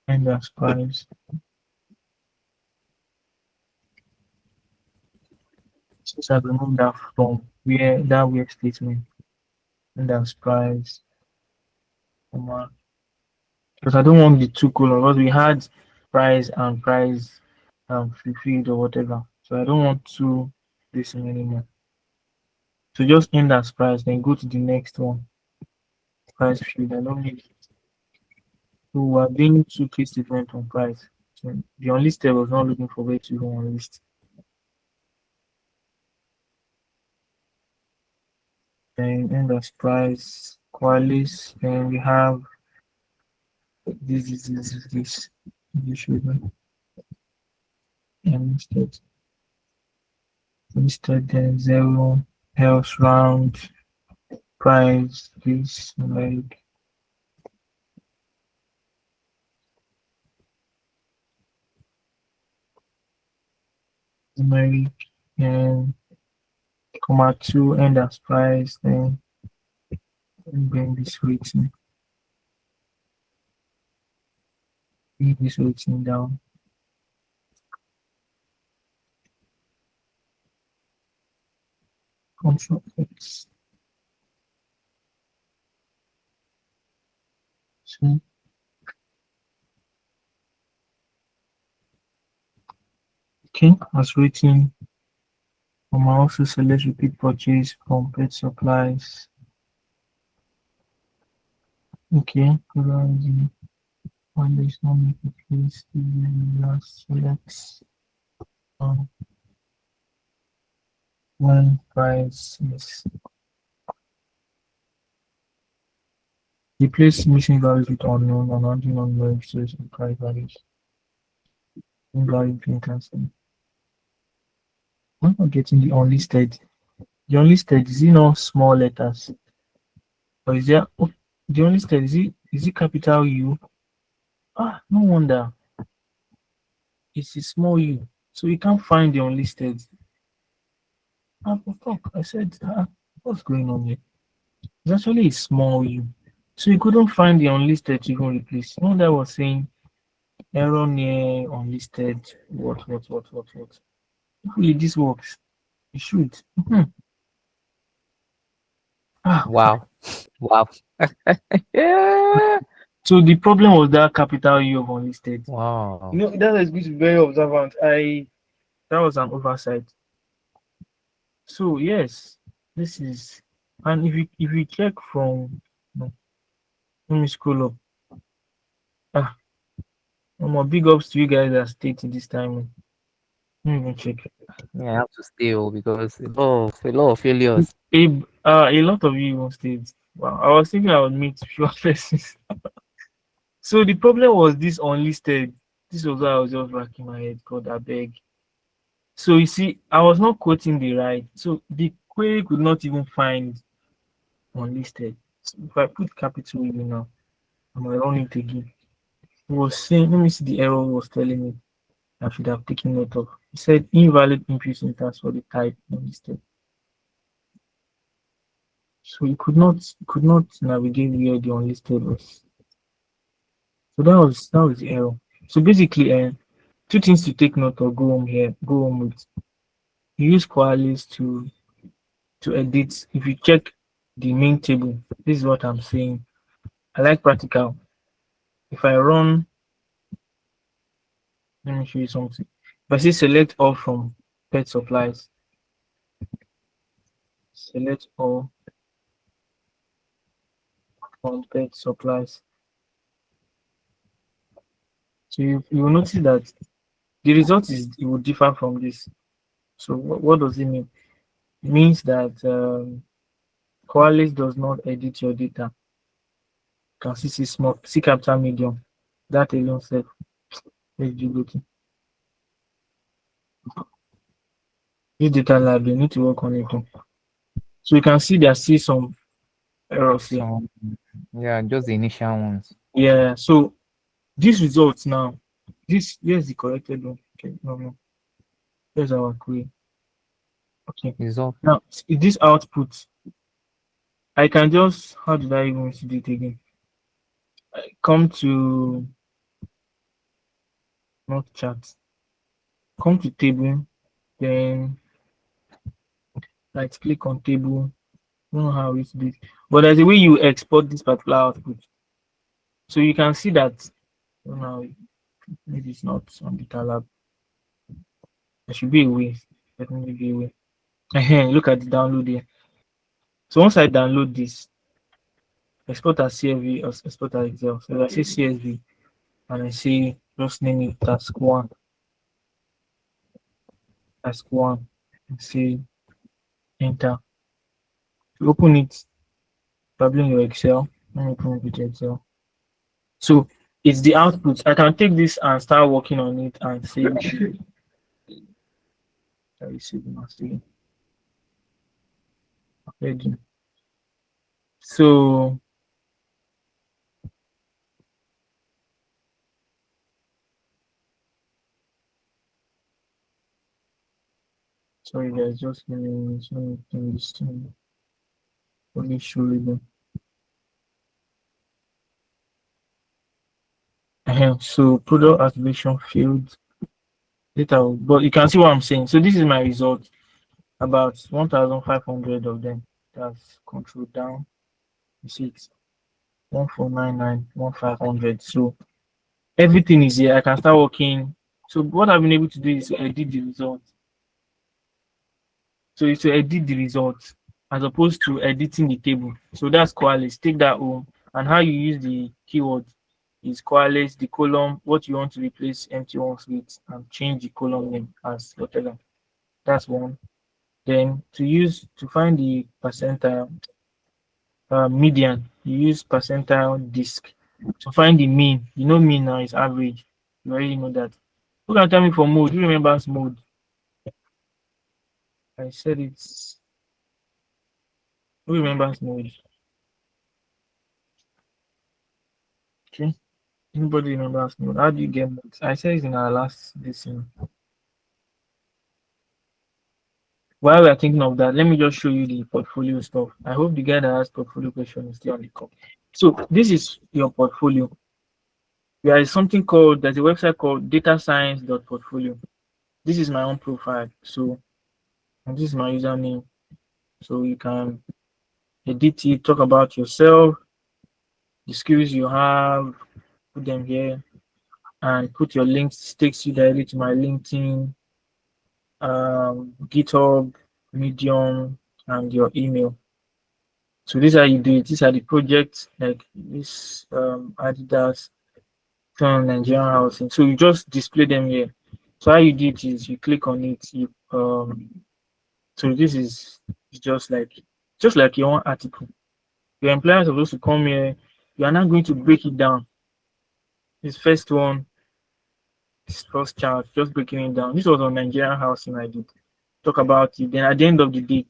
and that's price. Since I've removed that from where that where statement, and that's price, comma, because I don't want the two columns, because we had price and price fulfilled or whatever. So I don't want to this one anymore. So just end as price, then go to the next one. Price field. I don't need. So we're doing two case statement on price. So the unlisted was not looking for where to go on list. Then end as price, qualis, then we have this. You should know. Unlisted. Listed then zero, else round, price, this like numeric and comma 2 end as price, then bring this rating. Bring this rating down. Control X. So okay, as rating, also select repeat purchase from pet supplies. Okay, when there is no make a place, last select when price is replace missing values with unknown and unknown registers and price values. Invalid being cancelled. I'm not getting the unlisted. The unlisted is it not small letters? Or is there the unlisted is it capital U? Ah, no wonder. It's a small U. So you can't find the unlisted. Ah, for fuck. I said what's going on here? It's actually a small U. So you couldn't find the unlisted to even replace. No wonder I was saying error near unlisted. What? Hopefully this works. It should. Wow. Yeah. So the problem was that capital U of unlisted. Wow. You know, that is going to be very observant. That was an oversight. So yes, this is, and if you check from, no, let me scroll up. I'm a big ups to you guys that stayed this time. Let me even check. Yeah, I have to stay because a lot of failures. A lot of you even stayed. Wow, I was thinking I would meet fewer persons. So the problem was this unlisted. This was why I was just racking my head. God, I beg. So you see, I was not quoting the right. So the query could not even find unlisted. So if I put capital U now, I'm gonna run it again. It was saying, let me see the error it was telling me. I should have taken note of. It said invalid input syntax for the type unlisted. So you could not navigate where the unlisted was. So that was the error. So basically, two things to take note of. Go home with. You use COALESCE to edit. If you check the main table, this is what I'm saying. I like practical. If I run Let me show you something. If I say select all from pet supplies, select all from pet supplies. So you will notice that the result is it will differ from this. So what does it mean? It means that COALESCE does not edit your data. You can see small, C capital medium. That alone self. Let's do go to this data lab. They need to work on it too. So you can see there still some errors here. Yeah, just the initial ones. Yeah. So these results now, here's the corrected one. Okay, no. Here's our query. Okay. Result. Now this output, I can just, how did I even do it again? I come to not chat. Come to table, then right click on table. I don't know how it's this, but there's a way you export this particular output. So you can see that, I don't know, maybe it's not on the lab. There should be a way. Definitely be a way. Look at the download here. So once I download this, export as CSV or export as Excel. So if I say CSV and I say just name it task one, and say enter. To open it, probably in your Excel. Let me open it with Excel. So it's the output. I can take this and start working on it and say, so sorry guys, just give me something this thing. Only show them. So product activation field data, but you can see what I'm saying. So this is my result. About 1,500 of them. That's control down. You see it's 1499, 1500. So everything is here. I can start working. So what I've been able to do is to edit the result. So it's to edit the result as opposed to editing the table. So that's COALESCE. Take that home, and how you use the keyword is COALESCE, the column, what you want to replace empty ones with, and change the column name as whatever. That's one. Then to find the percentile median, you use percentile disk. To find the mean, you know mean now is average. You already know that. Who can tell me for mode? Who remembers mode? I said it's. Who remembers mode? Okay. Anybody remembers mode? How do you get mode? I said it in our last listening. While we are thinking of that, let me just show you the portfolio stuff. I hope the guy that has portfolio question is still on the call. So this is your portfolio. There is something called, there's a website called datascience.portfolio. This is my own profile. So, and this is my username. So you can edit it, talk about yourself, the skills you have, put them here, and put your links, takes you directly to my LinkedIn, GitHub, Medium, and your email. So this is how you do it. These are the projects, like this Adidas, Nigerian housing. So you just display them here. So how you do it is you click on it. You so this is just like your own article. Your employer is supposed to come here. You are not going to break it down. This first one, this first chart, just breaking it down. This was on Nigerian housing. I did talk about it. Then at the end of the day,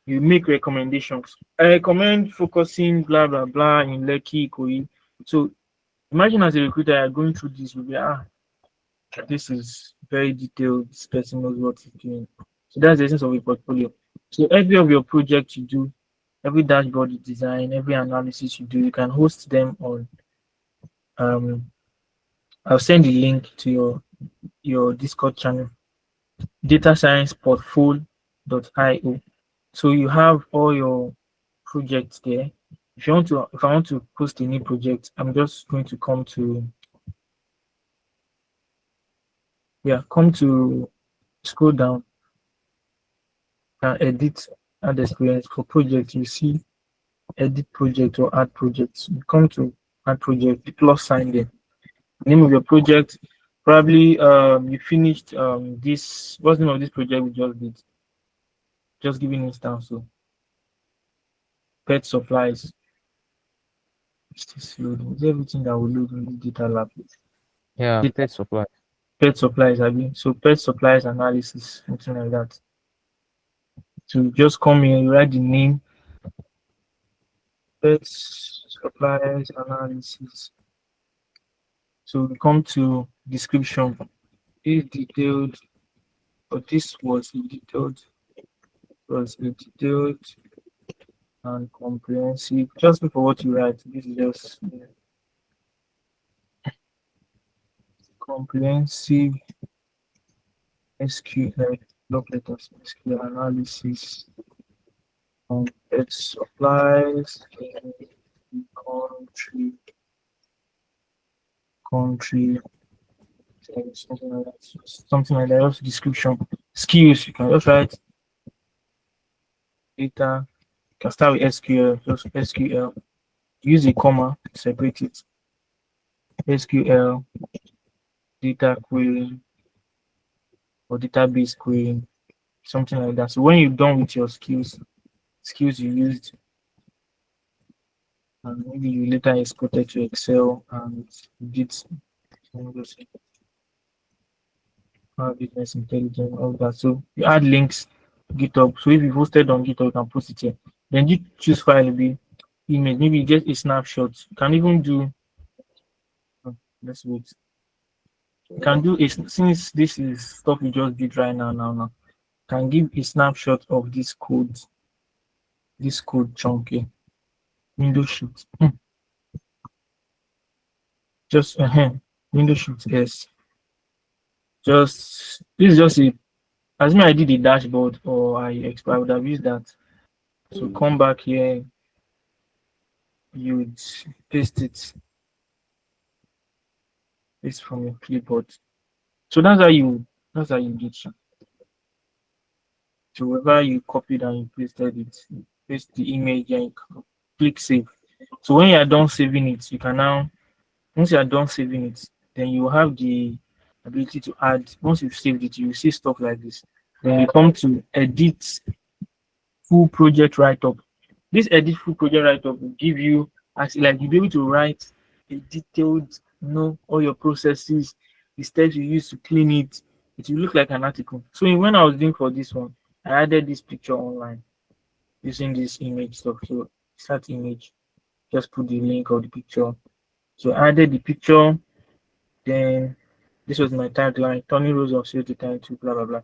you make recommendations. I recommend focusing blah blah blah in Lekki, Ikoyi. So imagine as a recruiter, you're going through this, you'll be this is very detailed. This person knows what he's doing. So that's the essence of a portfolio. So every of your projects you do, every dashboard you design, every analysis you do, you can host them on. I'll send the link to your Discord channel, datascienceportfolio.io. So you have all your projects there. If I want to post a new project, I'm just going to come to come to scroll down and edit, add experience. For project, you see edit project or add project. You come to add project, the plus sign there. Name of your project, probably you finished this. What's the name of this project we just did? Just giving instance. So pet supplies. It's loading. Is everything that will load in the data lab? Yeah, pet supply. Pet supplies, I mean. So pet supplies analysis, something like that. So just come here, write the name, pet supplies analysis. So we come to description. This detailed, but this was a detailed and comprehensive. Just look for what you write. This is just comprehensive SQL, log letters, SQL analysis on pet supplies in country, something like that. Also description, skills. You can just write data. You can start with SQL, just SQL. Use a comma, separate it. SQL, data query, or database query, something like that. So when you're done with your skills you used, and maybe you later exported to Excel and did business intelligence, all that. So you add links, GitHub. So if you hosted on GitHub, you can post it here. Then you choose file be image, maybe just a snapshot. You can even do let's wait. You can do a, since this is stuff we just did right now. Can give a snapshot of this code chunk here. Window sheet. Just window sheet, yes. Just this is just a, as me I did a dashboard or I would have used that. So come back here, you'd paste it. It's from your clipboard. So that's how you did it. So wherever you copied and you pasted it, you paste the image and you click save. So when you are done saving it, you can now, once you are done saving it, then you have the ability to add. Once you've saved it, you see stuff like this. Then you come to edit full project write-up. This edit full project write-up will give you, as like you'll be able to write a detailed, all your processes, the steps you use to clean it. It will look like an article. So when I was doing for this one, I added this picture online using this image stuff. So start image, just put the link of the picture. So I added the picture, then this was my tagline, turning rows of sales data into blah blah blah.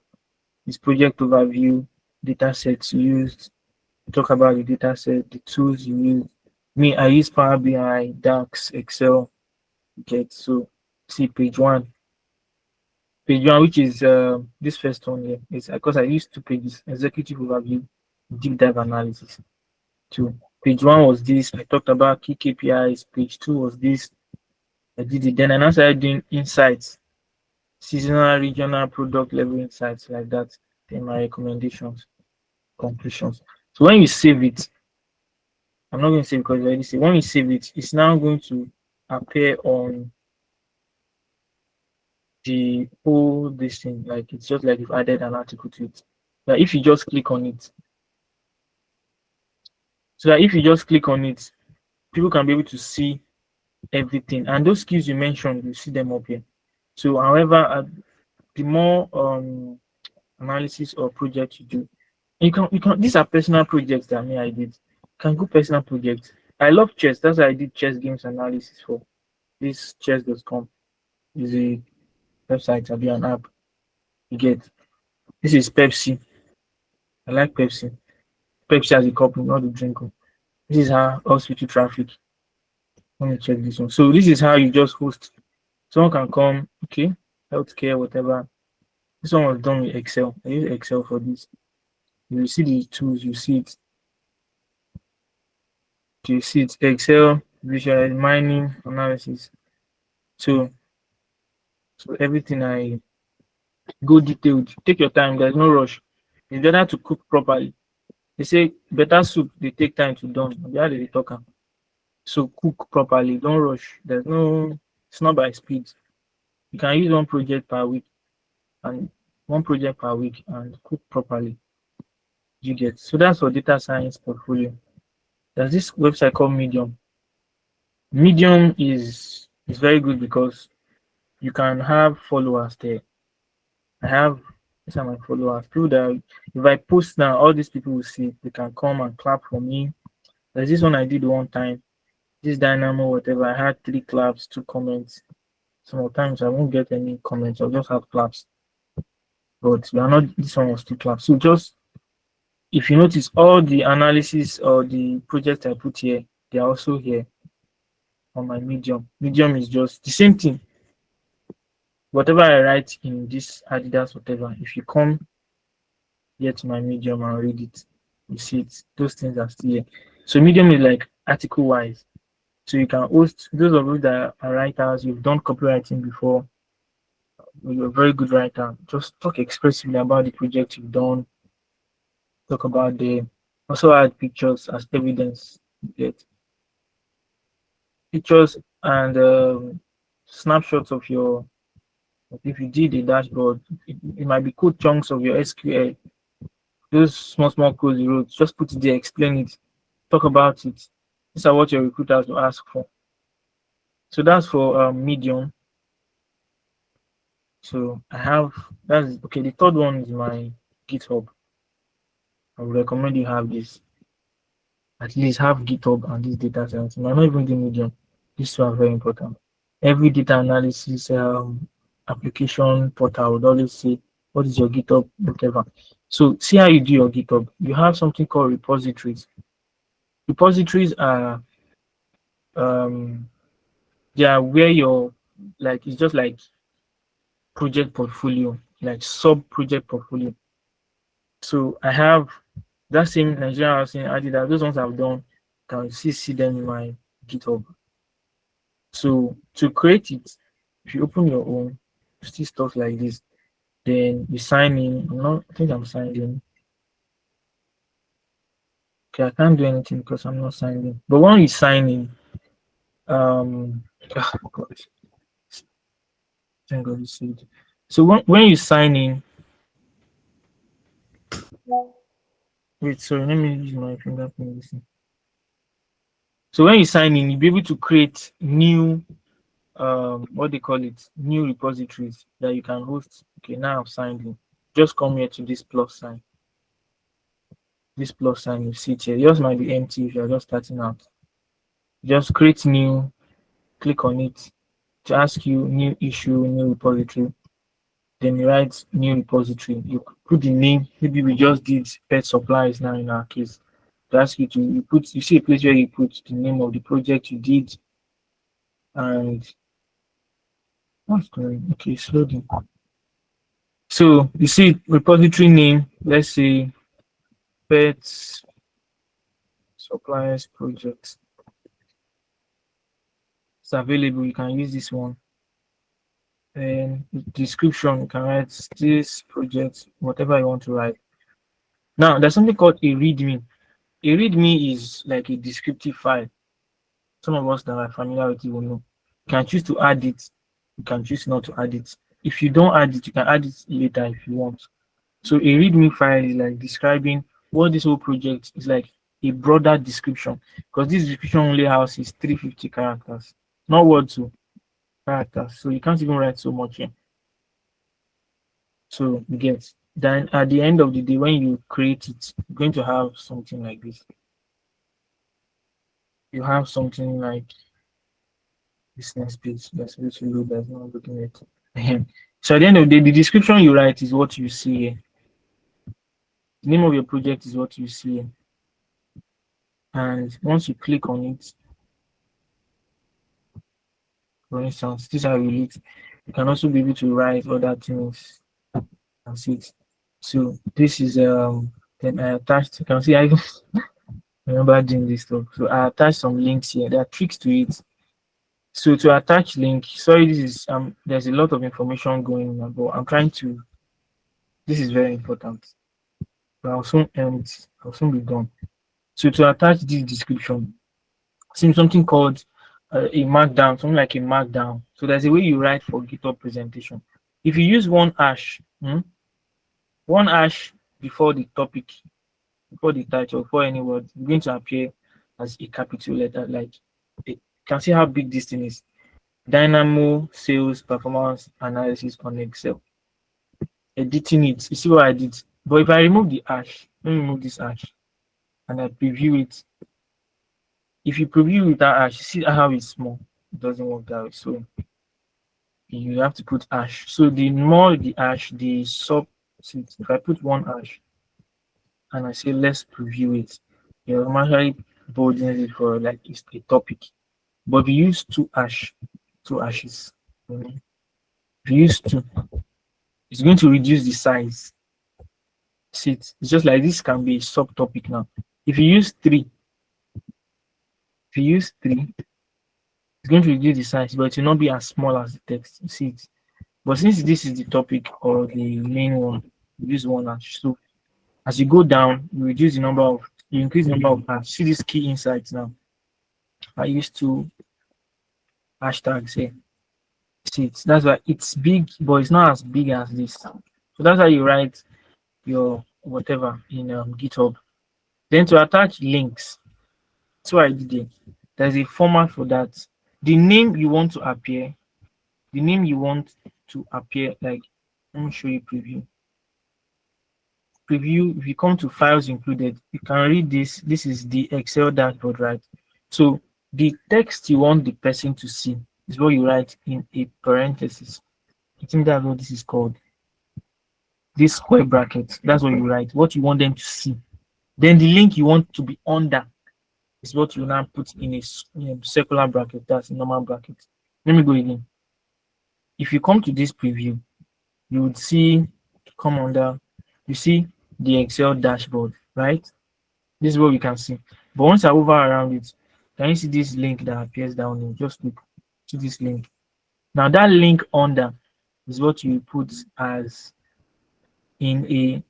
This project overview, data sets used, talk about the data set, the tools you use. Me, I use Power BI, DAX, Excel. So see page one, which is this first one here, is because I used 2 pages: executive overview, deep dive analysis. So page one was this, I talked about key KPIs. Page 2 was this, I did it. Then I started doing insights, seasonal, regional, product level insights like that. Then my recommendations, conclusions. So when you save it, I'm not going to save because I already saved. When you save it, it's now going to appear on the whole this thing. Like it's just like you've added an article to it. But if you just click on it, people can be able to see everything. And those skills you mentioned, you see them up here. So however, the more analysis or project you do, you can these are personal projects that I did. You can go personal projects. I love chess. That's why I did chess games analysis for this chess.com. Is a website, I'll be an app. You get this is Pepsi. I like Pepsi. Pepsi as a company, not the drink. This is how hospital traffic. Let me check this one. So this is how you just host. Someone can come, okay, healthcare, whatever. This one was done with Excel. I use Excel for this. You see the tools, you see it. You see it, Excel, visual mining, analysis. So everything I Go detailed. Take your time. There's no rush. It's better to cook properly. They say better soup, they take time to done. How they talk am? So cook properly. Don't rush. It's not by speed. You can use one project per week and cook properly. You get. So that's for data science portfolio. There's this website called Medium. Medium is very good because you can have followers there. These are my followers. People that if I post now, all these people will see. They can come and clap for me. There's this one I did one time. This Dynamo, whatever. I had 3 claps, 2 comments. Sometimes I won't get any comments. I'll just have claps. But we are not. This one was 2 claps. So just if you notice, all the analysis or the project I put here, they are also here on my Medium. Medium is just the same thing. Whatever I write in this Adidas, whatever, if you come here to my Medium and read it, you see it. Those things are still here. So Medium is like article wise. So you can host those of you that are writers, you've done copywriting before, you're a very good writer. Just talk expressively about the project you've done. Talk about also add pictures as evidence. Get pictures and snapshots of your. If you did a dashboard, it might be code chunks of your SQL. Those small codes you wrote, just put it there, explain it, talk about it. These are what your recruiters will ask for. So that's for Medium. So that's okay. The third one is my GitHub. I would recommend you have this. At least have GitHub and this data science. You might not even do Medium. These two are very important. Every data analysis application portal would always say, what is your GitHub, whatever. So see how you do your GitHub. You have something called repositories. Repositories are they are where your it's just like project portfolio, like sub project portfolio. So I have that same Nigerian housing Adidas. Those ones I've done, can see them in my GitHub. So to create it, if you open your own, you see stuff like this. Then you sign in. I think I'm signed in. Okay, I can't do anything because I'm not signed in. But when you sign in, God, thank God you see it. So when you sign in, wait, sorry, let me use my fingerprint. So when you sign in, you'll be able to create new what they call it, new repositories that you can host. Okay, now I've signed in. Just come here to this plus sign. This plus sign, you see it here. Yours might be empty if you're just starting out. Just create new, click on it to ask you new issue, new repository. Then you write new repository. You put the name. Maybe we just did pet supplies now in our case. To ask you to you see a place where you put the name of the project you did and what's going okay, slow down. So you see repository name, let's say pets suppliers project. It's available, you can use this one. And description, you can write this project, whatever you want to write. Now there's something called a README. A README is like a descriptive file. Some of us that are familiar with it will know. You can choose to add it, you can choose not to add it. If you don't add it, you can add it later if you want. So a README file is like describing what this whole project is, like a broader description, because this description only houses 350 characters, not words, to characters. So you can't even write so much here. So you get, then at the end of the day, when you create it, you're going to have something like this. You have something like this next page. That's literally that's not looking at it. So at the end of the day, the description you write is what you see here. The name of your project is what you see here. And once you click on it, for instance, this is how you look. You can also be able to write other things and see it. So this is then I attached, you can see I remember doing this stuff. So I attached some links here. There are tricks to it. So to attach link, sorry, this is there's a lot of information going on, but I'm trying to This is very important. But I'll soon end. I'll soon be done. So to attach this description, see something called a markdown, something like a markdown. So there's a way you write for GitHub presentation. If you use one hash, one hash before the topic, before the title, before any word, it's going to appear as a capital letter. Like you can see how big this thing is. Dynamo sales performance analysis on Excel. Editing it. You see what I did? But if I remove the hash, let me remove this hash and I preview it. If you preview with that hash, you see how it's small. It doesn't work that way. So you have to put hash. So the more the hash, the sub. If I put one hash and I say let's preview it, you're automatically bolding it for like it's a topic. But if you use two hashes. If you use two, it's going to reduce the size. See, it's just like this can be a subtopic now. If you use three, it's going to reduce the size, but it will not be as small as the text. You see it. But since this is the topic or the main one, you use one hash. So as you go down, you increase the number of hash. See these key insights now. I used to hashtags here. See it. That's why it's big, but it's not as big as this. So that's how you write your whatever in GitHub. Then to attach links, that's what I did there. There's a format for that. The name you want to appear, like, let me show you preview. If you come to files included, you can read this. This is the Excel dashboard, right? So the text you want the person to see is what you write in a parenthesis. I think that's what this is called. This square bracket, that's what you write, what you want them to see. Then the link you want to be under is what you now put in a circular bracket, that's a normal bracket. Let me go again. If you come to this preview, you would see, you see the Excel dashboard, right? This is what we can see. But once I hover around it, can you see this link that appears down here? Just look to this link. Now that link under is what you put as in a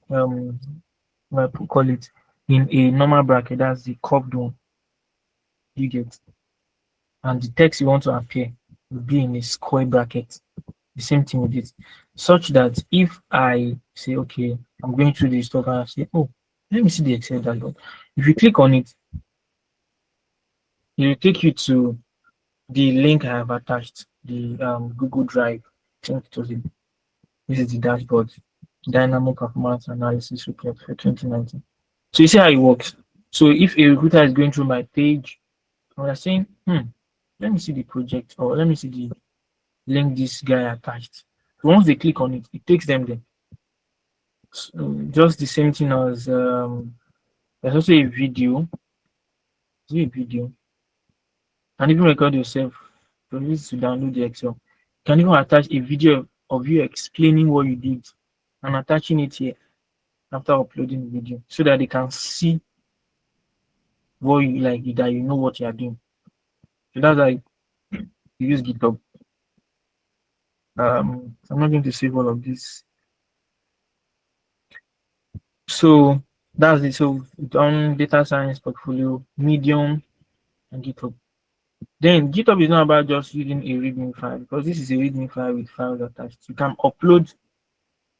in a normal bracket. That's the curved one. You get, and the text you want to appear will be in a square bracket. The same thing with it, such that if I say, okay, I'm going through this stuff and I say, oh, let me see the Excel dashboard. If you click on it, it will take you to the link I have attached, the Google Drive. I think it was it. This is the dashboard, Dynamic Performance Analysis Report for 2019. So you see how it works. So if a recruiter is going through my page, and they're saying, let me see the project, or let me see the link this guy attached. So once they click on it, it takes them there. So just the same thing as there's also a video. Do a video. And even record yourself. So this to download the Excel. You can even attach a video of you explaining what you did and attaching it here after uploading the video, so that they can see what you like, that you know what you are doing. So that's like you use GitHub. I'm not going to save all of this. So that's it. So on data science portfolio, Medium, and GitHub. Then GitHub is not about just using a README file, because this is a README file with files attached. You can upload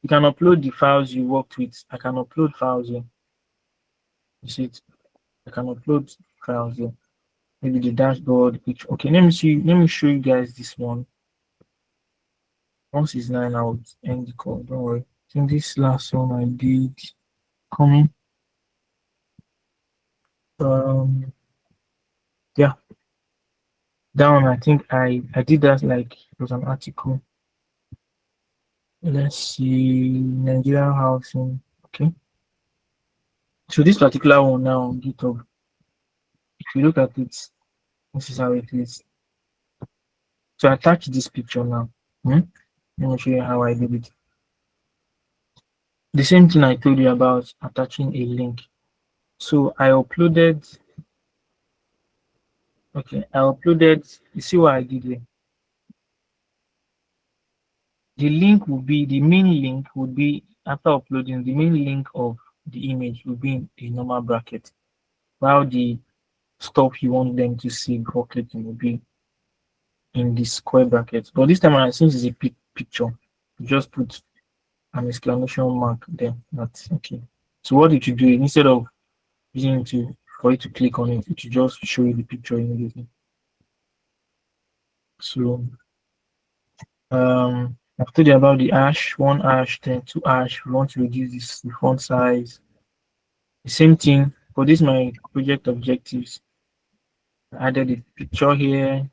the files you worked with. I can upload files here. You see it? I can upload files here. Maybe the dashboard, which, okay, let me show you guys this one. Once it's 9, I would end the call. Don't worry. I think this last one I did coming. Yeah. That one, I think I did that like it was an article. Let's see, Nigerian housing. Okay. So this particular one now on GitHub, if you look at it, this is how it is. So I attach this picture now. Let me show you how I did it. The same thing I told you about attaching a link. So I uploaded. Okay, you see what I did here? the link will be the main link would be after uploading. The main link of the image will be in a normal bracket, while the stuff you want them to see before clicking will be in the square bracket. But this time around, since it's a picture, you just put an exclamation mark there. That's okay. So what did you do instead of using it to for you to click on it, it will just show you the picture immediately. So I've told you about the hash, one hash, then two hash. We want to reduce this the font size. The same thing for this my project objectives. I added a picture here,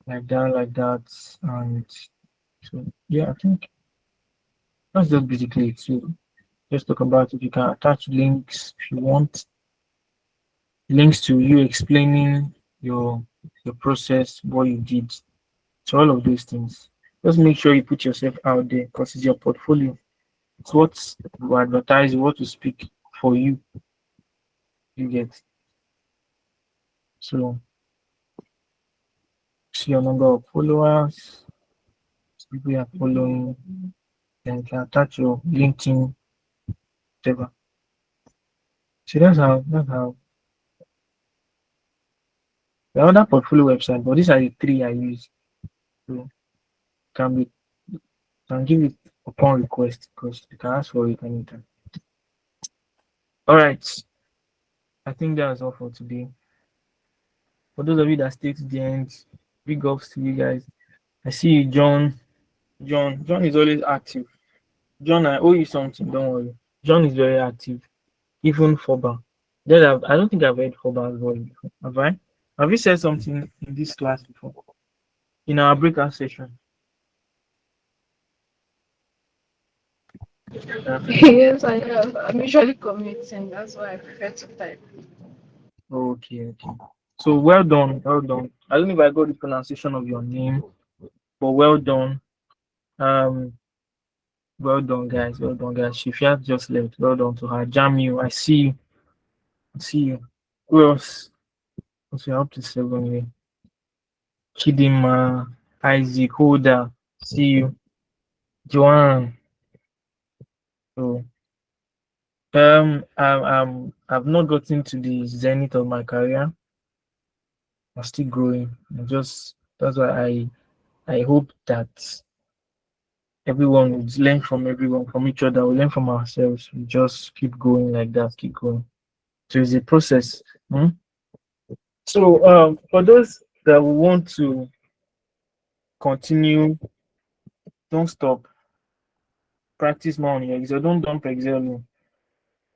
like that, and so yeah, I think that's just basically it. So just talk about if you can attach links if you want links to you explaining your process, what you did. So all of those things. Just make sure you put yourself out there because it's your portfolio. It's what you advertise, what to speak for you. You get so see your number of followers, people you are following, then you can attach your LinkedIn, whatever. So that's how the other portfolio website, but these are the three I use. So can be can give it upon request because you can ask for it anytime. All right. I think that's all for today. For those of you that stay to the end, big ups to you guys. I see you, John. John is always active. John, I owe you something. Don't worry. John is very active. Even Foba. I don't think I've heard Foba's voice before. Have I? Have you said something in this class before? In our breakout session? Yes, I have. I'm usually commuting. That's why I prefer to type. Okay. So well done. I don't know if I got the pronunciation of your name, but well done. Um, well done, guys. Well done, guys. Shifia just left. Well done to her. Jamiu, I see you. Who else? Okay, up to 7. Chidima, Isaac, Hoda, see you. Joanne. So, I've not gotten to the zenith of my career. I'm still growing. That's why I hope that everyone would learn from everyone, from each other. We learn from ourselves. We just keep going like that. Keep going. So it's a process. So for those that want to continue, don't stop. Practice more on your Excel. Don't dump Excel.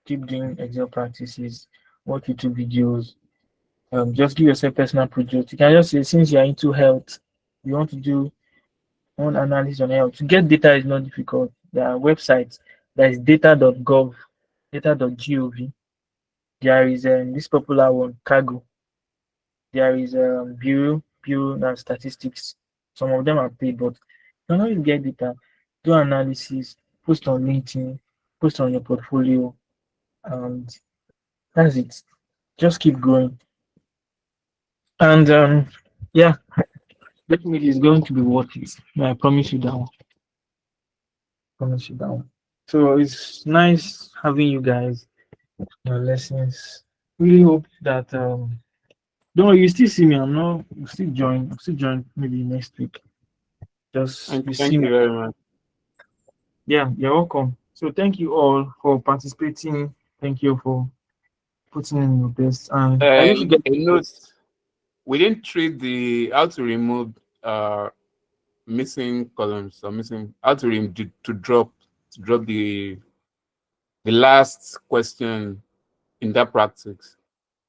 Keep doing Excel practices. Watch YouTube videos. Just give yourself personal projects. You can just say since you are into health, you want to do one analysis on health. To get data is not difficult. There are websites. There is data.gov, data.gov. There is this popular one, Cargo. There is Bureau and Statistics. Some of them are paid, but you can always get data, do analysis, post on LinkedIn, post on your portfolio, and that's it. Just keep growing. And yeah, definitely it's going to be worth it. I promise you that one. Promise you that one. So it's nice having you guys, your lessons. Really hope that don't worry, you still see me. You still join maybe next week. Just you see Thank me. you very much. Yeah, you're welcome. So thank you all for participating. Thank you for putting in your best. And I used to get A note: we didn't treat the how to remove missing columns or missing how to drop the last question in that practice.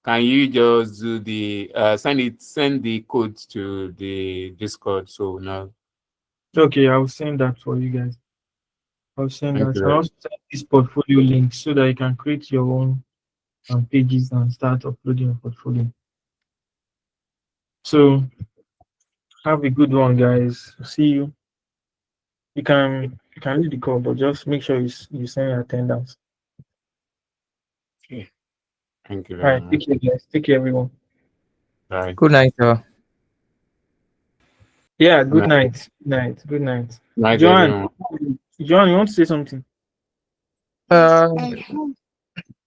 Can you just do the send the code to the Discord so now? okay. I'll send that for you guys. I'll send Thank that. you I'll very also send this portfolio link so that you can create your own pages and start uploading your portfolio. So have a good one, guys. See you. You can leave the call, but just make sure you send your attendance. Okay. Thank you All very right, take much. care, guys. Take care, everyone. Bye. Good night, sir. Yeah, good Right. night. Good night. Good night. Night, Joan, everyone. Joan, you want to say something? Uh,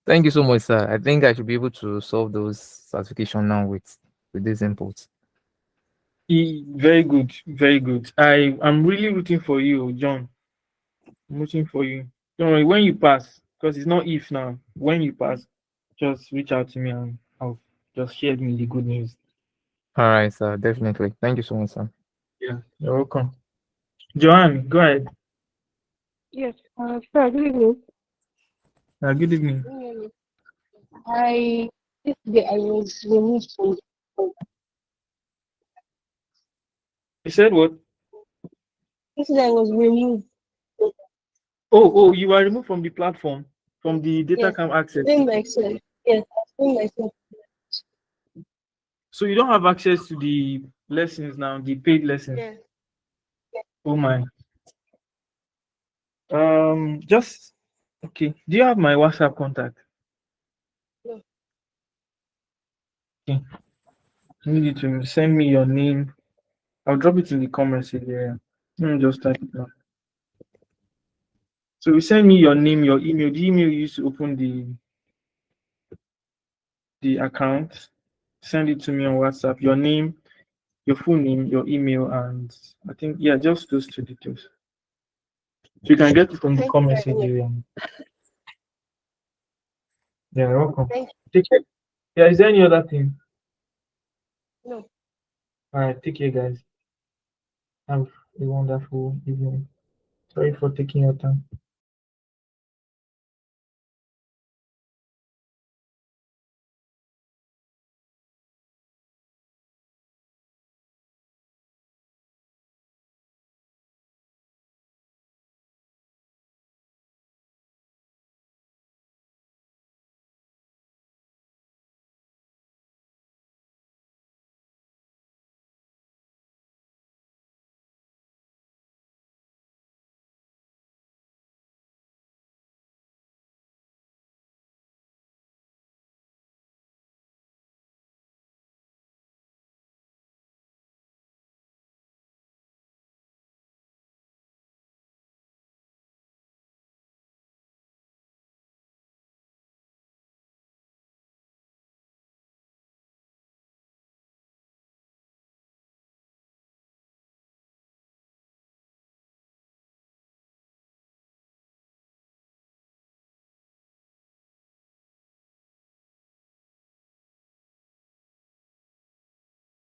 Thank you so much, sir. I think I should be able to solve those certification now with these inputs. Very good. Very good. I'm really rooting for you, John. I'm rooting for you. Don't worry, when you pass, because it's not if now. When you pass, just reach out to me and I'll just share me the good news. All right, sir. Definitely. Thank you so much, sir. Yeah, you're welcome. Joanne, go ahead. Yes. Sir, good evening. Good evening. I Yesterday I was removed from. You said what? Yesterday I was removed. Oh, you are removed from the platform, from the Yes. DataCamp access. Explain myself. Yes. Explain myself. So you don't have access to the lessons now, the paid lessons. Yes. Oh my. Just okay. Do you have my WhatsApp contact? No. Okay. I need you to send me your name. I'll drop it in the comments area. Let me just type it now. So you send me your name, your email, the email you used to open the account. Send it to me on WhatsApp. Your name, your full name, your email, and I think just those two details. So you can get it from the Thank you comments very much. area. Yeah, you're welcome. Thank Take care. Yeah, is there any other thing? you. No. All right, take care, guys. Have a wonderful evening. Sorry for taking your time.